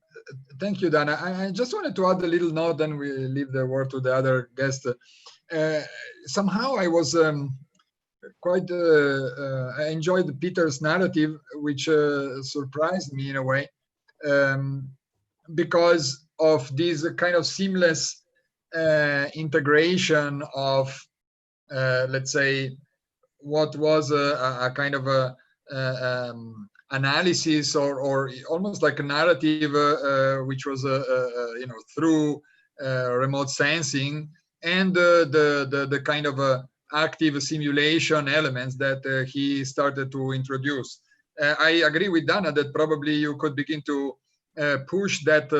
thank you, Dana. I just wanted to add a little note, then we leave the word to the other guest. Somehow I was I enjoyed Peter's narrative, which surprised me in a way, because of this kind of seamless integration of, let's say, what was a kind of a analysis or almost like a narrative, which was through remote sensing, and the kind of active simulation elements that he started to introduce. I agree with Dana that probably you could begin to push that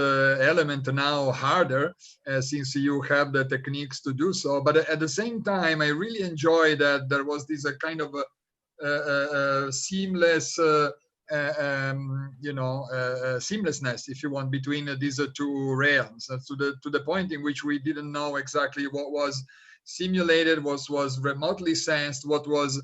element now harder, since you have the techniques to do so. But at the same time, I really enjoy that there was this kind of seamless, seamlessness, if you want, between these two realms, to the point in which we didn't know exactly what was simulated, was remotely sensed, what was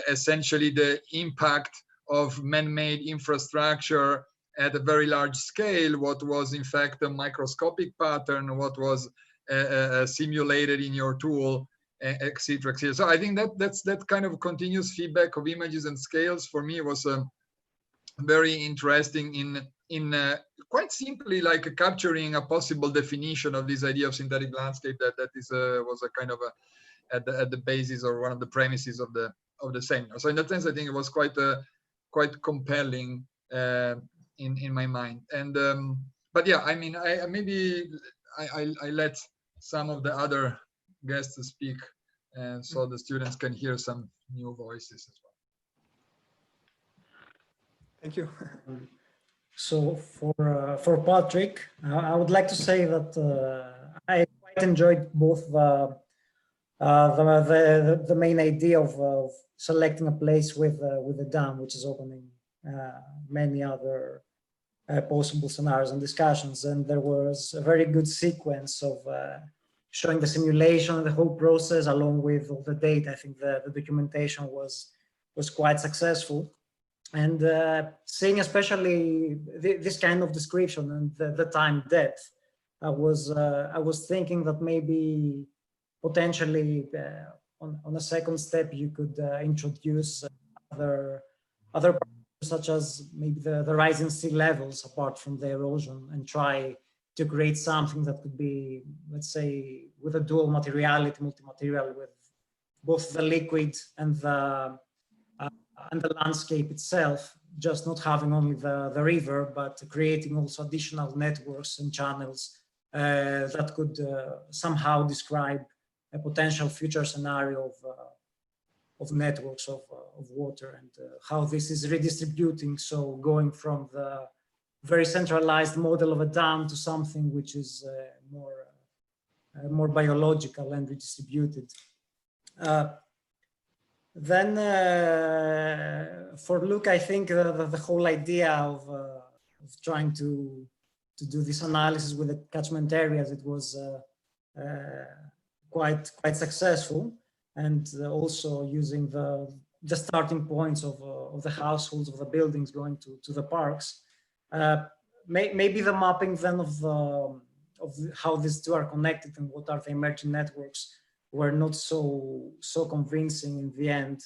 essentially the impact of man-made infrastructure at a very large scale, what was in fact a microscopic pattern, what was simulated in your tool, etc., etc. So I think that kind of continuous feedback of images and scales for me was very interesting in quite simply like capturing a possible definition of this idea of synthetic landscape that was a kind of at the basis or one of the premises of the seminar. So in that sense, I think it was quite compelling in my mind. And but yeah, I mean, I let some of the other guests speak, and so the students can hear some new voices as well. Thank you. So for Patrick, I would like to say that I quite enjoyed both the main idea of selecting a place with a dam, which is opening many other possible scenarios and discussions. And there was a very good sequence of showing the simulation, the whole process, along with all the data. I think the documentation was quite successful. And seeing especially this kind of description and the time depth, I was thinking that maybe potentially on a second step you could introduce other such as maybe the rising sea levels apart from the erosion, and try to create something that could be, let's say, with a dual materiality, multi-material, with both the liquid and the landscape itself, just not having only the river, but creating also additional networks and channels that could somehow describe a potential future scenario of networks of water, and how this is redistributing. So going from the very centralized model of a dam to something which is more biological and redistributed. Then for Luke, I think the whole idea of trying to do this analysis with the catchment areas, it was quite successful, and also using the starting points of the households, of the buildings going to the parks. Maybe the mapping then of how these two are connected and what are the emerging networks were not so convincing in the end.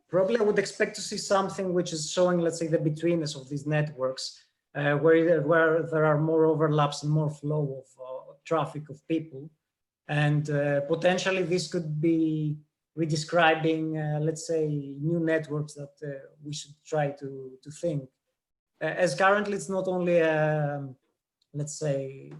Probably I would expect to see something which is showing, let's say, the betweenness of these networks, where there are more overlaps and more flow of traffic of people. And potentially this could be redescribing, let's say, new networks that we should try to think. As currently it's not only, let's say,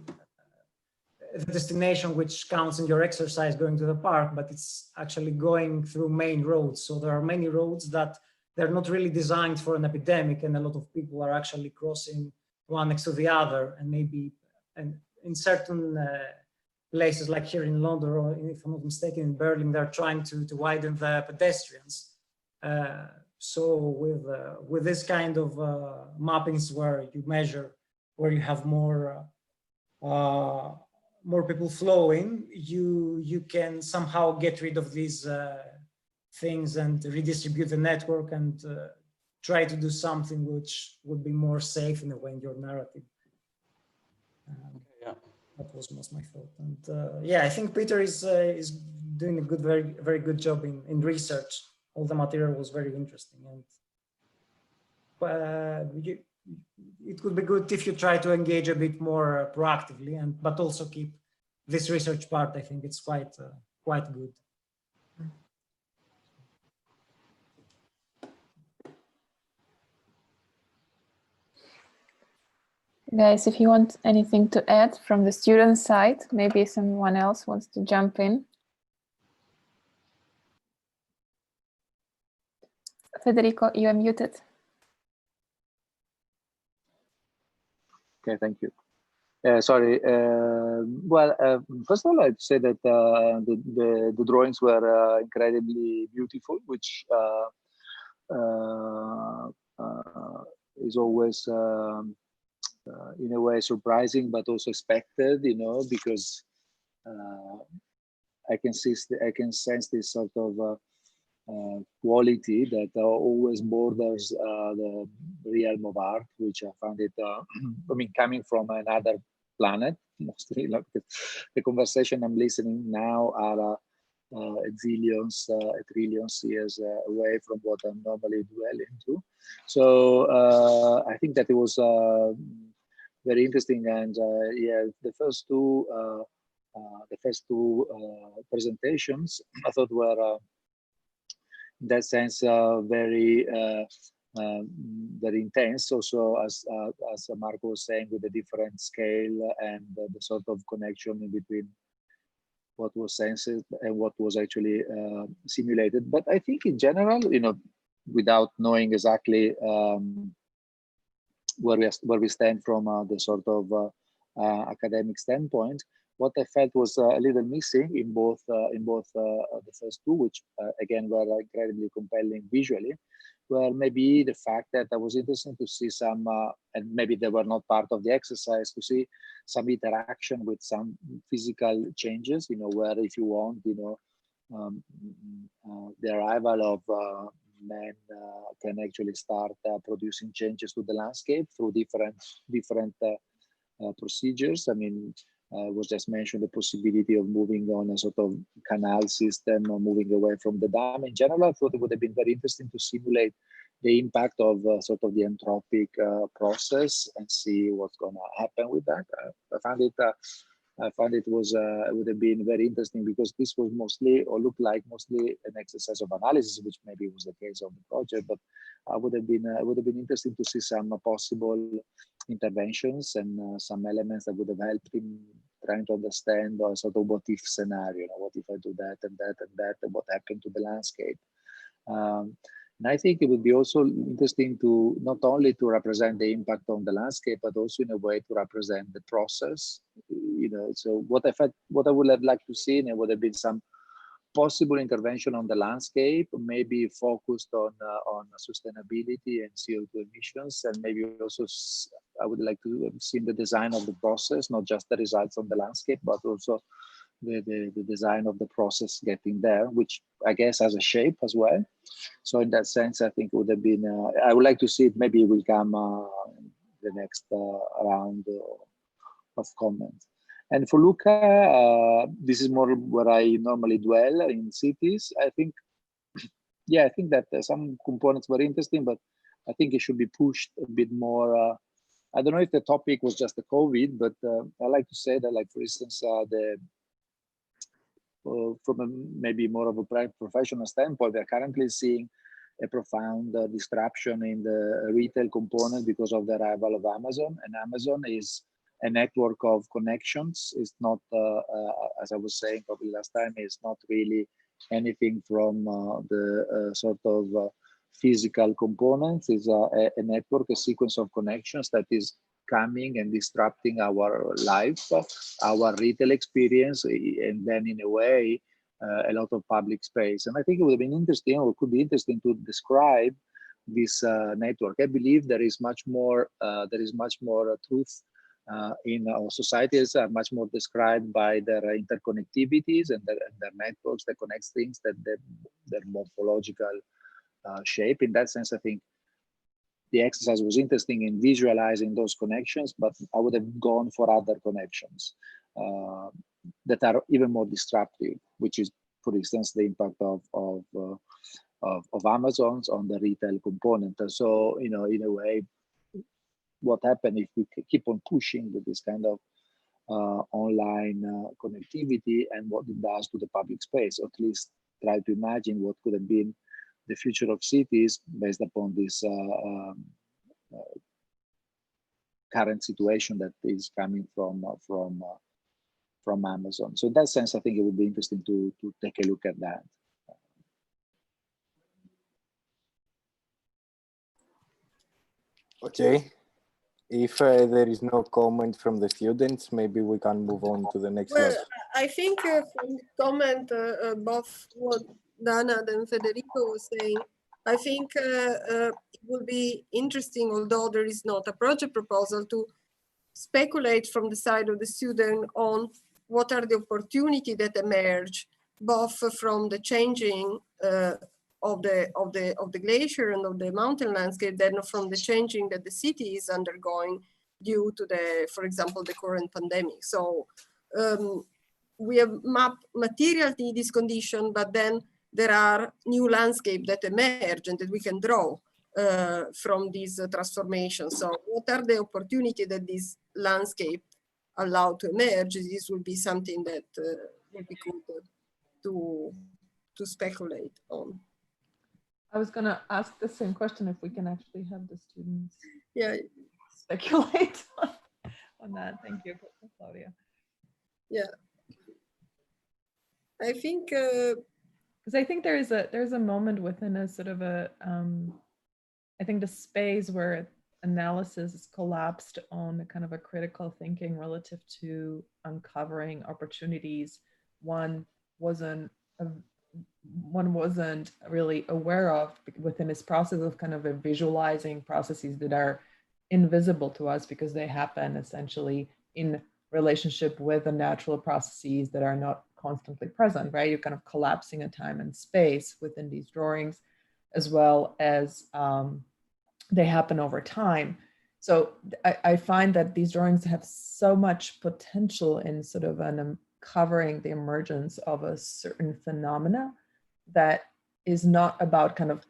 the destination which counts in your exercise going to the park, but it's actually going through main roads. So there are many roads that they're not really designed for an epidemic, and a lot of people are actually crossing one next to the other. And maybe in certain places like here in London, or if I'm not mistaken, in Berlin, they're trying to widen the pedestrians. So with this kind of mappings where you measure, where you have more people flowing, you can somehow get rid of these things and redistribute the network, and try to do something which would be more safe in a way in your narrative. That was most my thought. And yeah, I think Peter is doing a very good job in research. All the material was very interesting, and it could be good if you try to engage a bit more proactively, but also keep this research part, I think it's quite good. Guys, if you want anything to add from the student side, maybe someone else wants to jump in. Federico, you are muted. Okay, thank you. Sorry. First of all, I'd say that the drawings were incredibly beautiful, which is always in a way surprising, but also expected, you know, because I can sense this sort of quality that always borders the realm of art, which I found it, I mean, coming from another planet, mostly, like the conversation I'm listening now are zillions, trillions years away from what I'm normally dwell into. So I think that it was very interesting, and yeah, the first two presentations I thought were in that sense very very intense. Also, as Marco was saying, with the different scale and the sort of connection in between what was sensed and what was actually simulated. But I think in general, you know, without knowing exactly where we stand from the sort of academic standpoint, what I felt was a little missing in both the first two, which again were incredibly compelling visually, were maybe the fact that I was interested to see some, and maybe they were not part of the exercise, to see some interaction with some physical changes, you know, where if you want, you know, the arrival of man can actually start producing changes to the landscape through different procedures. I mean, was just mentioned the possibility of moving on a sort of canal system or moving away from the dam. In general, I thought it would have been very interesting to simulate the impact of sort of the anthropic process and see what's going to happen with that. I found it was it would have been very interesting, because this was mostly, or looked like mostly, an exercise of analysis, which maybe was the case of the project. But it would have been interesting to see some possible interventions and some elements that would have helped in trying to understand a sort of what if scenario. You know, what if I do that and that and that, and what happened to the landscape? And I think it would be also interesting to not only to represent the impact on the landscape, but also in a way to represent the process. You know, so what I would have liked to see, and it would have been some possible intervention on the landscape, maybe focused on sustainability and CO2 emissions, and maybe also I would like to see the design of the process, not just the results on the landscape, but also the design of the process getting there, which I guess has a shape as well. So in that sense, I think it would have been, I would like to see it, maybe it will come the next round of comments. And for Luca, this is more where I normally dwell in cities. I think, yeah, I think that some components were interesting, but I think it should be pushed a bit more. I don't know if the topic was just the COVID, but I like to say that, like, for instance, from a, maybe more of a professional standpoint, we are currently seeing a profound disruption in the retail component because of the arrival of Amazon. And Amazon is a network of connections. It's not, as I was saying probably last time, it's not really anything from the sort of physical components. It's a network, a sequence of connections that is coming and disrupting our life, our retail experience, and then in a way, a lot of public space. And I think it would have been interesting, or could be interesting, to describe this network. I believe there is much more truth in our societies, are much more described by their interconnectivities and their networks that connect things, that their morphological shape. In that sense, I think the exercise was interesting in visualizing those connections, but I would have gone for other connections that are even more disruptive, which is, for instance, the impact of Amazon's on the retail component. And so, you know, in a way, what happened if we keep on pushing with this kind of online connectivity and what it does to the public space, or at least try to imagine what could have been the future of cities based upon this current situation that is coming from Amazon. So in that sense, I think it would be interesting to take a look at that. Okay. If there is no comment from the students, maybe we can move on to the next slide. Well, I think from the comment both what Dana and Federico was saying, I think it will be interesting, although there is not a project proposal, to speculate from the side of the student on what are the opportunities that emerge, both from the changing of the glacier and of the mountain landscape, then from the changing that the city is undergoing due to the, for example, the current pandemic. So we have mapped material in this condition, but then there are new landscapes that emerge and that we can draw from these transformations. So what are the opportunities that this landscape allow to emerge? This will be something that will be good to speculate on. I was going to ask the same question, if we can actually have the students speculate on that. Thank you, Claudia. Yeah, I think because I think there's a moment within a sort of a I think the space where analysis is collapsed on a kind of a critical thinking relative to uncovering opportunities one wasn't really aware of within this process of kind of visualizing processes that are invisible to us because they happen essentially in relationship with the natural processes that are not constantly present, right? You're kind of collapsing a time and space within these drawings, as well as they happen over time. So I find that these drawings have so much potential in sort of uncovering the emergence of a certain phenomena that is not about kind of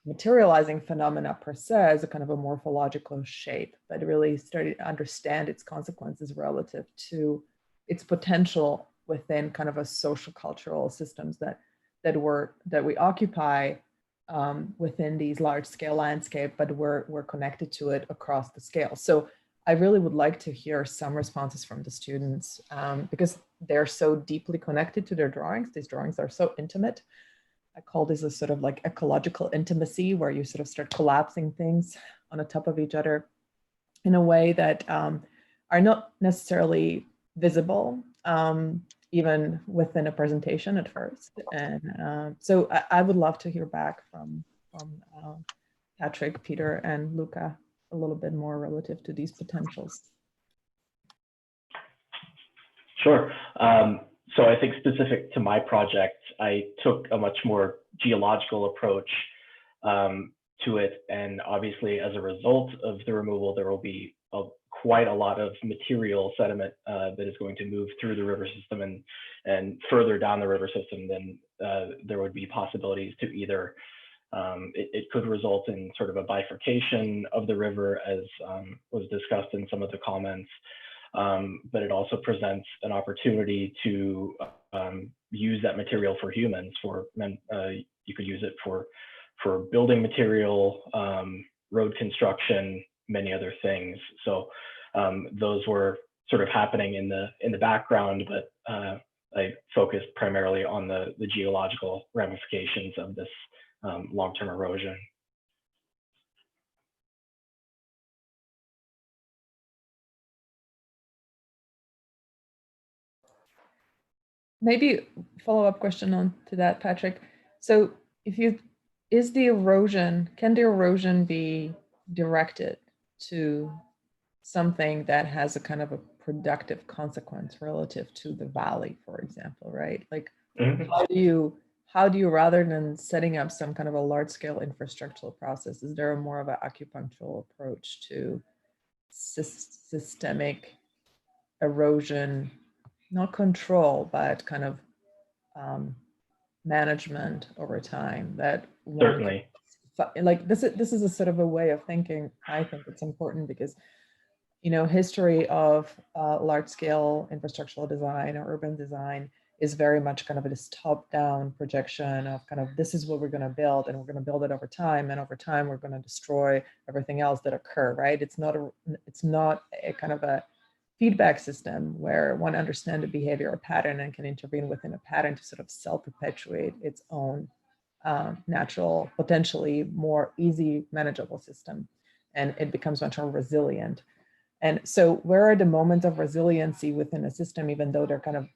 materializing phenomena per se as a kind of a morphological shape, but really starting to understand its consequences relative to its potential within kind of a social cultural systems that we occupy within these large scale landscape, but we're connected to it across the scale. So I really would like to hear some responses from the students because they're so deeply connected to their drawings. These drawings are so intimate. I call this a sort of like ecological intimacy where you sort of start collapsing things on the top of each other in a way that are not necessarily visible, even within a presentation at first. And so I would love to hear back from Patrick, Peter, and Luca a little bit more relative to these potentials. Sure. So I think specific to my project, I took a much more geological approach to it. And obviously, as a result of the removal, there will be quite a lot of material sediment that is going to move through the river system and further down the river system. Then there would be possibilities to either, it could result in sort of a bifurcation of the river as was discussed in some of the comments. But it also presents an opportunity to use that material for humans. You could use it for building material, road construction, many other things. So those were sort of happening in the background, but I focused primarily on the geological ramifications of this long-term erosion. Maybe follow-up question on to that, Patrick. So can the erosion be directed to something that has a kind of a productive consequence relative to the valley, for example, right? Like how do you, rather than setting up some kind of a large-scale infrastructural process, is there a more of an acupunctural approach to systemic erosion, not control, but kind of management over time that certainly, like this is a sort of a way of thinking. I think it's important because history of large-scale infrastructural design or urban design is very much kind of this top-down projection of kind of this is what we're going to build, and we're going to build it over time, and over time we're going to destroy everything else that occur, right? It's not a kind of a feedback system where one understands a behavior or pattern and can intervene within a pattern to sort of self-perpetuate its own natural, potentially more easy manageable system, and it becomes much more resilient. And so where are the moments of resiliency within a system, even though they're kind of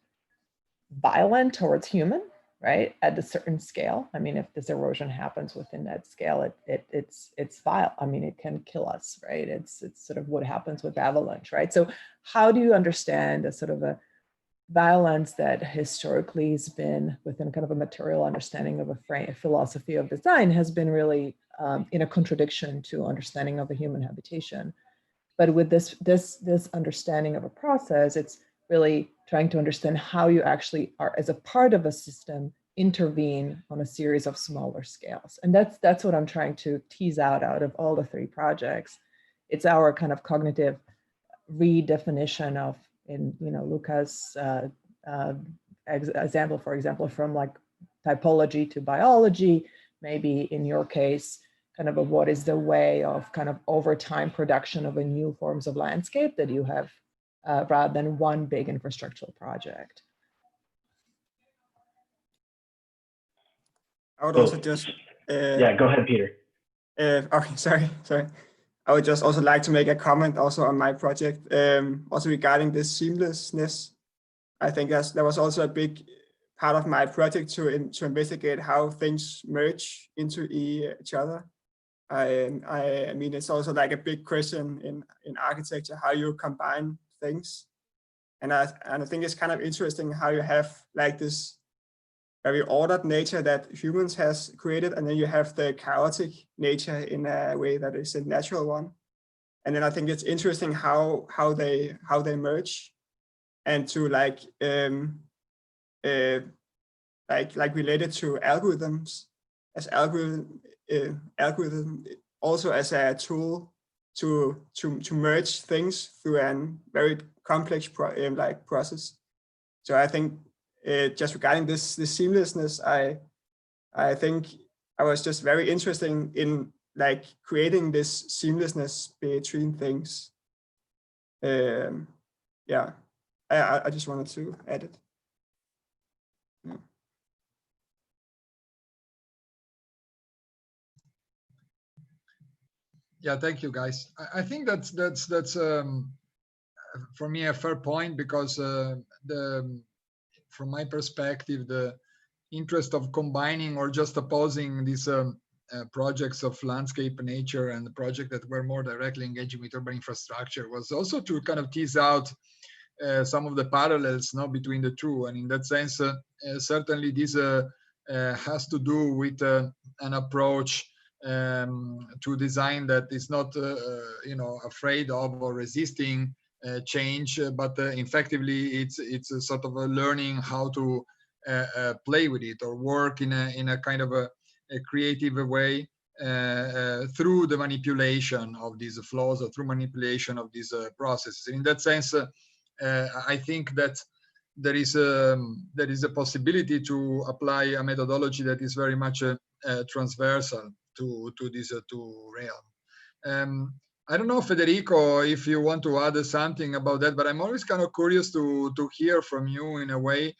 violent towards human, right? At a certain scale. I mean, if this erosion happens within that scale, it's vile. I mean, it can kill us, right? It's sort of what happens with avalanche, right? So how do you understand a sort of a violence that historically has been within kind of a material understanding of a philosophy of design has been really in a contradiction to understanding of a human habitation. But with this understanding of a process, it's really trying to understand how you actually are, as a part of a system, intervene on a series of smaller scales. And that's what I'm trying to tease out of all the three projects. It's our kind of cognitive redefinition of, in Luca's example, for example, from like typology to biology, maybe in your case, kind of what is the way of kind of over time production of a new forms of landscape that you have rather than one big infrastructural project. I would also just yeah, go ahead, Peter. Okay, sorry. I would just also like to make a comment also on my project, also regarding this seamlessness. I think that was also a big part of my project to investigate how things merge into each other. I mean, it's also like a big question in architecture, how you combine things. And I think it's kind of interesting how you have like this very ordered nature that humans has created, and then you have the chaotic nature in a way that is a natural one. And then I think it's interesting how they merge, and to like related to algorithms, as algorithm also as a tool to merge things through a very complex process. So I think just regarding this seamlessness, I think I was just very interested in like creating this seamlessness between things. Yeah, I just wanted to add it. Yeah. Yeah, thank you, guys. I think that's for me a fair point, because from my perspective, the interest of combining or just opposing these projects of landscape nature and the project that were more directly engaging with urban infrastructure was also to kind of tease out some of the parallels between the two. And in that sense, certainly this has to do with an approach to design that is not afraid of or resisting change, but effectively it's a sort of a learning how to play with it or work in a kind of a creative way through the manipulation of these flows or through manipulation of these processes. In that sense, I think that there is a possibility to apply a methodology that is very much transversal to these two realms. I don't know, Federico, if you want to add something about that, but I'm always kind of curious to hear from you in a way.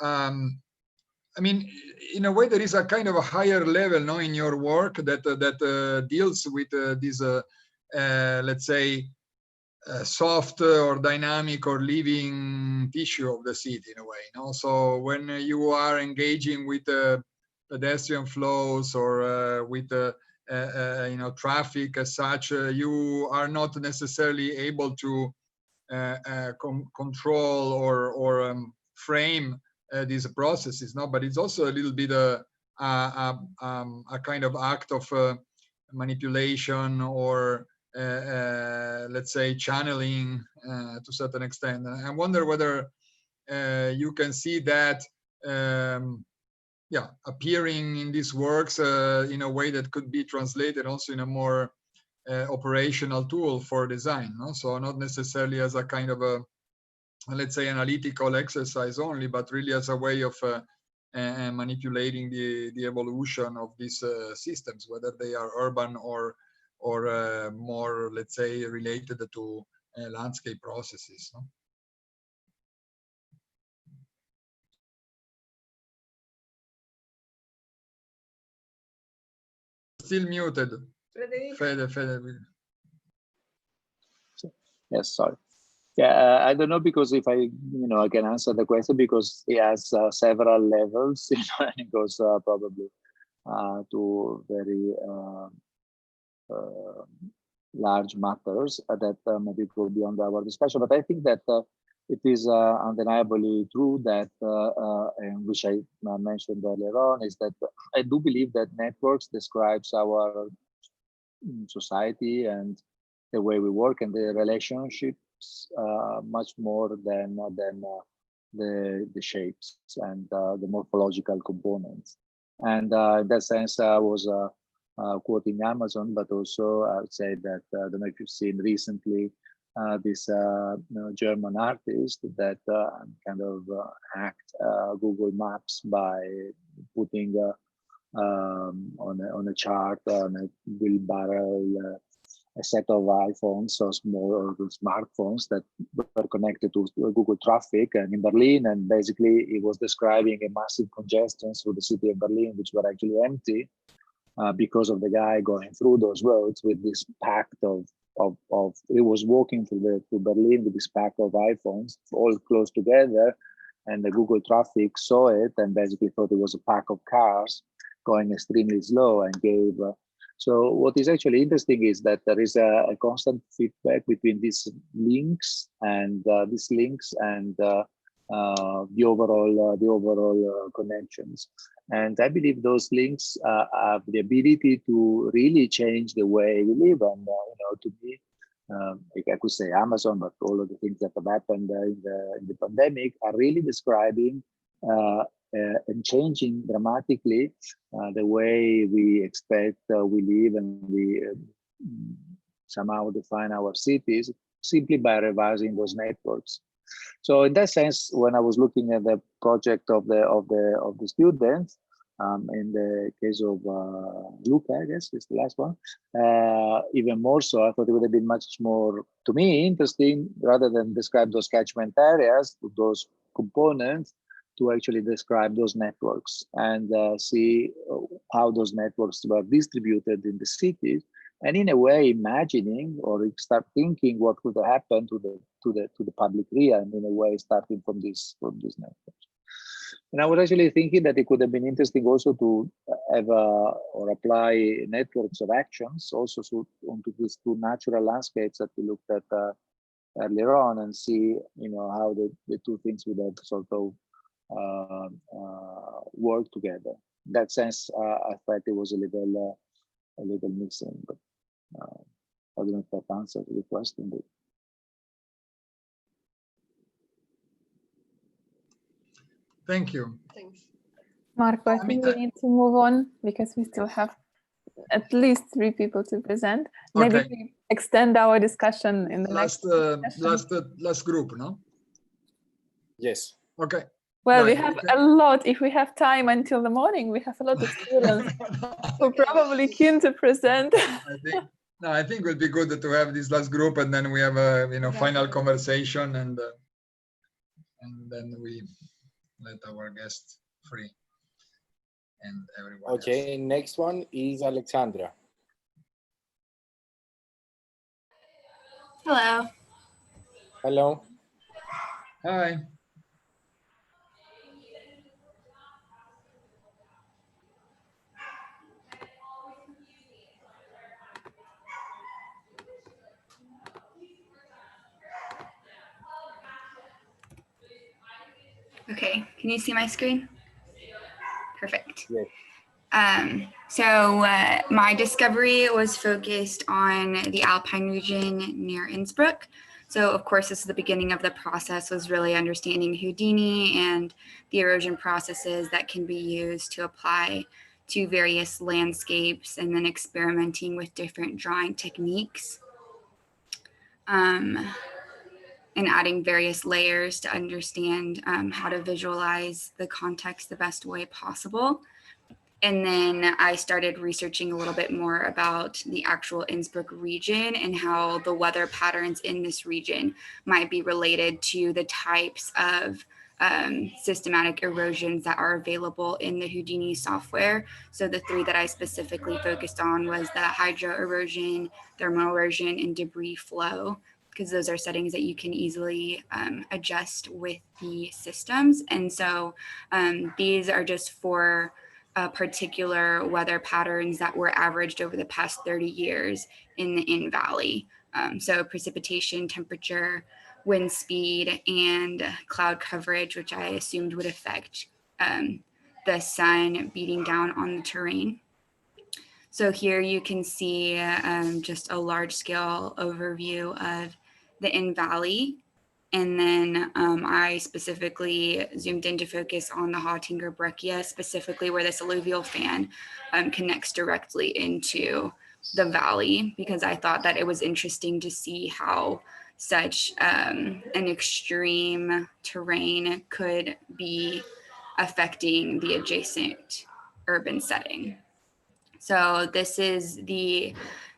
I mean, in a way, there is a kind of a higher level, in your work that deals with this, let's say, soft or dynamic or living tissue of the city in a way. So when you are engaging with pedestrian flows or with traffic as such, you are not necessarily able to control or frame these processes, but it's also a little bit a kind of act of manipulation or let's say channeling to a certain extent. And I wonder whether you can see that appearing in these works in a way that could be translated also in a more operational tool for design, no? So not necessarily as a kind of a, let's say, analytical exercise only, but really as a way of manipulating the evolution of these systems, whether they are urban or more, let's say, related to landscape processes. No? Still muted. Fede. Yes, sorry. Yeah, I don't know, because if I can answer the question, because it has several levels, and it goes probably to very large matters that maybe go beyond our discussion. But I think that it is undeniably true that, and which I mentioned earlier on, is that I do believe that networks describes our society and the way we work and the relationships much more than the shapes and the morphological components. And in that sense, I was quoting Amazon, but also I would say that I don't know if you've seen recently this German artist that kind of hacked Google Maps by putting on a chart on a wheelbarrow a set of iPhones, so small smartphones that were connected to Google Traffic and in Berlin, and basically it was describing a massive congestion through the city of Berlin, which were actually empty because of the guy going through those roads with this pack of he was walking through Berlin with this pack of iPhones all close together, and the Google Traffic saw it and basically thought it was a pack of cars going extremely slow and gave. So what is actually interesting is that there is a constant feedback between these links and the overall connections. And I believe those links have the ability to really change the way we live. And to me, like I could say Amazon, but all of the things that have happened in the pandemic are really describing and changing dramatically the way we expect we live and we somehow define our cities simply by revising those networks. So in that sense, when I was looking at the project of the students, in the case of Luca, I guess is the last one, even more so, I thought it would have been much more, to me, interesting, rather than describe those catchment areas, those components, to actually describe those networks and see how those networks were distributed in the cities, and in a way imagining or start thinking what could happen to the public realm, in a way starting from these networks. And I was actually thinking that it could have been interesting also to have or apply networks of actions also onto these two natural landscapes that we looked at earlier on, and see how the two things would have sort of work together. In that sense, I felt it was a little missing, but I don't know if that answers the question. But... Thank you. Thanks. Marco, I think we need to move on because we still have at least 3 people to present. Maybe Okay. we extend our discussion in the last group, no? Yes. Okay. Well, we Right, have okay. a lot. If we have time until the morning, we have a lot of students who are probably keen to present. I think it would be good to have this last group, and then we have a final conversation, and then we let our guests free and everyone Okay, next one is Alexandra. Hello. Hello. Hi. Okay, can you see my screen? Perfect. Yes. So my discovery was focused on the Alpine region near Innsbruck. So of course, this is the beginning of the process, was really understanding Houdini and the erosion processes that can be used to apply to various landscapes and then experimenting with different drawing techniques. And adding various layers to understand how to visualize the context the best way possible. And then I started researching a little bit more about the actual Innsbruck region and how the weather patterns in this region might be related to the types of systematic erosions that are available in the Houdini software. So the three that I specifically focused on was the hydro erosion, thermal erosion, and debris flow, because those are settings that you can easily adjust with the systems. And so these are just for particular weather patterns that were averaged over the past 30 years in the Inn Valley. So precipitation, temperature, wind speed, and cloud coverage, which I assumed would affect the sun beating down on the terrain. So here you can see just a large scale overview of the Inn Valley. And then I specifically zoomed in to focus on the Hottinger Breccia, specifically where this alluvial fan connects directly into the valley, because I thought that it was interesting to see how such an extreme terrain could be affecting the adjacent urban setting. So this is the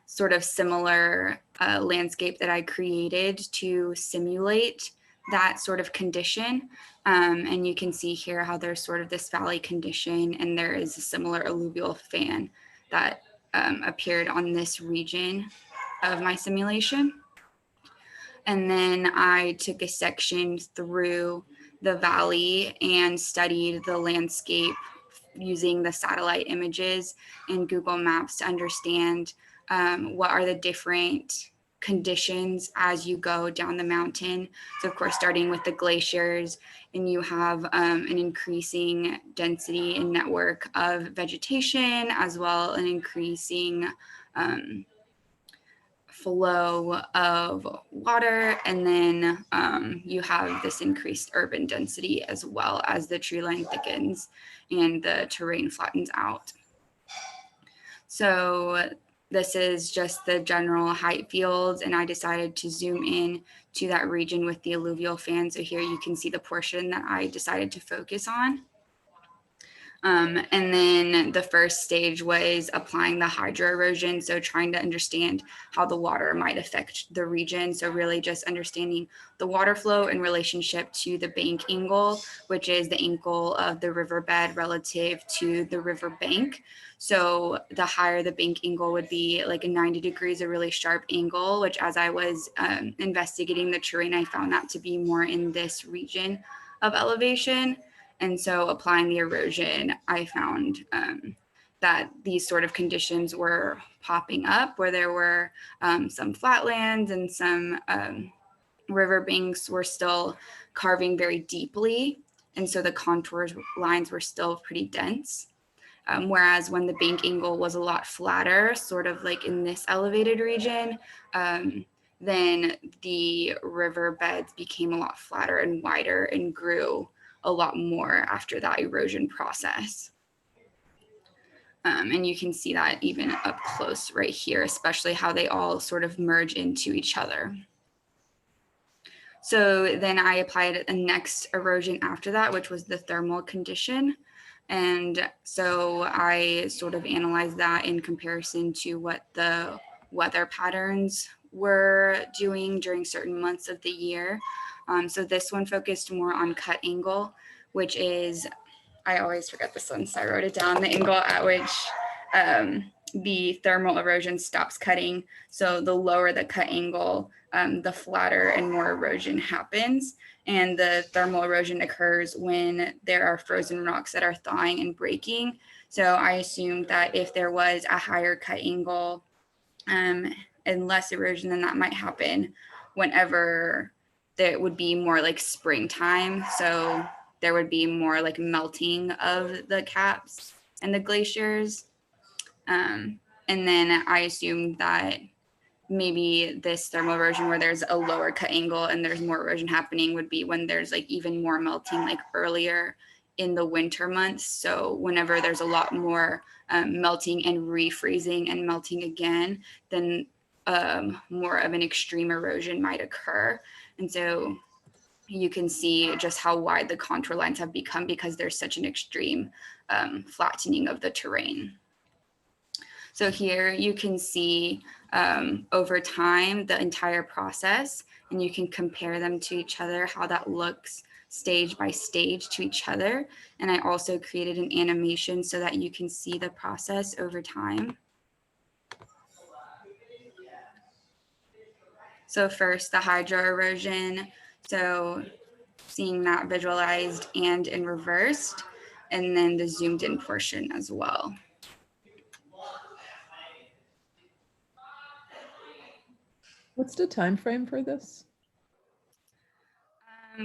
sort of similar landscape that I created to simulate that sort of condition. And you can see here how there's sort of this valley condition, and there is a similar alluvial fan that appeared on this region of my simulation. And then I took a section through the valley and studied the landscape using the satellite images in Google Maps to understand what are the different conditions as you go down the mountain. So of course, starting with the glaciers, and you have an increasing density and network of vegetation, as well as an increasing flow of water. And then you have this increased urban density as well as the tree line thickens and the terrain flattens out. So this is just the general height fields, and I decided to zoom in to that region with the alluvial fan. So here you can see the portion that I decided to focus on. And then the first stage was applying the hydro erosion. So trying to understand how the water might affect the region. So really just understanding the water flow in relationship to the bank angle, which is the angle of the riverbed relative to the river bank. So the higher the bank angle would be, like a 90 degrees, a really sharp angle, which as I was investigating the terrain, I found that to be more in this region of elevation. And so applying the erosion, I found that these sort of conditions were popping up, where there were some flatlands and some riverbanks were still carving very deeply. And so the contour lines were still pretty dense. Whereas when the bank angle was a lot flatter, sort of like in this elevated region, then the riverbeds became a lot flatter and wider and grew a lot more after that erosion process. And you can see that even up close right here, especially how they all sort of merge into each other. So then I applied the next erosion after that, which was the thermal condition. And so I sort of analyzed that in comparison to what the weather patterns were doing during certain months of the year. So this one focused more on cut angle, which is, I always forget this one, so I wrote it down, the angle at which the thermal erosion stops cutting. So the lower the cut angle, the flatter and more erosion happens. And the thermal erosion occurs when there are frozen rocks that are thawing and breaking. So I assumed that if there was a higher cut angle and less erosion, then that might happen whenever there would be more like springtime. So there would be more like melting of the caps and the glaciers. And then I assumed that maybe this thermal erosion where there's a lower cut angle and there's more erosion happening would be when there's like even more melting like earlier in the winter months. So whenever there's a lot more melting and refreezing and melting again, then more of an extreme erosion might occur. And so you can see just how wide the contour lines have become because there's such an extreme flattening of the terrain. So here you can see over time the entire process, and you can compare them to each other, how that looks stage by stage to each other. And I also created an animation so that you can see the process over time. So first, the hydro erosion. So seeing that visualized and in reversed, and then the zoomed in portion as well. What's the time frame for this?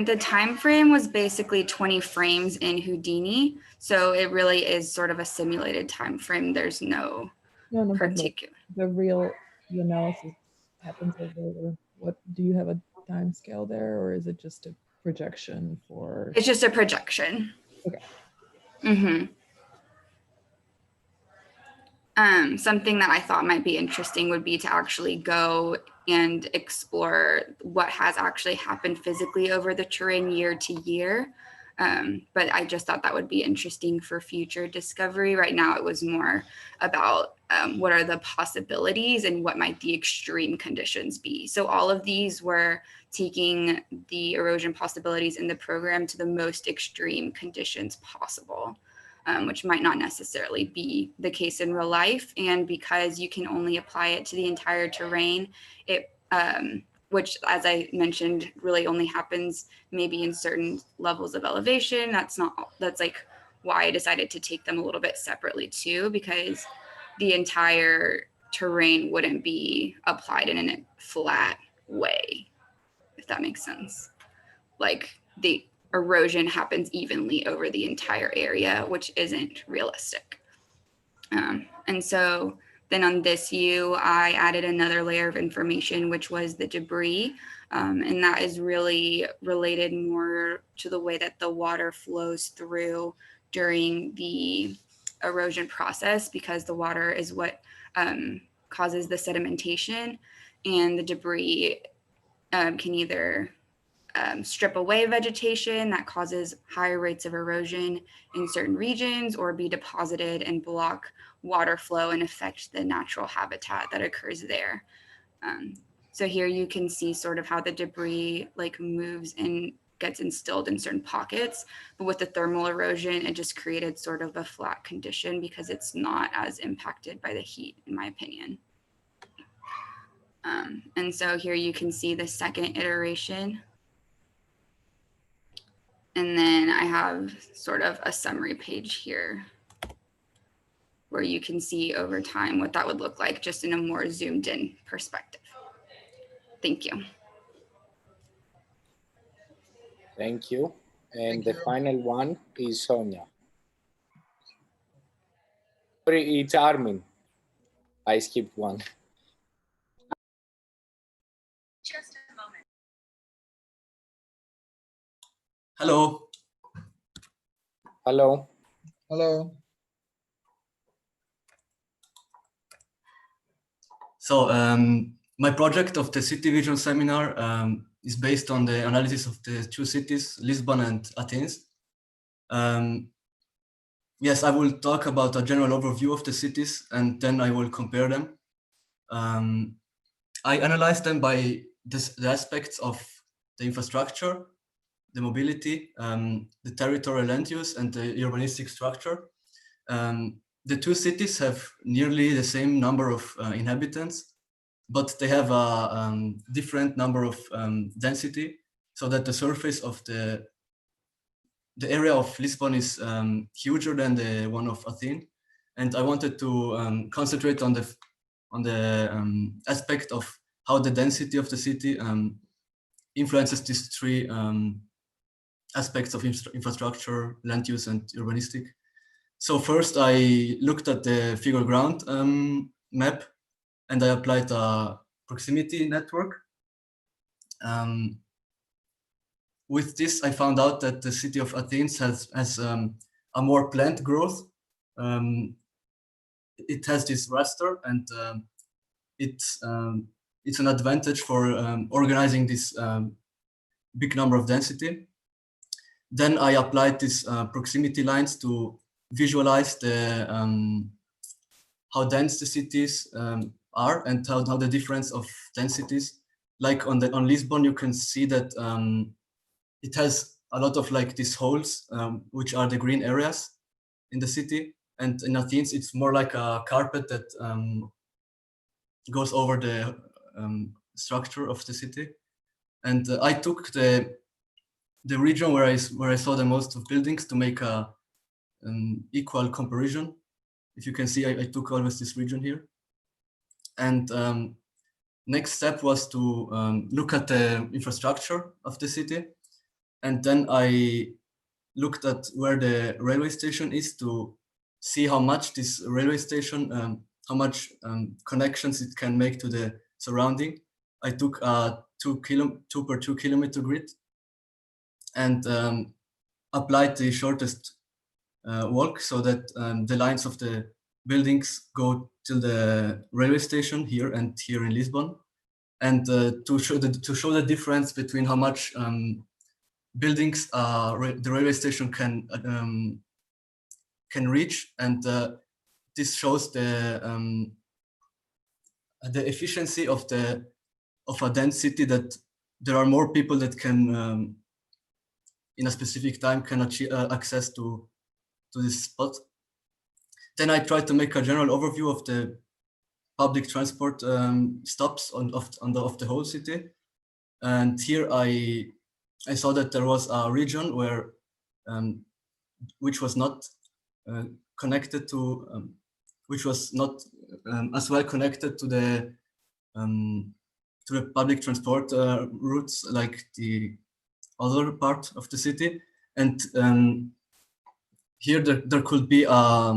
The time frame was basically 20 frames in Houdini. So it really is sort of a simulated time frame. There's no particular. The real analysis happens over what, do you have a time scale there, or is it just a projection for? It's just a projection. Okay. Something that I thought might be interesting would be to actually go and explore what has actually happened physically over the terrain year to year. But I just thought that would be interesting for future discovery. Right now, it was more about what are the possibilities and what might the extreme conditions be. So all of these were taking the erosion possibilities in the program to the most extreme conditions possible. Which might not necessarily be the case in real life. And because you can only apply it to the entire terrain, it, which as I mentioned, really only happens maybe in certain levels of elevation. That's like why I decided to take them a little bit separately too, because the entire terrain wouldn't be applied in a flat way, if that makes sense. Like the erosion happens evenly over the entire area, which isn't realistic. And so then on this view, I added another layer of information, which was the debris. And that is really related more to the way that the water flows through during the erosion process, because the water is what causes the sedimentation, and the debris can either strip away vegetation that causes higher rates of erosion in certain regions, or be deposited and block water flow and affect the natural habitat that occurs there. So here you can see sort of how the debris like moves and gets instilled in certain pockets, but with the thermal erosion, it just created sort of a flat condition because it's not as impacted by the heat, in my opinion. And so here you can see the second iteration. And then I have sort of a summary page here where you can see over time what that would look like just in a more zoomed in perspective. Thank you. Thank you. And the final one is Sonia. Sorry, it's Armin. I skipped one. Just a moment. Hello. Hello. Hello. So my project of the City Vision seminar is based on the analysis of the two cities, Lisbon and Athens. Yes, I will talk about a general overview of the cities, and then I will compare them. I analyzed them by the aspects of the infrastructure, the mobility, the territorial land use, and the urbanistic structure. The two cities have nearly the same number of inhabitants, but they have a different number of density, so that the surface of the area of Lisbon is huger than the one of Athens. And I wanted to concentrate on the aspect of how the density of the city influences these three aspects of infrastructure, land use, and urbanistic. So first I looked at the figure ground map, and I applied a proximity network. with this, I found out that the city of Athens has a more plant growth. It has this raster, and it's an advantage for organizing this big number of density. Then I applied these proximity lines to visualize the how dense the cities are, and how the difference of densities. Like on Lisbon, you can see that it has a lot of like these holes, which are the green areas in the city. And in Athens, it's more like a carpet that goes over the structure of the city. And I took the region where I saw the most of buildings to make a equal comparison. If you can see, I took always this region here. And next step was to look at the infrastructure of the city. And then I looked at where the railway station is to see how much this railway station, how much connections it can make to the surrounding. I took a 2 per 2 kilometer grid and applied the shortest walk so that the lines of the buildings go till the railway station here and here in Lisbon, and to show the difference between how much buildings the railway station can reach, and this shows the efficiency of a dense city, that there are more people that can in a specific time can achieve access to this spot. Then I tried to make a general overview of the public transport stops of the whole city, and here I saw that there was a region where which was not connected to which was not as well connected to the public transport routes like the other part of the city. And here there could be a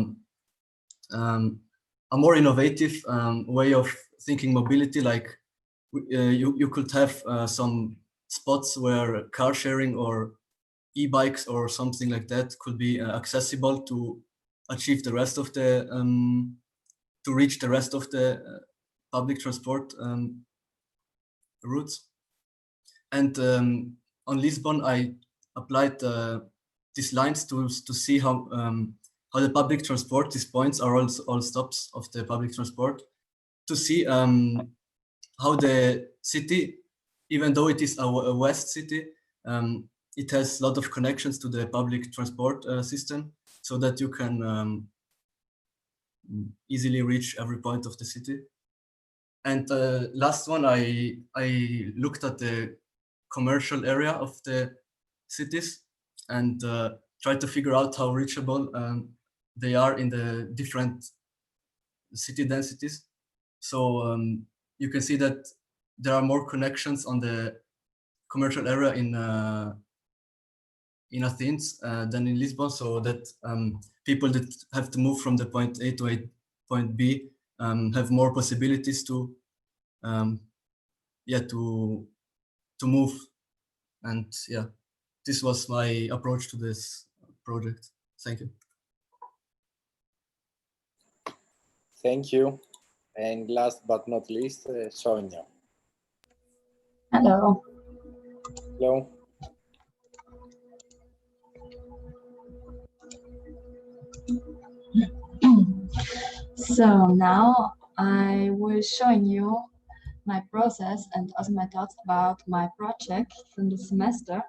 more innovative way of thinking mobility, like you could have some spots where car sharing or e-bikes or something like that could be accessible to achieve the rest of the to reach the rest of the public transport routes. And on Lisbon, I applied these lines to see how the public transport, these points are all stops of the public transport, to see how the city, even though it is a west city, it has a lot of connections to the public transport system, so that you can easily reach every point of the city. And last one, I looked at the commercial area of the cities and tried to figure out how reachable they are in the different city densities. So you can see that there are more connections on the commercial area in Athens than in Lisbon, so that people that have to move from the point A to point B have more possibilities to move. And yeah, this was my approach to this project. Thank you. Thank you. And last but not least, Sonia. Hello. Hello. So now I will show you my process and also my thoughts about my project from the semester.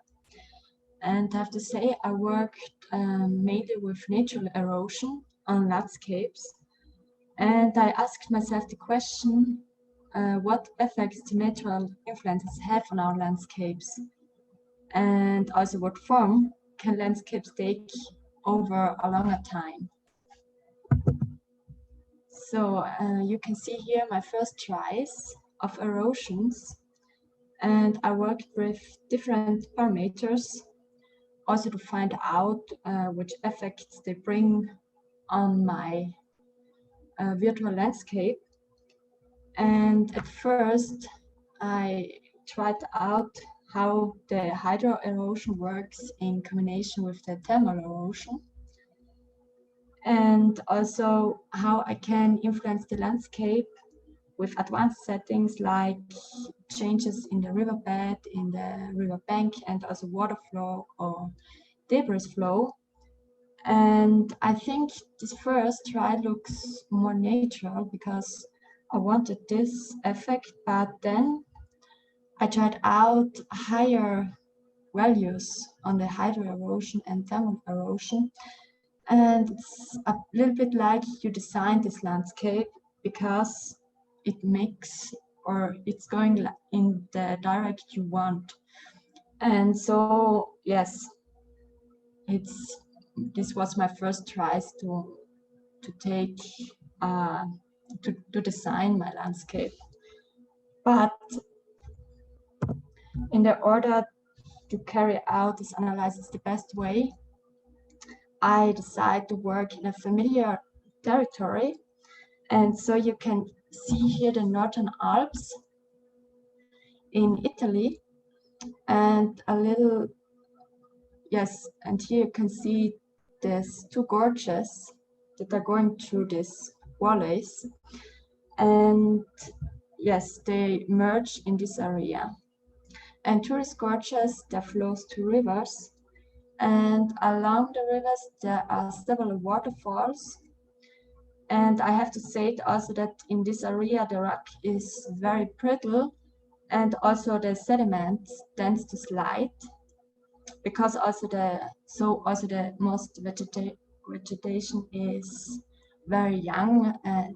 And I have to say, I worked mainly with natural erosion on landscapes. And I asked myself the question, what effects the natural influences have on our landscapes? And also what form can landscapes take over a longer time? So you can see here my first tries of erosions, and I worked with different parameters also to find out which effects they bring on my virtual landscape. And at first I tried out how the hydro erosion works in combination with the thermal erosion, and also how I can influence the landscape with advanced settings like changes in the riverbed, in the riverbank, and also water flow or debris flow. And I think this first try looks more natural because I wanted this effect, but then I tried out higher values on the hydro erosion and thermal erosion. And it's a little bit like you design this landscape because it makes, or it's going in the direction you want. And so, yes, this was my first tries to take, to design my landscape. But in the order to carry out this analysis the best way, I decided to work in a familiar territory. And so you can see here the Northern Alps in Italy, and a little, yes, and here you can see there's two gorges that are going through these valleys. And yes, they merge in this area. And through these gorges, there flows two rivers. And along the rivers, there are several waterfalls. And I have to say also that in this area, the rock is very brittle, and also the sediment tends to slide, because also the most vegetation is very young, and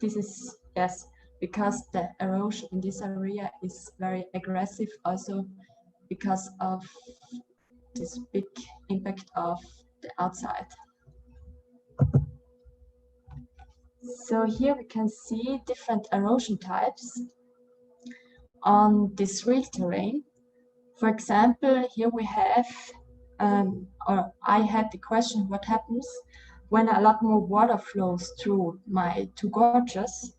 this is, yes, because the erosion in this area is very aggressive, also because of this big impact of the outside. So here we can see different erosion types on this real terrain. For example, here we have, or I had the question, what happens when a lot more water flows through my two gorges?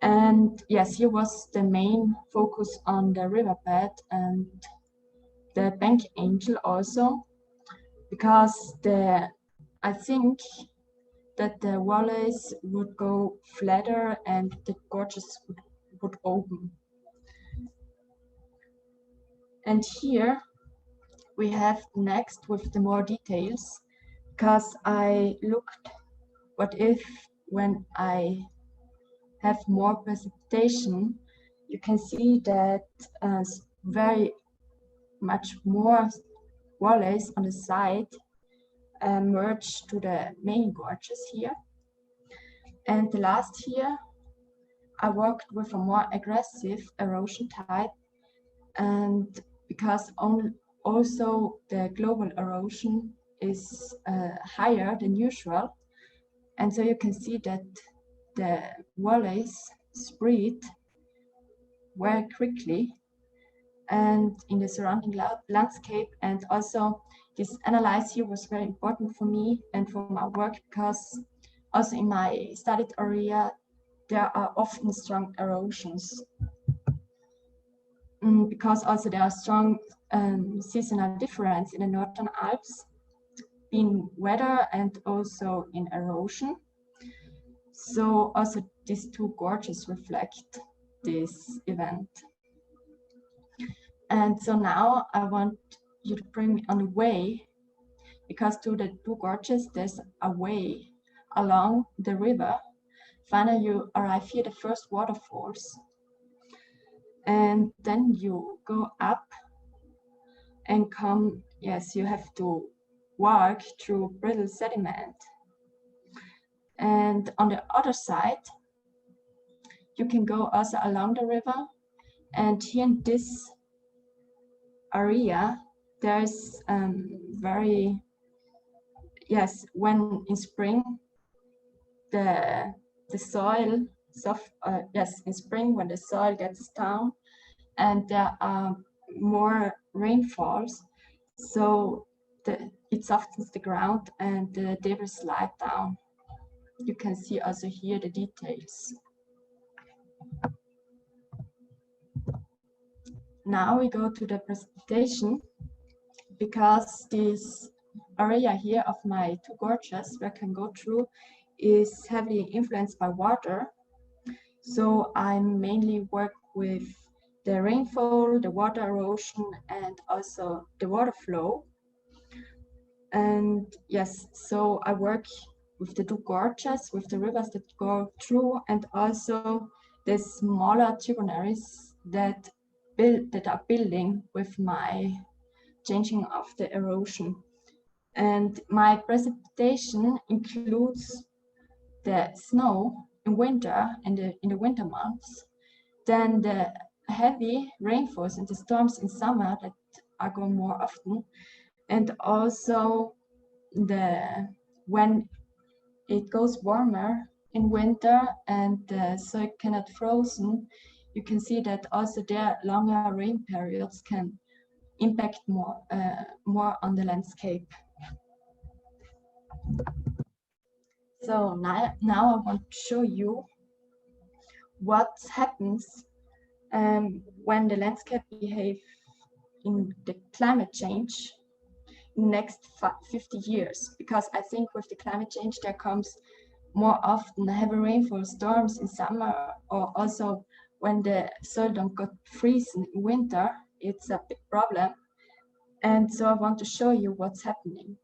And yes, here was the main focus on the riverbed and the bank angel also, because I think that the valleys would go flatter and the gorges would open. And here we have next with the more details, because I looked what if when I have more precipitation, you can see that very much more valleys on the side merge to the main gorges here. And the last year, I worked with a more aggressive erosion type, and because also the global erosion is higher than usual. And so you can see that the valleys spread very quickly and in the surrounding landscape. And also this analysis here was very important for me and for my work, because also in my studied area, there are often strong erosions. Because also there are strong seasonal difference in the Northern Alps in weather and also in erosion. So also these two gorges reflect this event. And so now I want you to bring me on the way, because to the two gorges there's a way along the river. Finally you arrive here, the first waterfalls. And then you go up and come, yes, you have to walk through brittle sediment. And on the other side, you can go also along the river. And here in this area, there's very, yes, when in spring, the soil, yes, in spring when the soil gets down and there are more rainfalls, so it softens the ground and the debris slide down. You can see also here the details. now we go to the presentation, because this area here of my two gorges where I can go through is heavily influenced by water. So I mainly work with the rainfall, the water erosion, and also the water flow. And yes, so I work with the two gorges, with the rivers that go through, and also the smaller tributaries that are building with my changing of the erosion. And my precipitation includes the snow in winter and in the winter months, then the heavy rainfalls and the storms in summer that are going more often, and also when it goes warmer in winter and the soil cannot frozen, you can see that also there longer rain periods can impact more on the landscape. So now I want to show you what happens when the landscape behaves in the climate change in next 50 years, because I think with the climate change there comes more often heavy rainfall, storms in summer, or also when the soil don't get freezing in winter, it's a big problem. And so I want to show you what's happening.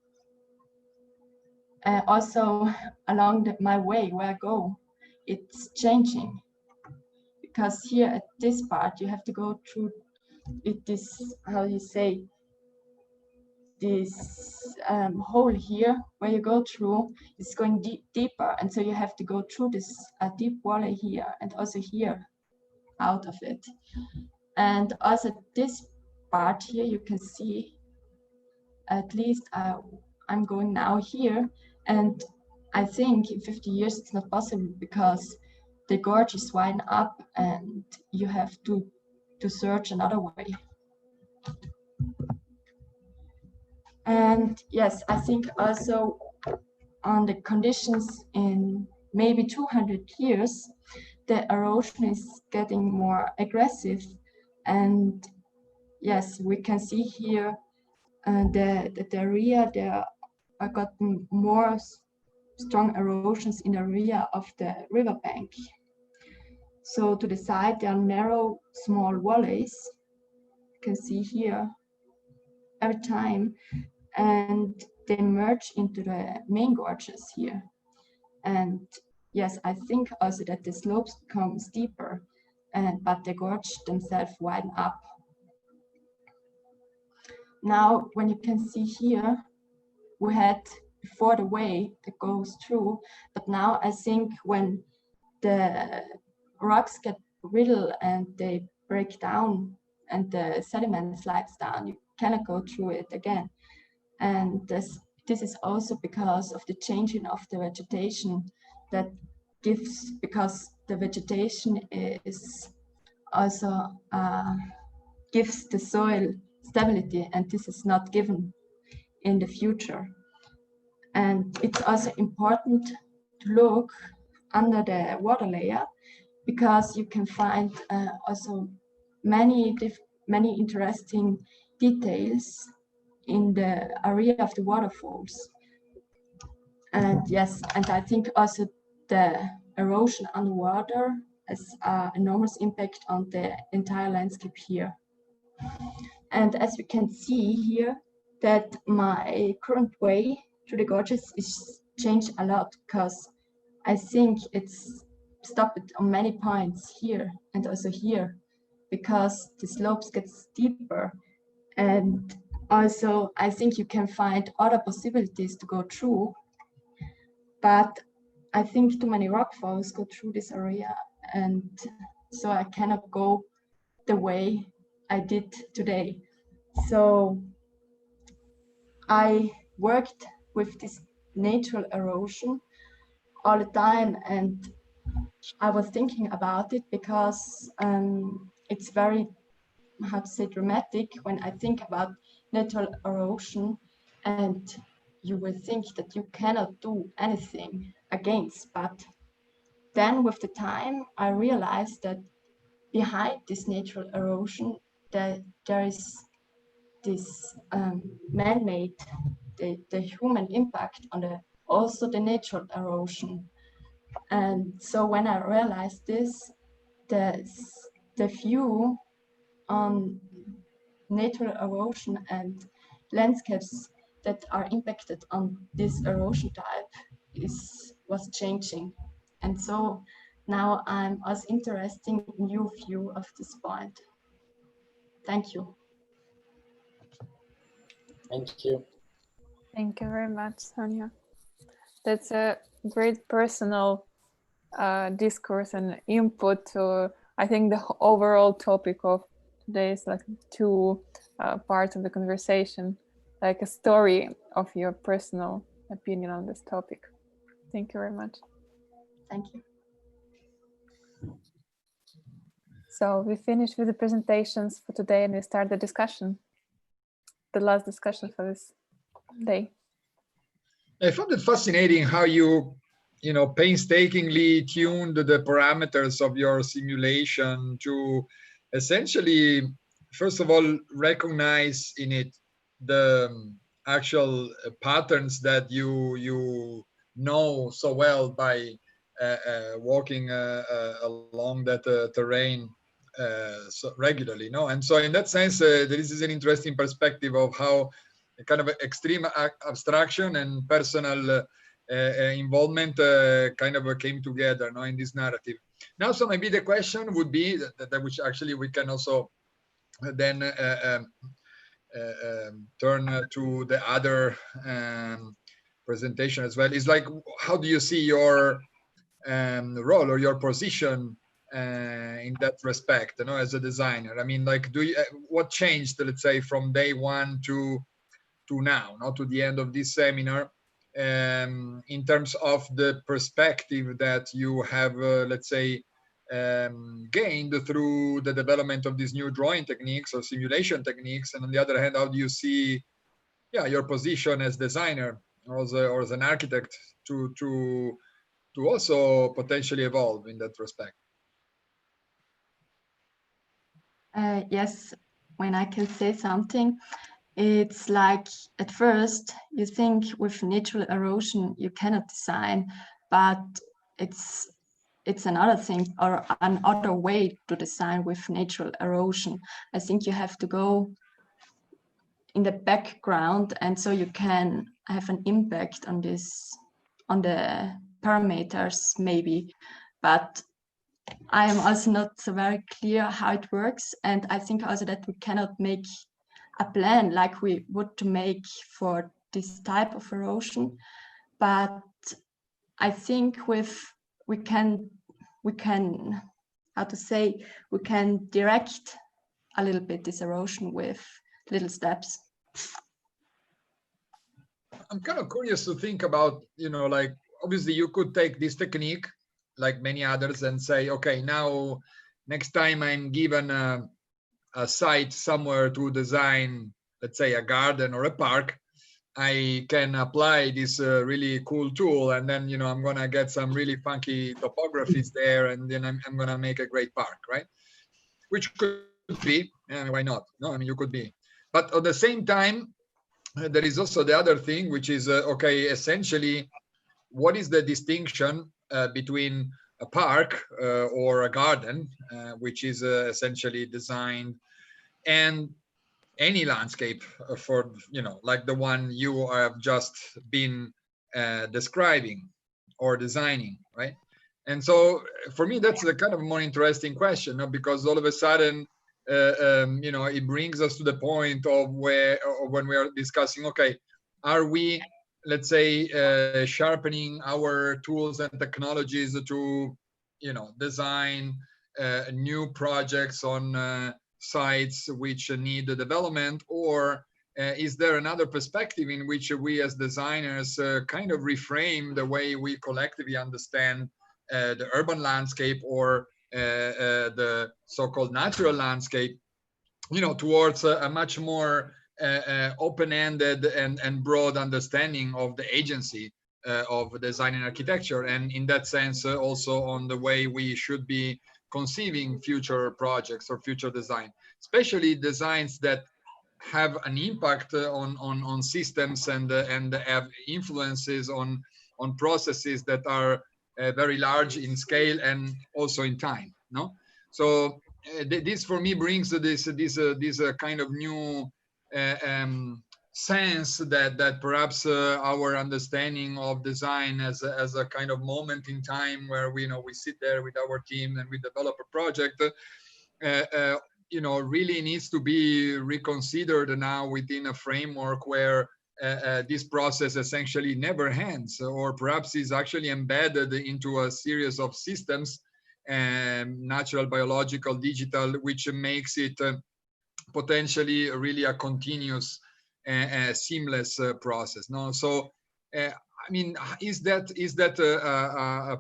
Also along my way where I go, it's changing, because here at this part you have to go through this, how you say, this hole here where you go through is going deeper, and so you have to go through this deep valley here and also here out of it. And also this part here you can see, at least I'm going now here, and I think in 50 years it's not possible because the gorge is widen up and you have to search another way. And yes, I think also on the conditions in maybe 200 years, the erosion is getting more aggressive. And yes, we can see here the area, there are gotten more strong erosions in the area of the riverbank. So to the side, there are narrow, small valleys. You can see here every time, and they merge into the main gorges here. And yes, I think also that the slopes become steeper, but the gorge themselves widen up. Now, when you can see here, we had before the way that goes through, but now I think when the rocks get brittle and they break down and the sediment slides down, you cannot go through it again. And this is also because of the changing of the vegetation that gives, because the vegetation is also gives the soil stability, and this is not given in the future. And it's also important to look under the water layer, because you can find also many interesting details in the area of the waterfalls. And yes, and I think also the erosion underwater has an enormous impact on the entire landscape here. And as we can see here, that my current way through the gorges is changed a lot, because I think it's stopped on many points here and also here, because the slopes get steeper. And also I think you can find other possibilities to go through, but I think too many rockfalls go through this area, and so I cannot go the way I did today. So I worked with this natural erosion all the time, and I was thinking about it because it's very, how to say, dramatic when I think about natural erosion, and you will think that you cannot do anything against. But then with the time, I realized that behind this natural erosion, that there is this man-made, the human impact on also the natural erosion. And so when I realized this, the view on natural erosion and landscapes that are impacted on this erosion type was changing. And so now I'm also interested in your view of this point. Thank you. Thank you. Thank you very much, Sonia. That's a great personal discourse and input to, I think, the overall topic of today's like two parts of the conversation, like a story of your personal opinion on this topic. Thank you very much. Thank you. So we finished with the presentations for today and we start the discussion, the last discussion for this day. I found it fascinating how you painstakingly tuned the parameters of your simulation to essentially, first of all, recognize in it the actual patterns that you know so well by walking along that terrain so regularly, no? And so in that sense, this is an interesting perspective of how a kind of extreme abstraction and personal involvement kind of came together, no, in this narrative. Now, so maybe the question would be that which actually we can also then turn to the other presentation as well, is like, how do you see your role or your position in that respect, you know, as a designer? I mean, like, what changed, let's say, from day one to now, not to the end of this seminar, in terms of the perspective that you have, let's say, gained through the development of these new drawing techniques or simulation techniques? And on the other hand, how do you see, your position as designer or as an architect to also potentially evolve in that respect? Yes, when I can say something, it's like at first you think with natural erosion you cannot design, but it's another thing or another way to design with natural erosion. I think you have to go in the background, and so you can have an impact on the parameters maybe, but I am also not so very clear how it works, and I think also that we cannot make a plan like we would to make for this type of erosion, but I think we can how to say, we can direct a little bit this erosion with little steps. I'm kind of curious to think about, like, obviously you could take this technique like many others and say, okay, now next time I'm given a site somewhere to design, let's say, a garden or a park, I can apply this really cool tool, and then I'm gonna get some really funky topographies there, and then I'm gonna make a great park, right? Which could be, why not? No, I mean, you could be, but at the same time, there is also the other thing, which is okay, essentially, what is the distinction between a park or a garden, which is essentially designed, and any landscape for, like the one you have just been describing or designing, right? And so for me, that's the kind of more interesting question, because all of a sudden, it brings us to the point of when we are discussing, okay, are we, let's say, sharpening our tools and technologies to, design new projects on sites which need the development, or is there another perspective in which we as designers kind of reframe the way we collectively understand the urban landscape or the so-called natural landscape, towards a much more open-ended and broad understanding of the agency of design and architecture, and in that sense also on the way we should be conceiving future projects or future design. especially designs that have an impact on systems and have influences on processes that are very large in scale and also in time. No, so this for me brings this kind of new sense that perhaps our understanding of design as a kind of moment in time where we sit there with our team and we develop a project, really needs to be reconsidered now within a framework where this process essentially never ends, or perhaps is actually embedded into a series of systems, natural, biological, digital, which makes it potentially really a continuous seamless process. No, so I mean, is that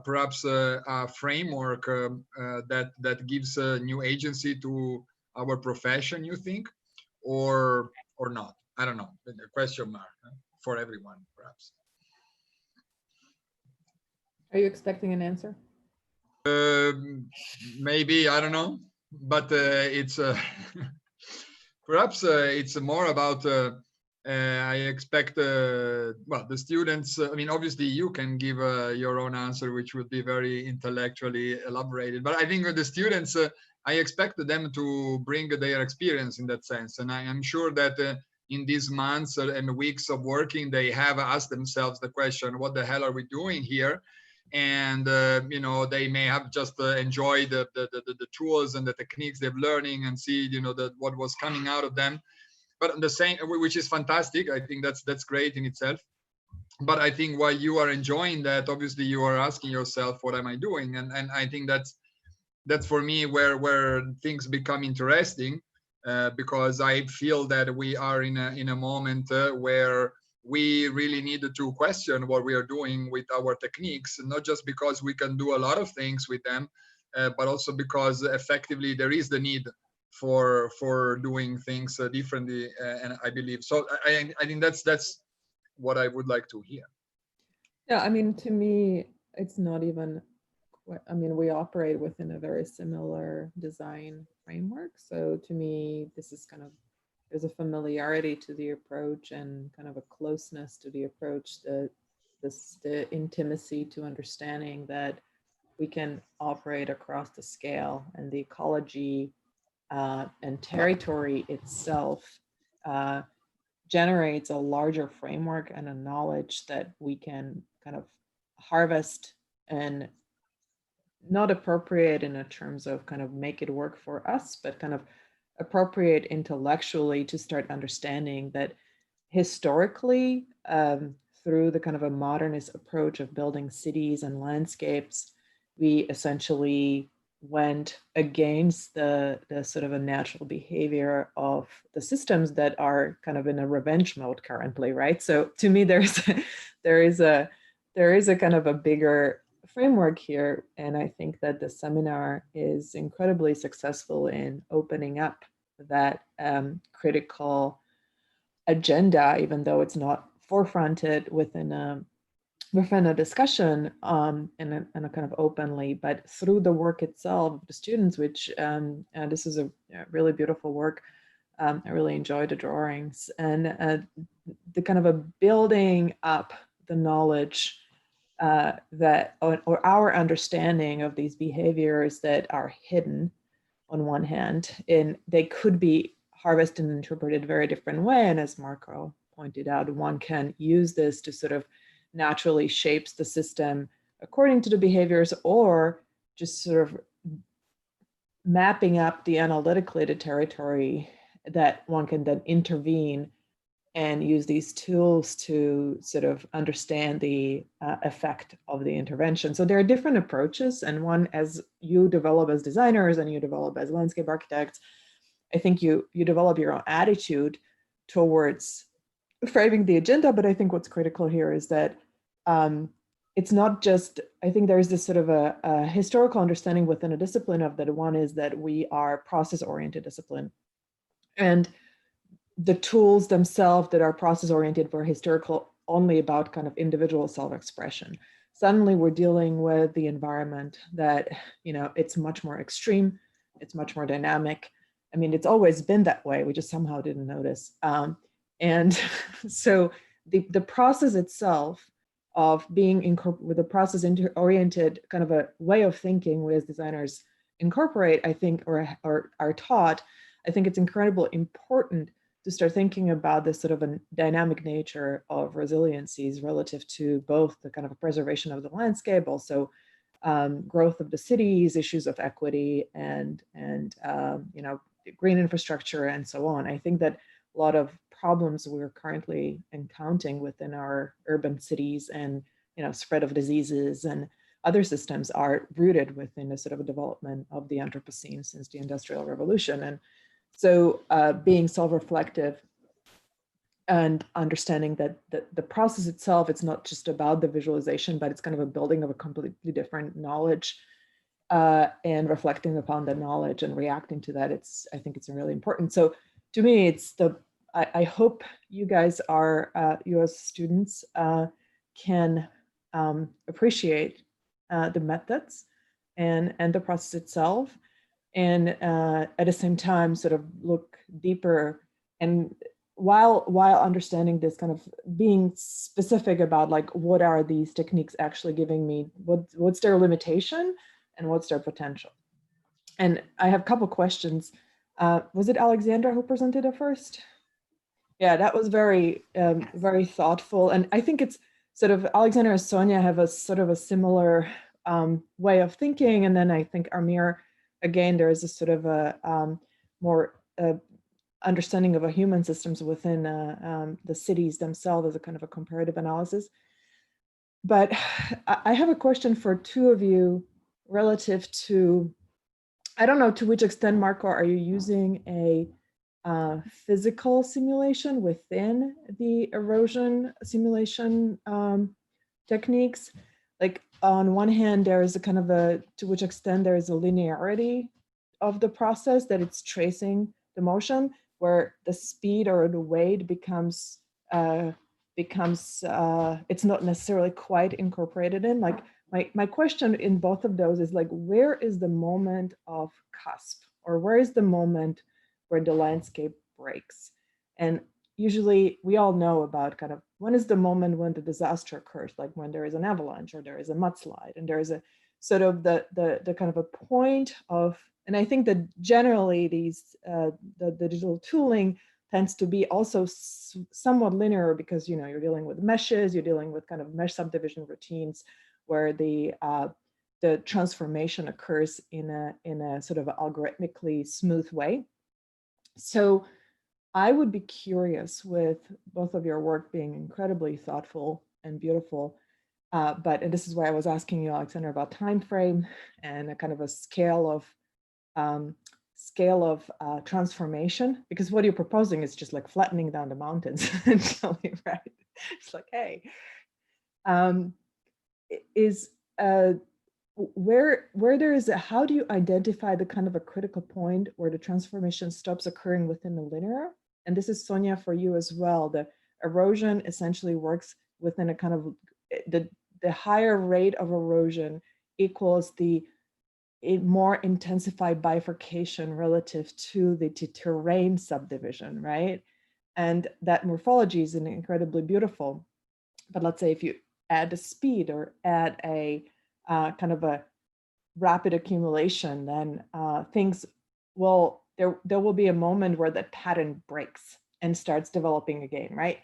perhaps a framework that gives a new agency to our profession, you think, or not? I don't know. A question mark for everyone, perhaps. Are you expecting an answer? Maybe, I don't know, but it's perhaps it's more about. I expect, well, the students, I mean, obviously you can give your own answer, which would be very intellectually elaborated, but I think with the students, I expect them to bring their experience in that sense. And I am sure that in these months and weeks of working, they have asked themselves the question, what the hell are we doing here? And, they may have just enjoyed the tools and the techniques they're learning and see, what was coming out of them. But the same, which is fantastic. I think that's great in itself. But I think while you are enjoying that, obviously you are asking yourself, what am I doing? And I think that's for me where things become interesting, because I feel that we are in a moment where we really need to question what we are doing with our techniques, not just because we can do a lot of things with them, but also because effectively there is the need for doing things differently, and I believe so. I think that's what I would like to hear. Yeah, I mean, to me, it's not even. I mean, we operate within a very similar design framework. So to me, this is kind of, there's a familiarity to the approach and kind of a closeness to the approach, the intimacy to understanding that we can operate across the scale, and the ecology and territory itself generates a larger framework and a knowledge that we can kind of harvest and not appropriate in a terms of kind of make it work for us, but kind of appropriate intellectually to start understanding that historically, through the kind of a modernist approach of building cities and landscapes, we essentially went against the sort of a natural behavior of the systems that are kind of in a revenge mode currently, right? So to me, there is a kind of a bigger framework here, and I think that the seminar is incredibly successful in opening up that critical agenda, even though it's not forefronted within a discussion in a kind of openly, but through the work itself of the students, which this is a really beautiful work. I really enjoyed the drawings, and the kind of a building up the knowledge that, or our understanding of these behaviors that are hidden on one hand, and they could be harvested and interpreted very different way. And as Marco pointed out, one can use this to sort of naturally shapes the system according to the behaviors, or just sort of mapping up the analytically the territory that one can then intervene and use these tools to sort of understand the effect of the intervention. So there are different approaches, and one, as you develop as designers and you develop as landscape architects, I think you develop your own attitude towards framing the agenda. But I think what's critical here is that it's not just, I think there's this sort of a historical understanding within a discipline of that. One is that we are process-oriented discipline, and the tools themselves that are process-oriented were historical only about kind of individual self-expression. Suddenly we're dealing with the environment that, it's much more extreme, it's much more dynamic, I mean, it's always been that way. We just somehow didn't notice. And so the process itself of being with a process oriented kind of a way of thinking we as designers incorporate, I think, or are taught, I think it's incredibly important to start thinking about this sort of a dynamic nature of resiliencies relative to both the kind of a preservation of the landscape, also growth of the cities, issues of equity, and you know, green infrastructure and so on. I think that a lot of problems we're currently encountering within our urban cities and, you know, spread of diseases and other systems are rooted within a sort of a development of the Anthropocene since the Industrial Revolution. And so being self-reflective and understanding that the process itself, it's not just about the visualization, but it's kind of a building of a completely different knowledge and reflecting upon that knowledge and reacting to that. I think it's really important. So to me, it's I hope you guys are, you as students can appreciate the methods and the process itself, and at the same time sort of look deeper, and while understanding this, kind of being specific about like, what are these techniques actually giving me, what's their limitation and what's their potential. And I have a couple questions. Was it Alexandra who presented it first? Yeah, that was very, very thoughtful. And I think it's sort of Alexandra and Sonia have a sort of a similar way of thinking. And then I think Amir, again, there is a sort of a more understanding of a human systems within the cities themselves as a kind of a comparative analysis. But I have a question for two of you relative to, I don't know to which extent, Marco, are you using a physical simulation within the erosion simulation techniques? Like on one hand, there is a kind of a, to which extent there is a linearity of the process that it's tracing the motion, where the speed or the weight becomes, it's not necessarily quite incorporated in. Like my question in both of those is like, where is the moment of cusp, or where is the moment where the landscape breaks? And usually we all know about kind of when is the moment when the disaster occurs, like when there is an avalanche or there is a mudslide, and there is a sort of the kind of a point of, and I think that generally these the digital tooling tends to be also somewhat linear, because you know you're dealing with meshes, you're dealing with kind of mesh subdivision routines where the transformation occurs in a sort of algorithmically smooth way. So I would be curious, with both of your work being incredibly thoughtful and beautiful, and this is why I was asking you, Alexandra, about time frame and a kind of a scale of transformation, because what you're proposing is just like flattening down the mountains, essentially, right? It's like, hey, where there is a, how do you identify the kind of a critical point where the transformation stops occurring within the linear? And this is, Sonia, for you as well. The erosion essentially works within a kind of, the higher rate of erosion equals a more intensified bifurcation relative to the terrain subdivision, right? And that morphology is incredibly beautiful. But let's say if you add a speed or add a kind of a rapid accumulation, then things will, there will be a moment where that pattern breaks and starts developing again, right?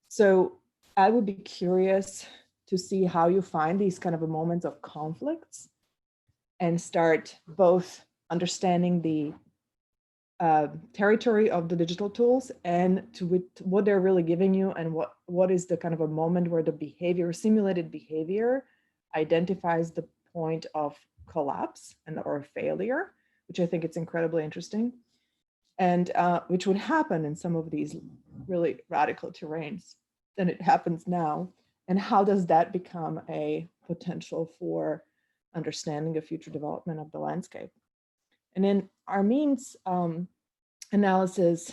So I would be curious to see how you find these kind of moments of conflicts and start both understanding the territory of the digital tools and what they're really giving you, and what is the kind of a moment where the behavior, simulated behavior, identifies the point of collapse or failure, which I think it's incredibly interesting, and which would happen in some of these really radical terrains than it happens now. And how does that become a potential for understanding of future development of the landscape? And in Armin's analysis,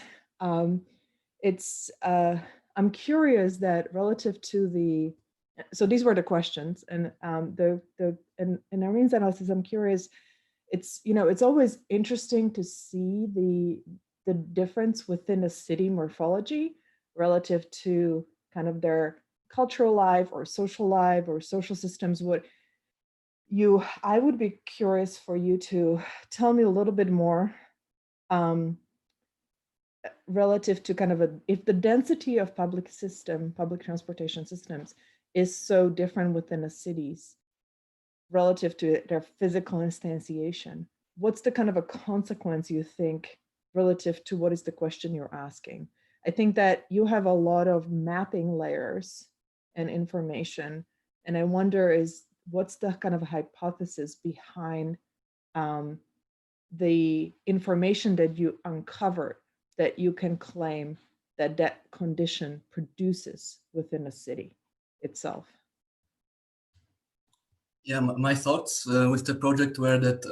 it's I'm curious that relative to the, so these were the questions, and in Armin's analysis, I'm curious it's, you know, it's always interesting to see the difference within a city morphology relative to kind of their cultural life or social systems. I would be curious for you to tell me a little bit more relative to kind of if the density of public transportation systems is so different within the cities relative to their physical instantiation, what's the kind of a consequence you think relative to what is the question you're asking? I think that you have a lot of mapping layers and information, and I wonder what's the kind of hypothesis behind the information that you uncovered that you can claim that condition produces within a city itself? Yeah, my thoughts with the project were that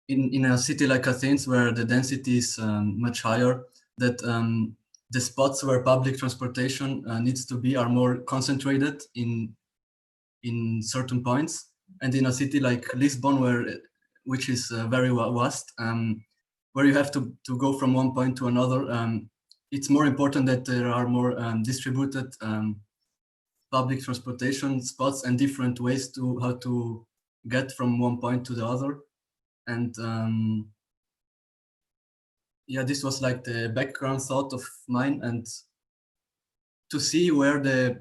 in a city like Athens, where the density is much higher, that the spots where public transportation needs to be are more concentrated in certain points. And in a city like Lisbon, which is very vast, where you have to go from one point to another, it's more important that there are more distributed public transportation spots and different ways to how to get from one point to the other. And yeah, this was like the background thought of mine, and to see where the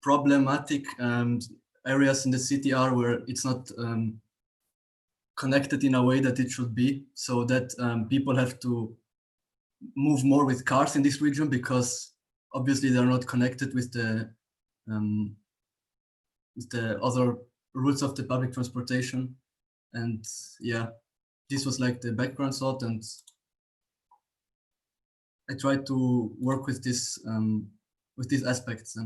problematic areas in the city are, where it's not connected in a way that it should be, so that people have to move more with cars in this region, because obviously they're not connected with the other routes of the public transportation. And yeah, this was like the background thought, and I tried to work with this with these aspects.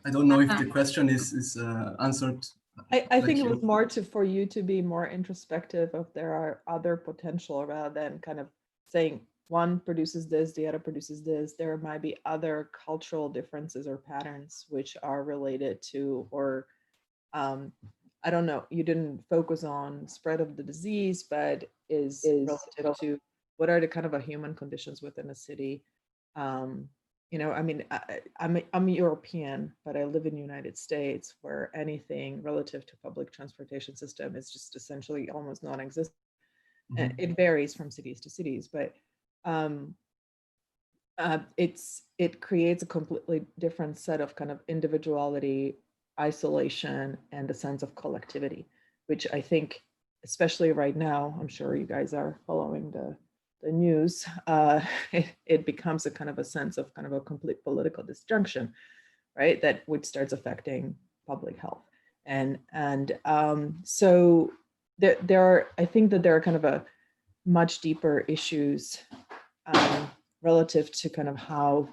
I don't know if the question is answered. I think it was more for you to be more introspective of there are other potential, rather than kind of saying one produces this, the other produces this. There might be other cultural differences or patterns which are related to, or I don't know, you didn't focus on spread of the disease, but is relative to what are the kind of a human conditions within a city. You know, I mean, I'm European, but I live in the United States, where anything relative to public transportation system is just essentially almost non-existent. Mm-hmm. And it varies from cities to cities, but it creates a completely different set of kind of individuality, isolation, and a sense of collectivity, which I think, especially right now, I'm sure you guys are following the news, it becomes a kind of a sense of kind of a complete political disjunction, right? Which starts affecting public health. And so there are, I think that there are kind of a much deeper issues relative to kind of how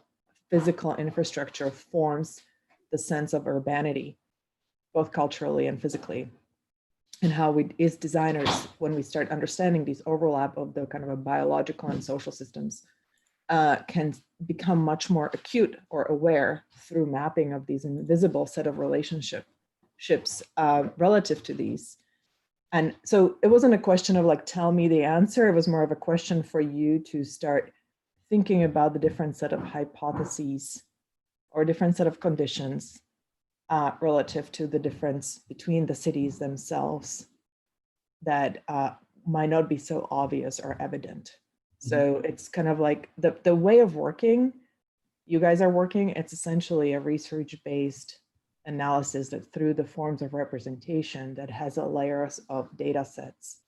physical infrastructure forms the sense of urbanity, both culturally and physically. And how we, as designers, when we start understanding these overlap of the kind of a biological and social systems, can become much more acute or aware through mapping of these invisible set of relationships relative to these. And so it wasn't a question of like, tell me the answer. It was more of a question for you to start thinking about the different set of hypotheses or different set of conditions relative to the difference between the cities themselves that might not be so obvious or evident. So it's kind of like the way of working you guys are working, it's essentially a research-based analysis that through the forms of representation that has a layers of data sets,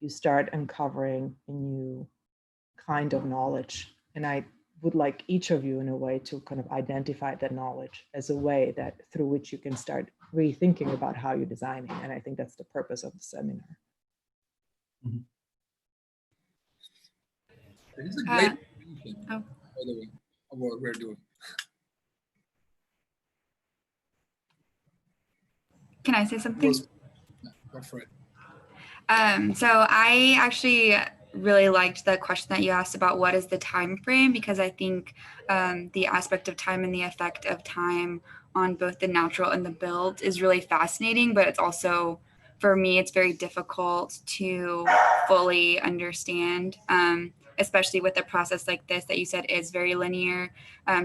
you start uncovering a new kind of knowledge. And I would like each of you in a way to kind of identify that knowledge as a way that through which you can start rethinking about how you're designing. And I think that's the purpose of the seminar. Mm-hmm. It is a great by the way, of what we're doing. Can I say something? Go for it. So I actually really liked the question that you asked about what is the time frame, because I think the aspect of time and the effect of time on both the natural and the build is really fascinating, but it's also, for me, it's very difficult to fully understand, especially with a process like this that you said is very linear.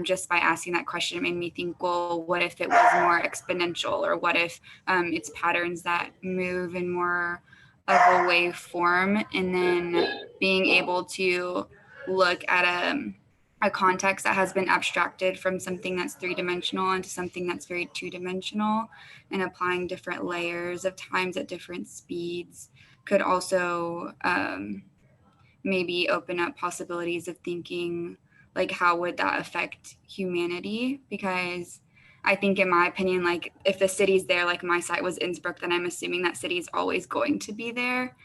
Just by asking that question, it made me think, well, what if it was more exponential, or what if it's patterns that move in more of a wave form, and then being able to look at a context that has been abstracted from something that's three-dimensional into something that's very two-dimensional, and applying different layers of times at different speeds could also maybe open up possibilities of thinking, like, how would that affect humanity? Because I think, in my opinion, like, if the city's there, like my site was Innsbruck, then I'm assuming that city is always going to be there.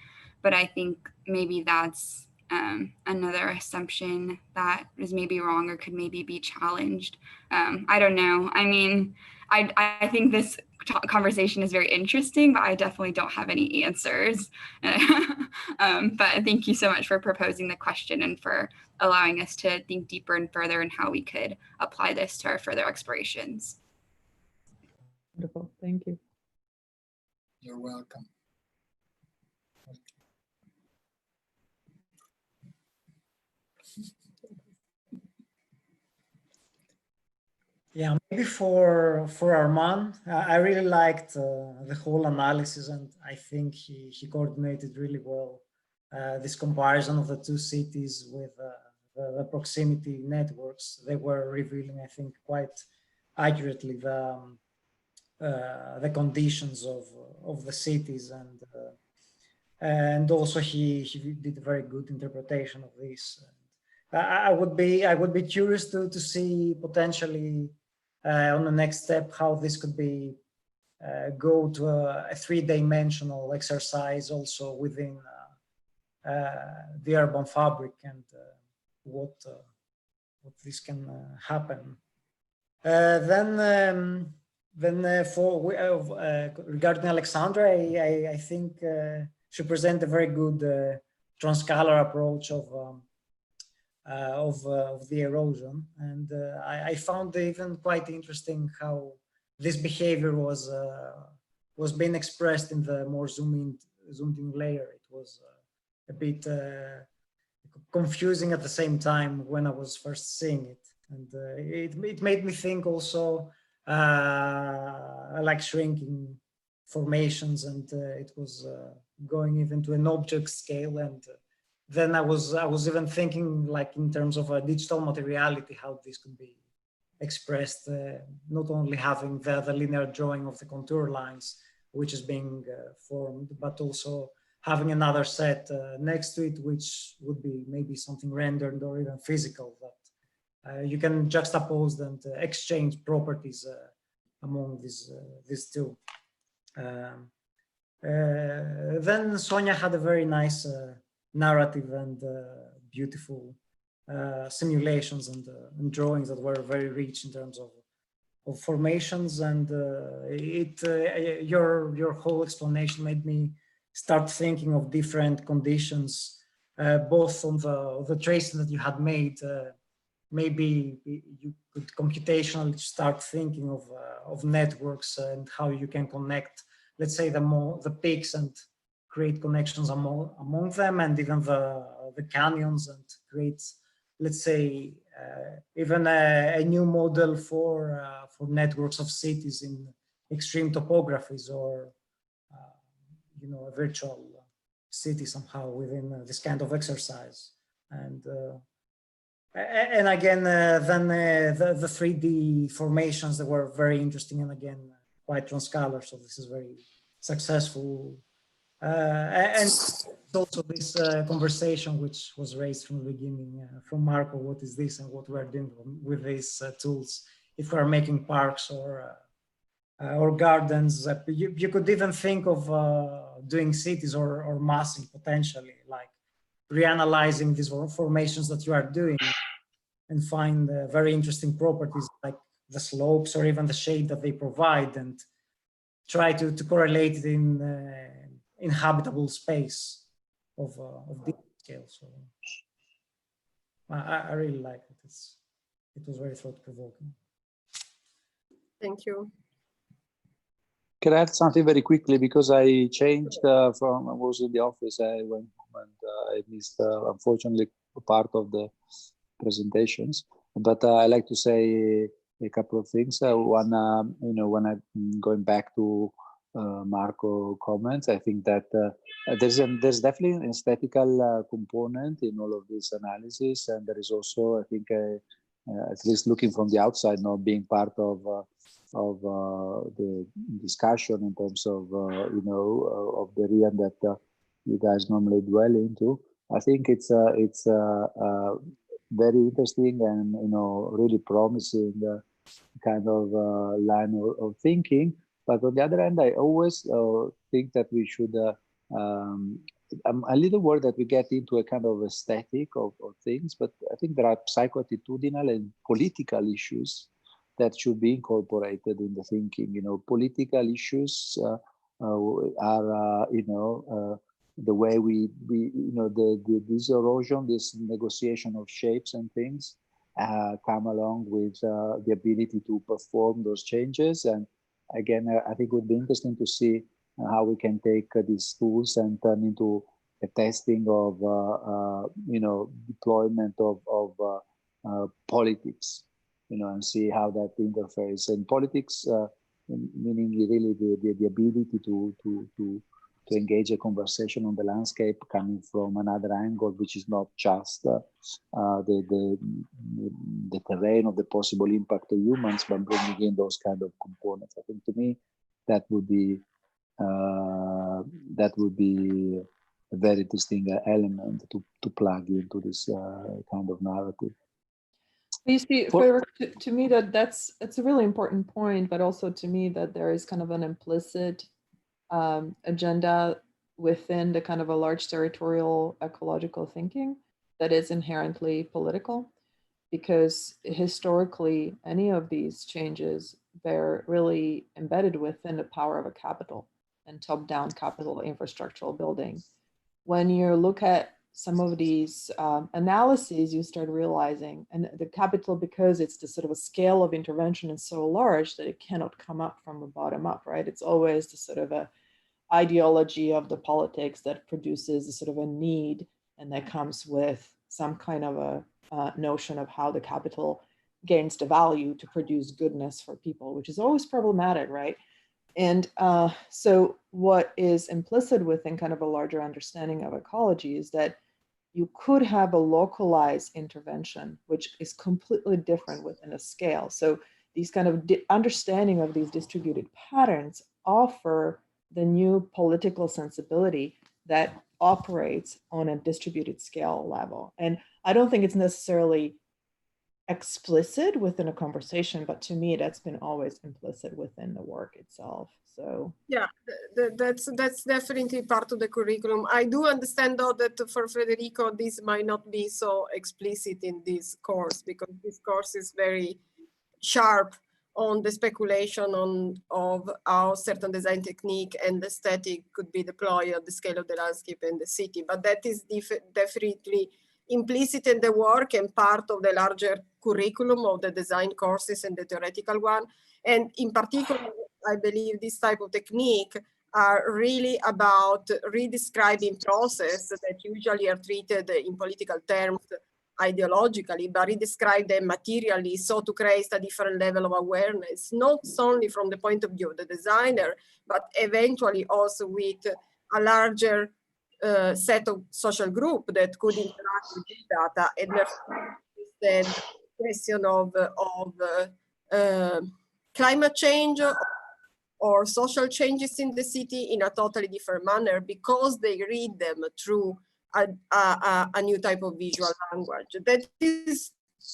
But I think maybe that's another assumption that is maybe wrong or could maybe be challenged. I don't know. I mean, I think this conversation is very interesting, but I definitely don't have any answers. But thank you so much for proposing the question and for allowing us to think deeper and further in how we could apply this to our further explorations. Wonderful. Thank you. You're welcome. Yeah, maybe for Arman, I really liked the whole analysis, and I think he coordinated really well this comparison of the two cities with the proximity networks. They were revealing, I think, quite accurately the conditions of the cities, and also he did a very good interpretation of this. I would be curious to see potentially on the next step how this could be go to a three-dimensional exercise also within the urban fabric, and what this can happen. Then regarding Alexandra, I think she presented a very good transcolor approach of the erosion, and I found even quite interesting how this behavior was being expressed in the more zoomed in layer. It was a bit confusing at the same time when I was first seeing it, and it made me think also like shrinking formations, and it was going even to an object scale, and then I was even thinking, like, in terms of a digital materiality, how this could be expressed, not only having the linear drawing of the contour lines, which is being formed, but also having another set next to it, which would be maybe something rendered or even physical, that you can juxtapose and exchange properties among these two. Then Sonia had a very nice narrative and beautiful simulations and drawings that were very rich in terms of formations, and your whole explanation made me start thinking of different conditions, both on the tracing that you had made. Maybe you could computationally start thinking of networks and how you can connect, let's say, the peaks and create connections among them, and even the canyons, and create, let's say, even a new model for networks of cities in extreme topographies, or a virtual city somehow within this kind of exercise. And again, then the 3D formations that were very interesting, and again quite transcolor. So this is very successful. And also this conversation which was raised from the beginning from Marco, what is this and what we're doing with these tools, if we're making parks or gardens. You could even think of doing cities or massing potentially, like reanalyzing these formations that you are doing and find very interesting properties like the slopes or even the shade that they provide, and try to correlate it in inhabitable space of these. scale. So I really like it. It was very thought-provoking. Thank you. Can I add something very quickly, because I changed I was in the office, I went home and I missed, unfortunately, part of the presentations. But I like to say a couple of things. One, when I'm going back to Marco comments, I think that there's definitely an aesthetical component in all of this analysis, and there is also, I think, at least looking from the outside, not being part of the discussion in terms of of the realm that you guys normally dwell into. I think it's very interesting and really promising kind of line of thinking. But on the other hand, I always think that we should. I'm a little worried that we get into a kind of aesthetic of things, but I think there are psychoattitudinal and political issues that should be incorporated in the thinking. Political issues are the way we this erosion, this negotiation of shapes and things come along with the ability to perform those changes. And again, I think it would be interesting to see how we can take these tools and turn into a testing of deployment of politics, and see how that interface. And politics, meaning really the ability to engage a conversation on the landscape coming from another angle, which is not just the terrain of the possible impact of humans, but bringing in those kind of components. I think to me that would be a very interesting element to plug into this kind of narrative. You see, Frederick, to me it's a really important point, but also to me that there is kind of an implicit agenda within the kind of a large territorial ecological thinking that is inherently political, because historically any of these changes, they're really embedded within the power of a capital and top-down capital infrastructural building. When you look at some of these analyses, you start realizing, and the capital, because it's the sort of a scale of intervention is so large that it cannot come up from the bottom up, right? It's always the sort of a ideology of the politics that produces a sort of a need, and that comes with some kind of a notion of how the capital gains the value to produce goodness for people, which is always problematic, right? And so what is implicit within kind of a larger understanding of ecology is that you could have a localized intervention, which is completely different within a scale. So these kind of understanding of these distributed patterns offer the new political sensibility that operates on a distributed scale level. And I don't think it's necessarily explicit within a conversation, but to me, that's been always implicit within the work itself. So yeah, that's definitely part of the curriculum. I do understand though that for Federico, this might not be so explicit in this course, because this course is very sharp on the speculation of how certain design technique and aesthetic could be deployed at the scale of the landscape and the city. But that is definitely implicit in the work and part of the larger curriculum of the design courses and the theoretical one. And in particular, I believe this type of technique are really about redescribing process that usually are treated in political terms ideologically, but redescribe them materially, so to create a different level of awareness, not only from the point of view of the designer, but eventually also with a larger set of social group that could interact with this data, and therefore the question of climate change or social changes in the city in a totally different manner, because they read them through a new type of visual language that is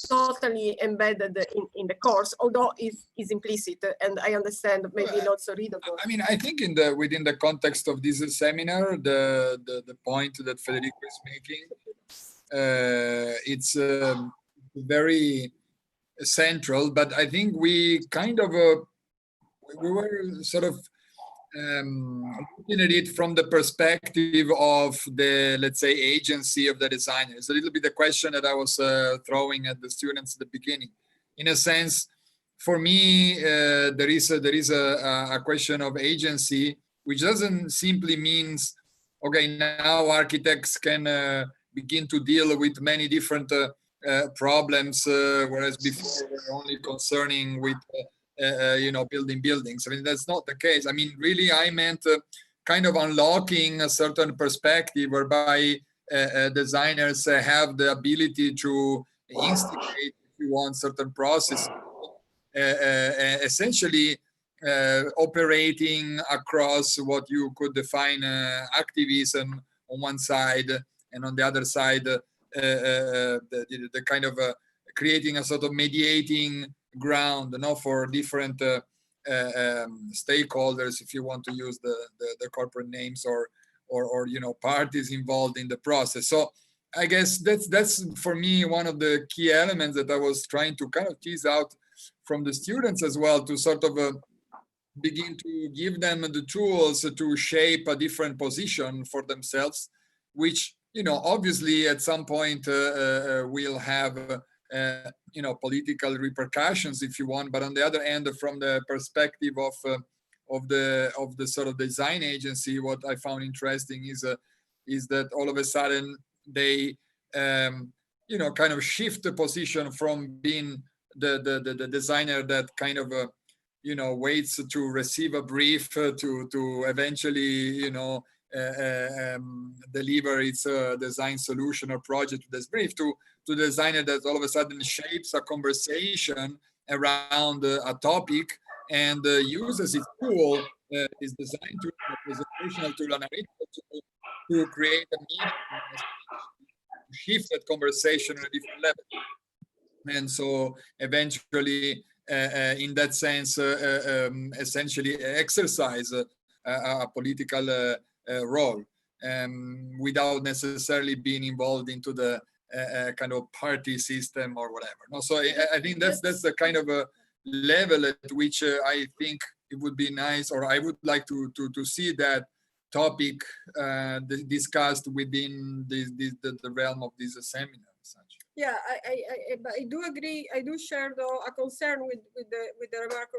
totally embedded in the course, although is implicit, and I understand maybe not so readable. I mean, I think within the context of this seminar, the point that Federico is making, it's very central. But I think we kind of we were sort of looking at it from the perspective of the, let's say, agency of the designer. It's a little bit the question that I was throwing at the students at the beginning. In a sense, for me, there is a question of agency, which doesn't simply means, okay, now architects can begin to deal with many different problems, whereas before they were only concerning with building buildings. I mean, that's not the case. I mean, really, I meant kind of unlocking a certain perspective whereby designers have the ability to instigate, if you want, certain processes, essentially operating across what you could define activism on one side, and on the other side, the kind of creating a sort of mediating ground, for different stakeholders, if you want to use the corporate names, or parties involved in the process. So I guess that's for me one of the key elements that I was trying to kind of tease out from the students as well, to sort of begin to give them the tools to shape a different position for themselves, which obviously at some point will have political repercussions, if you want. But on the other hand, from the perspective of the sort of design agency, what I found interesting is that all of a sudden they kind of shift the position from being the designer that kind of waits to receive a brief to eventually deliver its design solution or project to this brief, to the designer that all of a sudden shapes a conversation around a topic and uses its tool, its design tool, a presentational tool, an analytical tool, to create a meeting, to shift that conversation at a different level. And so eventually, in that sense, essentially exercise a political role, without necessarily being involved into the kind of party system or whatever. No, so I think that's the kind of a level at which I think it would be nice, or I would like to see that topic discussed within the realm of this seminar. Yeah, I do agree. I do share though a concern with the remark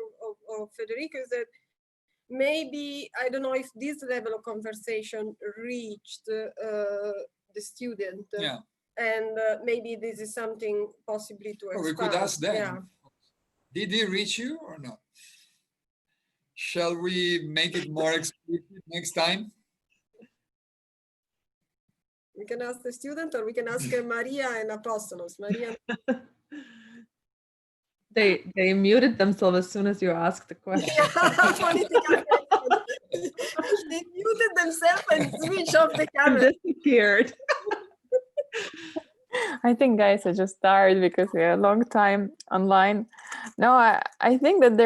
of Federico, is that maybe, I don't know if this level of conversation reached the student. Yeah. And maybe this is something possibly to expand. We could ask them. Yeah. Did he reach you or not? Shall we make it more explicit next time? We can ask the student, or we can ask Maria and Apostolos. Maria. They muted themselves as soon as you asked the question. They muted themselves and switched off the camera. Disappeared. I think guys are just tired because we are a long time online. No, I think that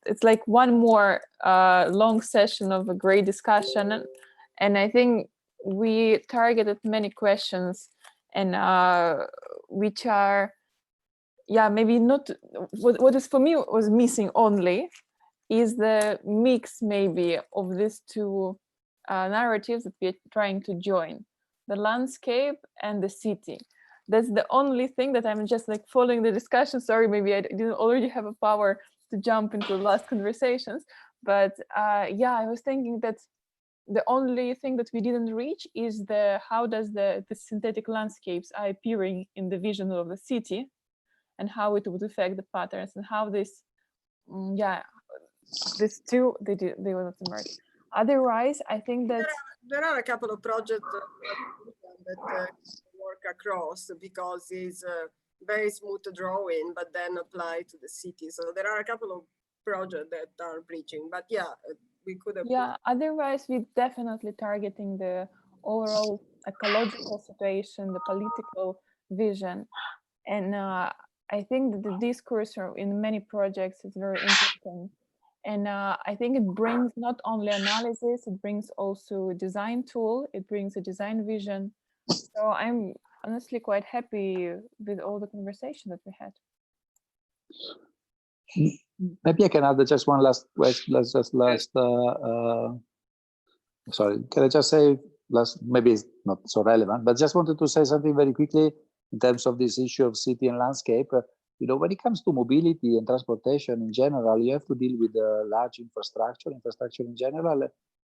it's like one more long session of a great discussion, and I think we targeted many questions, and which are, maybe not what is for me was missing only is the mix maybe of these two narratives that we're trying to join, the landscape and the city. That's the only thing that I'm just like following the discussion. Sorry, maybe I didn't already have a power to jump into the last conversations, but I was thinking that the only thing that we didn't reach is how does the synthetic landscapes are appearing in the vision of the city, and how it would affect the patterns, and how this, these two, they will not emerge. Otherwise, I think that there are a couple of projects that work across, because it's a very smooth drawing, but then apply to the city. So there are a couple of projects that are bridging, but we could have. Otherwise, we're definitely targeting the overall ecological situation, the political vision. And I think that the discourse in many projects is very interesting. And I think it brings not only analysis, it brings also a design tool, it brings a design vision. So I'm honestly quite happy with all the conversation that we had. Maybe I can add just one last question. Sorry, can I just say last? Maybe it's not so relevant, but just wanted to say something very quickly in terms of this issue of city and landscape. You know, when it comes to mobility and transportation in general, you have to deal with large infrastructure in general.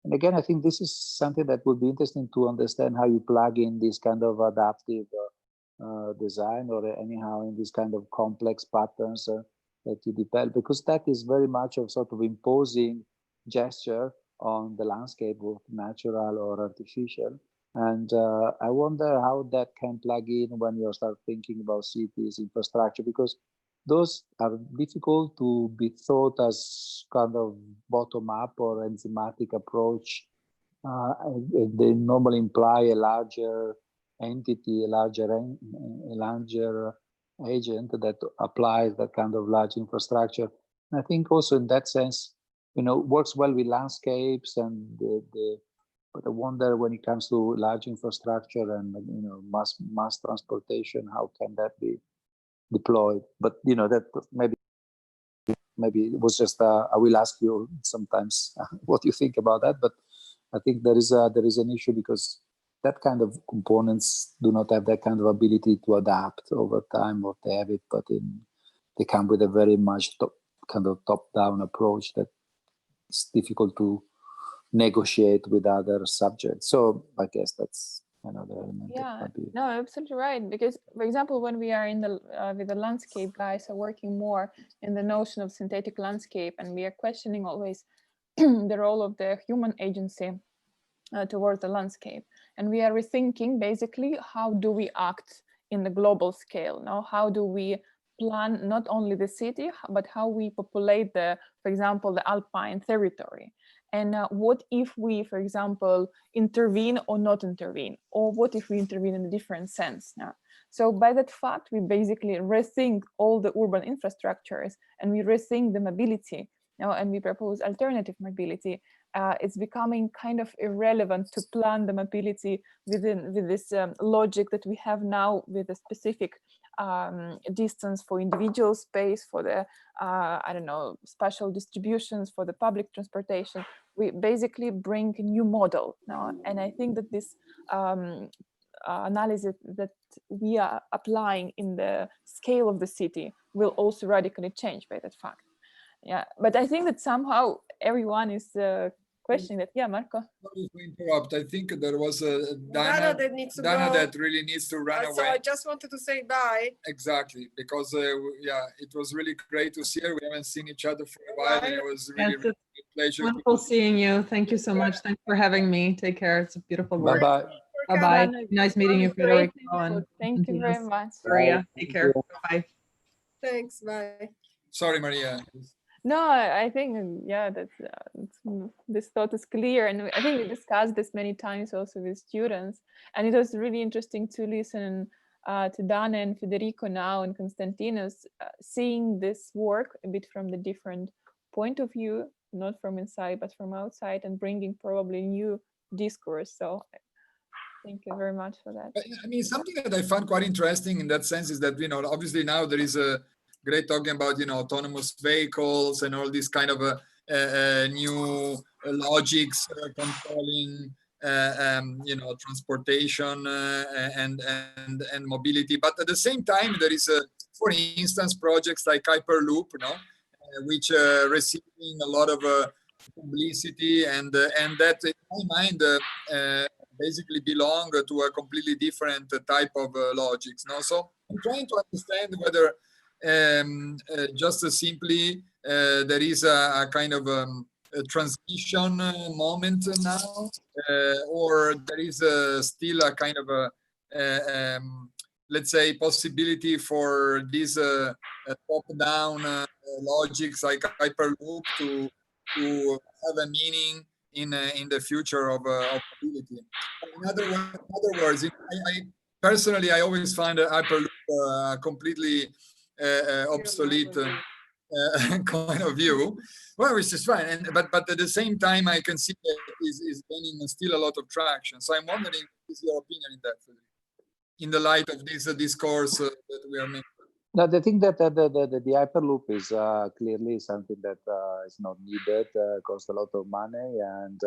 And again, I think this is something that would be interesting to understand how you plug in this kind of adaptive design, or anyhow in this kind of complex patterns that you develop, because that is very much of sort of imposing gesture on the landscape, both natural or artificial. And I wonder how that can plug in when you start thinking about cities, infrastructure, because those are difficult to be thought as kind of bottom-up or enzymatic approach. They normally imply a larger entity, a larger agent that applies that kind of large infrastructure. And I think also in that sense, you know, works well with landscapes and but I wonder when it comes to large infrastructure and, you know, mass transportation, how can that be deployed? But, you know, that maybe it was just I will ask you sometimes what you think about that. But I think there is an issue because that kind of components do not have that kind of ability to adapt over time, or they have it, but they come with a very much top-down approach that it's difficult to negotiate with other subjects. So I guess that's another element. Yeah, no, absolutely right. Because, for example, when we are in the with the landscape guys are working more in the notion of synthetic landscape, and we are questioning always the role of the human agency towards the landscape, and we are rethinking basically how do we act in the global scale. Now, how do we plan not only the city, but how we populate the, for example, the alpine territory. And what if we, for example, intervene or not intervene? Or what if we intervene in a different sense? Now, so by that fact, we basically rethink all the urban infrastructures, and we rethink the mobility. Now, and we propose alternative mobility. It's becoming kind of irrelevant to plan the mobility with this logic that we have now, with a specific distance for individual space, for the I don't know, spatial distributions, for the public transportation. We basically bring a new model now, and I think that this analysis that we are applying in the scale of the city will also radically change by that fact. Yeah, but I think that somehow everyone is questioning that. Yeah, Marco. Sorry to interrupt. I think there was a Dana that needs to Dana go. that really needs to run away. So I just wanted to say bye. Exactly, because yeah, it was really great to see her. We haven't seen each other for a while, and it was really, Yes, really a pleasure. Wonderful seeing you. Thank you so much. Thanks for having me. Take care. It's a beautiful work. Bye-bye. Bye-bye. Nice meeting you, Federico. Thank you very much. Maria, take care. Bye. Thanks. Bye. Sorry, Maria. No, I think, yeah, that this thought is clear. And I think we discussed this many times also with students. And it was really interesting to listen to Dana and Federico now and Konstantinos, seeing this work a bit from the different point of view, not from inside, but from outside, and bringing probably new discourse. So thank you very much for that. I mean, something that I found quite interesting in that sense is that, you know, obviously now there is a great talking about, you know, autonomous vehicles and all these kind of new logics controlling, you know, transportation and mobility. But at the same time, there is, for instance, projects like Hyperloop, you know, which are receiving a lot of publicity, and that, in my mind, basically belong to a completely different type of logics. No? So I'm trying to understand whether just simply there is a kind of a transition moment now, or there is still a kind of a let's say possibility for these top-down logics like Hyperloop to have a meaning in the future of mobility. In other words, I personally always find Hyperloop completely obsolete kind of view, well, which is fine. But at the same time, I can see that is gaining still a lot of traction. So I'm wondering, what is your opinion in that, in the light of this discourse that we are making? No, I think that the Hyperloop is clearly something that is not needed, costs a lot of money, and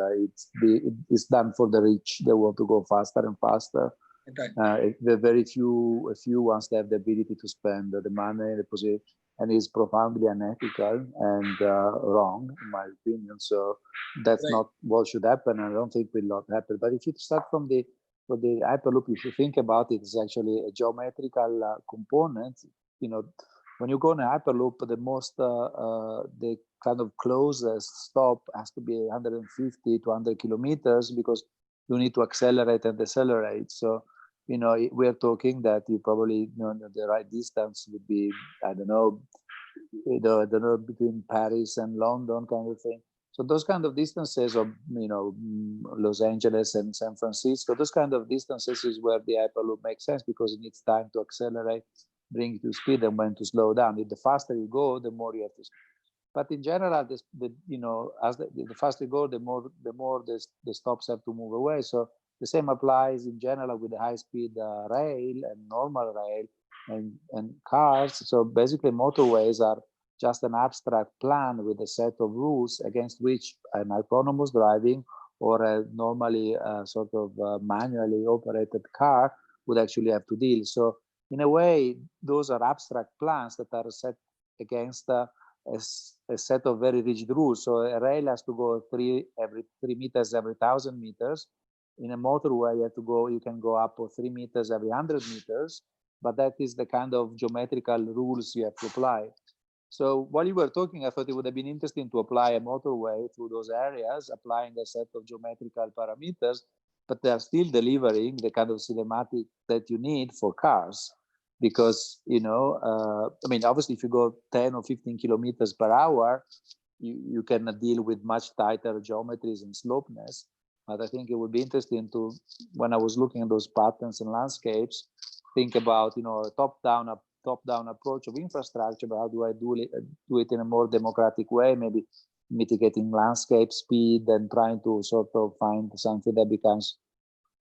it's done for the rich. They want to go faster and faster. Okay. The very few ones that have the ability to spend the money, the position, and it's profoundly unethical and wrong, in my opinion. So that's not what should happen. I don't think will not happen. But if you start from the Hyperloop, if you think about it, it's actually a geometrical component. You know, when you go on a Hyperloop, the kind of closest stop has to be 150 to 100 kilometers because you need to accelerate and decelerate. So, you know, we're talking that you probably know the right distance would be, I don't know, between Paris and London kind of thing. So those kind of distances, of, you know, Los Angeles and San Francisco, those kind of distances is where the Hyperloop makes sense because it needs time to accelerate, bring you to speed, and when to slow down. If the faster you go, the more you have to. But in general, you know, as the faster you go, the more the stops have to move away. So the same applies in general with the high-speed rail and normal rail and cars. So basically, motorways are just an abstract plan with a set of rules against which an autonomous driving or a normally sort of manually operated car would actually have to deal. So in a way, those are abstract plans that are set against a set of very rigid rules. So a rail has to go every 3 meters every 1,000 meters. In a motorway, you can go up to 3 meters every 100 meters, but that is the kind of geometrical rules you have to apply. So while you were talking, I thought it would have been interesting to apply a motorway through those areas, applying a set of geometrical parameters, but they are still delivering the kind of cinematic that you need for cars. Because, you know, I mean, obviously, if you go 10 or 15 kilometers per hour, you can deal with much tighter geometries and slopeness. But I think it would be interesting to, when I was looking at those patterns and landscapes, think about, you know, a top-down approach of infrastructure, but how do I do it in a more democratic way, maybe mitigating landscape speed and trying to sort of find something that becomes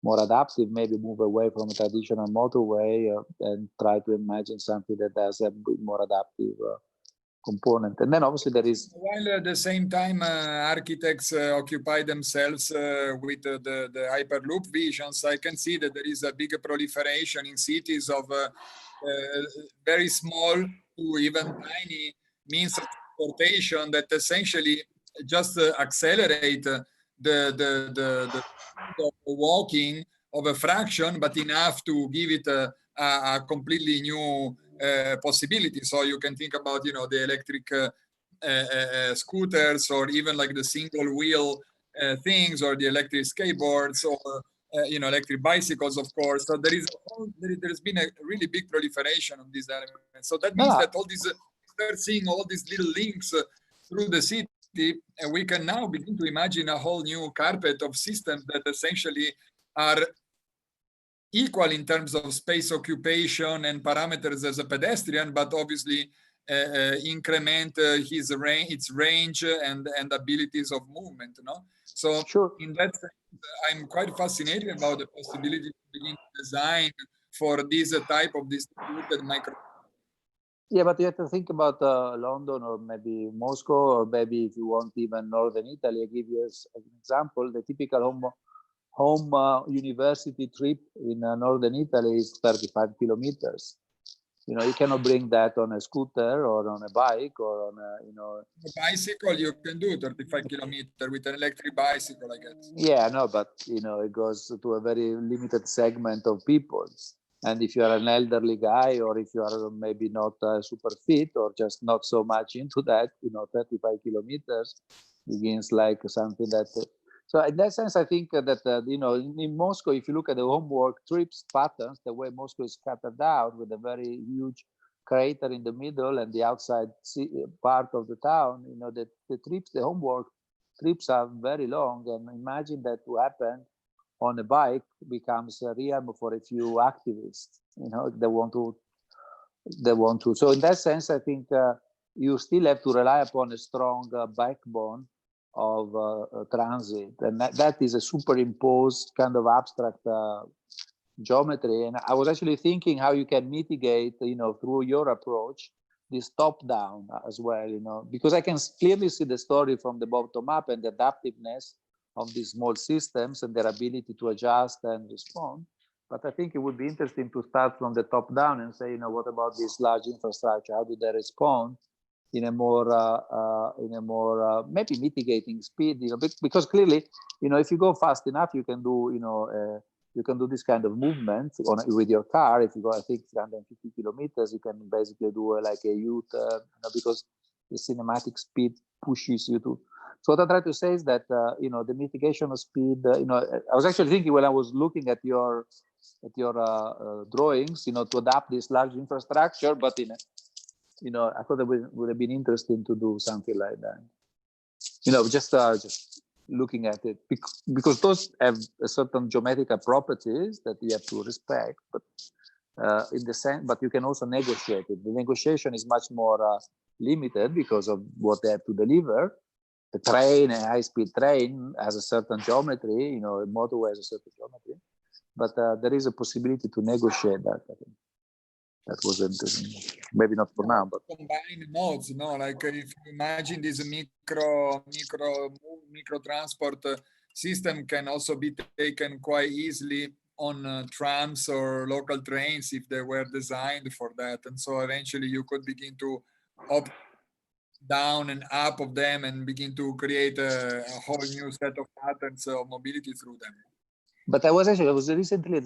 more adaptive, maybe move away from a traditional motorway and try to imagine something that has a bit more adaptive component. And then obviously there is... While at the same time, architects occupy themselves with the Hyperloop visions, I can see that there is a big proliferation in cities of very small to even tiny means of transportation that essentially just accelerate the walking of a fraction, but enough to give it a completely new possibility. So you can think about, you know, the electric scooters, or even like the single wheel things, or the electric skateboards, or you know, electric bicycles, of course. So there's been a really big proliferation of these elements. So that means that all these start seeing all these little links through the city, and we can now begin to imagine a whole new carpet of systems that essentially are equal in terms of space occupation and parameters as a pedestrian, but obviously increment its range and abilities of movement. No, so in that sense, I'm quite fascinated about the possibility to begin to design for this type of distributed micro. Yeah, but you have to think about London, or maybe Moscow, or maybe if you want even northern Italy. I give you as an example, the typical home university trip in northern Italy is 35 kilometers. You know, you cannot bring that on a scooter or on a bike or on a, you know... A bicycle, you can do 35 kilometers with an electric bicycle, I guess. Yeah, no, but, you know, it goes to a very limited segment of people. And if you are an elderly guy, or if you are maybe not super fit, or just not so much into that, you know, 35 kilometers begins like something that... So in that sense, I think that, you know, in Moscow, if you look at the homework trips patterns, the way Moscow is scattered out with a very huge crater in the middle and the outside part of the town, you know, the homework trips are very long. And imagine that to happen on a bike becomes a realm for a few activists, you know, they want to. So in that sense, I think you still have to rely upon a strong backbone of transit, and that is a superimposed kind of abstract geometry. And I was actually thinking how you can mitigate, through your approach, this top-down as well, because I can clearly see the story from the bottom up and the adaptiveness of these small systems and their ability to adjust and respond. But I think it would be interesting to start from the top down and say, what about this large infrastructure? How do they respond in a more maybe mitigating speed? Because clearly, if you go fast enough, you can do, you can do this kind of movement with your car. If you go, I think 350 kilometers, you can basically do like a U-turn, because the cinematic speed pushes you to. So what I try to say is that, the mitigation of speed, I was actually thinking when I was looking at your drawings, to adapt this large infrastructure, but I thought it would have been interesting to do something like that. Just looking at it, because those have a certain geometrical properties that you have to respect, but in the sense, but you can also negotiate it. The negotiation is much more limited because of what they have to deliver. A train, a high-speed train has a certain geometry, a motorway has a certain geometry, but there is a possibility to negotiate that. I think that was interesting. Maybe not for now, but combine modes, like if you imagine this micro transport system can also be taken quite easily on trams or local trains if they were designed for that, and so eventually you could begin to opt down and up of them and begin to create a whole new set of patterns of mobility through them. But I was recently,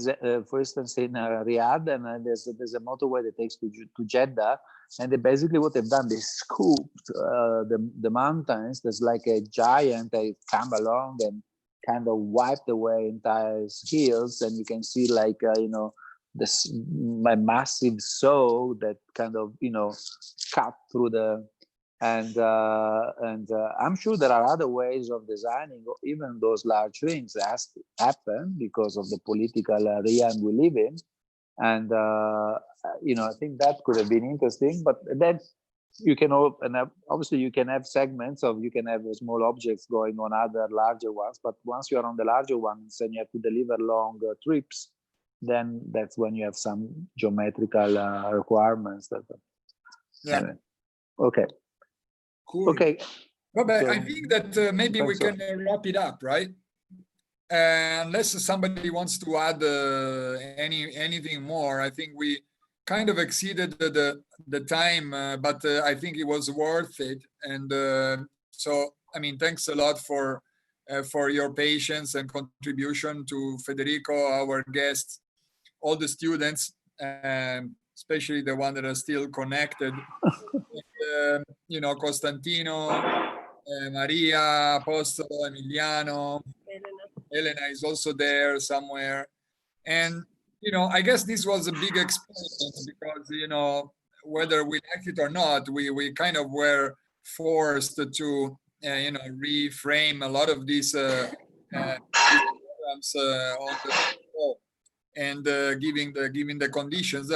for instance, in Riyadh, and there's a motorway that takes to Jeddah, and basically what they've done, they scooped the mountains. There's like a giant, they come along and kind of wiped away entire hills, and you can see like this massive saw that kind of cut through the. And I'm sure there are other ways of designing even those large rings that happen because of the political realm we live in. And, I think that could have been interesting, but then you can, obviously you can have segments you can have small objects going on other larger ones, but once you're on the larger ones and you have to deliver long trips, then that's when you have some geometrical requirements. Anyway. Okay. Cool. Okay. But I think that maybe we can wrap it up, right? Unless somebody wants to add anything more, I think we kind of exceeded the time, but I think it was worth it. And so, I mean, thanks a lot for your patience and contribution to Federico, our guests, all the students, especially the ones that are still connected. Costantino, Maria, Apostolo, Emiliano, Elena is also there somewhere. And, I guess this was a big experience because, whether we liked it or not, we kind of were forced to, reframe a lot of these programs on the show and giving the conditions.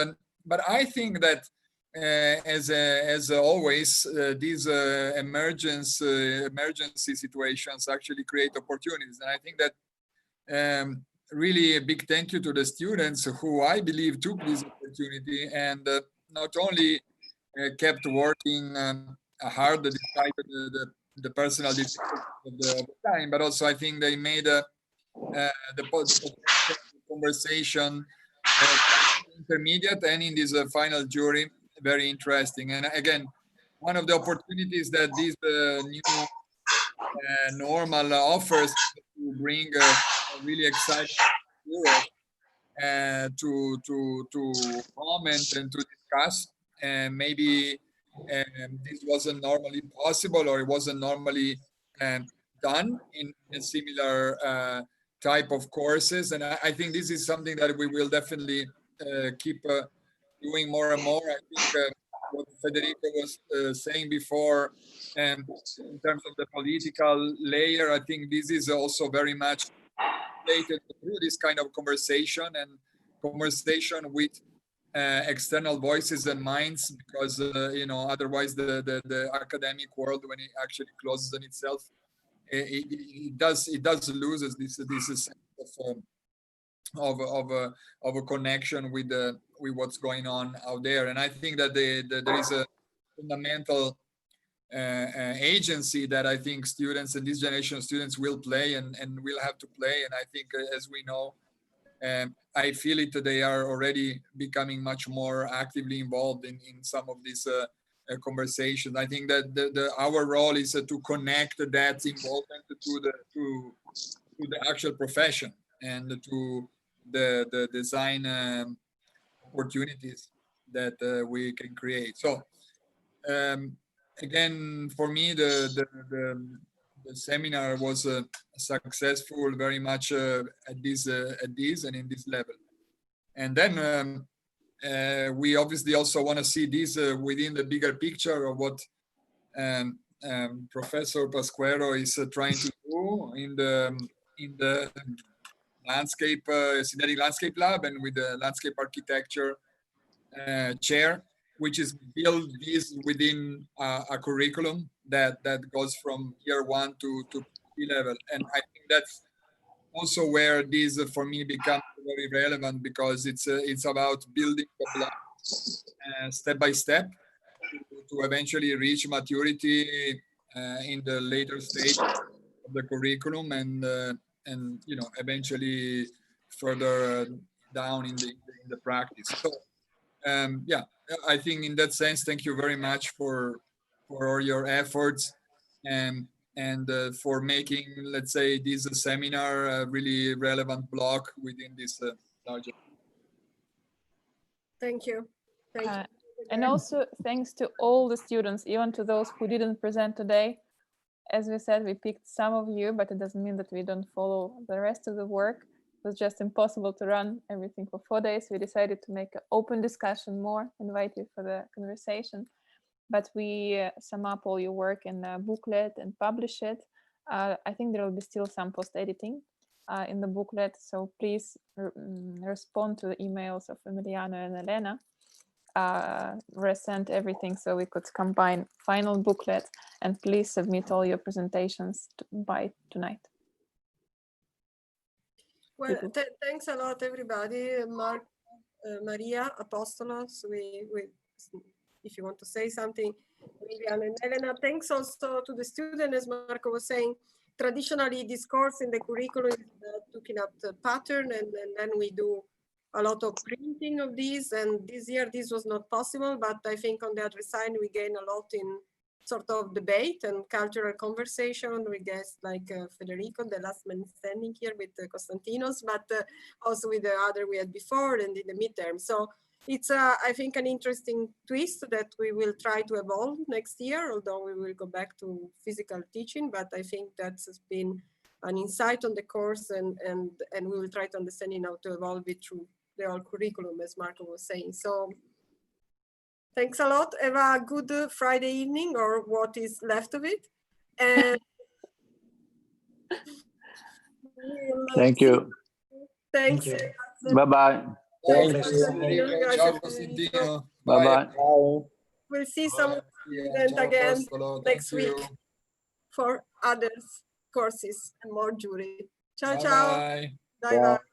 But I think that as always, these emergency situations actually create opportunities, and I think that really a big thank you to the students who I believe took this opportunity and not only kept working hard despite the personal difficulties of the time, but also I think they made the conversation intermediate and in this final jury very interesting. And again, one of the opportunities that this new normal offers to bring a really exciting Europe to comment and to discuss, and maybe this wasn't normally possible or it wasn't normally done in a similar type of courses. And I think this is something that we will definitely keep doing more and more. I think what Federico was saying before, in terms of the political layer, I think this is also very much related to this kind of conversation and conversation with external voices and minds, because otherwise the academic world, when it actually closes on itself, it does lose this sense of of a connection with what's going on out there. And I think that there is a fundamental agency that I think students and this generation of students will play and will have to play. And I think, as we know, I feel it, they are already becoming much more actively involved in some of these conversations. I think that our role is to connect that involvement to the actual profession and to the design opportunities that we can create. So again, for me, the seminar was successful very much at this and in this level. And then we obviously also want to see this within the bigger picture of what Professor Pasquero is trying to do in the landscape synthetic landscape lab and with the landscape architecture chair, which is build this within a curriculum that goes from year 1 to P level. And I think that's also where this for me becomes very relevant, because it's about building the block step by step to eventually reach maturity in the later stage of the curriculum and you know, eventually further down in the practice. So yeah, I think in that sense, thank you very much for all your efforts and for making, let's say, this seminar a really relevant block within this larger. Thank you. Thank you. And also thanks to all the students, even to those who didn't present today. As we said, we picked some of you, but it doesn't mean that we don't follow the rest of the work. It was just impossible to run everything for 4 days. We decided to make an open discussion more, invite you for the conversation. But we sum up all your work in a booklet and publish it. I think there will be still some post-editing in the booklet. So please respond to the emails of Emiliano and Elena. Resend everything so we could combine final booklet, and please submit all your presentations by tonight. Well, thanks a lot, everybody. Mark, Maria, Apostolos, if you want to say something, Vivian and Elena. Thanks also to the student, as Marco was saying. Traditionally, this course in the curriculum is looking at the pattern, and then we do a lot of printing of these. And this year, this was not possible, but I think on the other side, we gain a lot in sort of debate and cultural conversation with guests like Federico, the last man standing here with Konstantinos, but also with the other we had before and in the midterm. So it's, I think, an interesting twist that we will try to evolve next year, although we will go back to physical teaching. But I think that's been an insight on the course, and we will try to understand how to evolve it through the whole curriculum, as Marco was saying. So thanks a lot. Have a good Friday evening, or what is left of it. And thank you. Thanks. Bye-bye. Thank you. Bye-bye. We'll see some students again next week for other courses and more jury. Ciao, ciao. Bye. Bye-bye.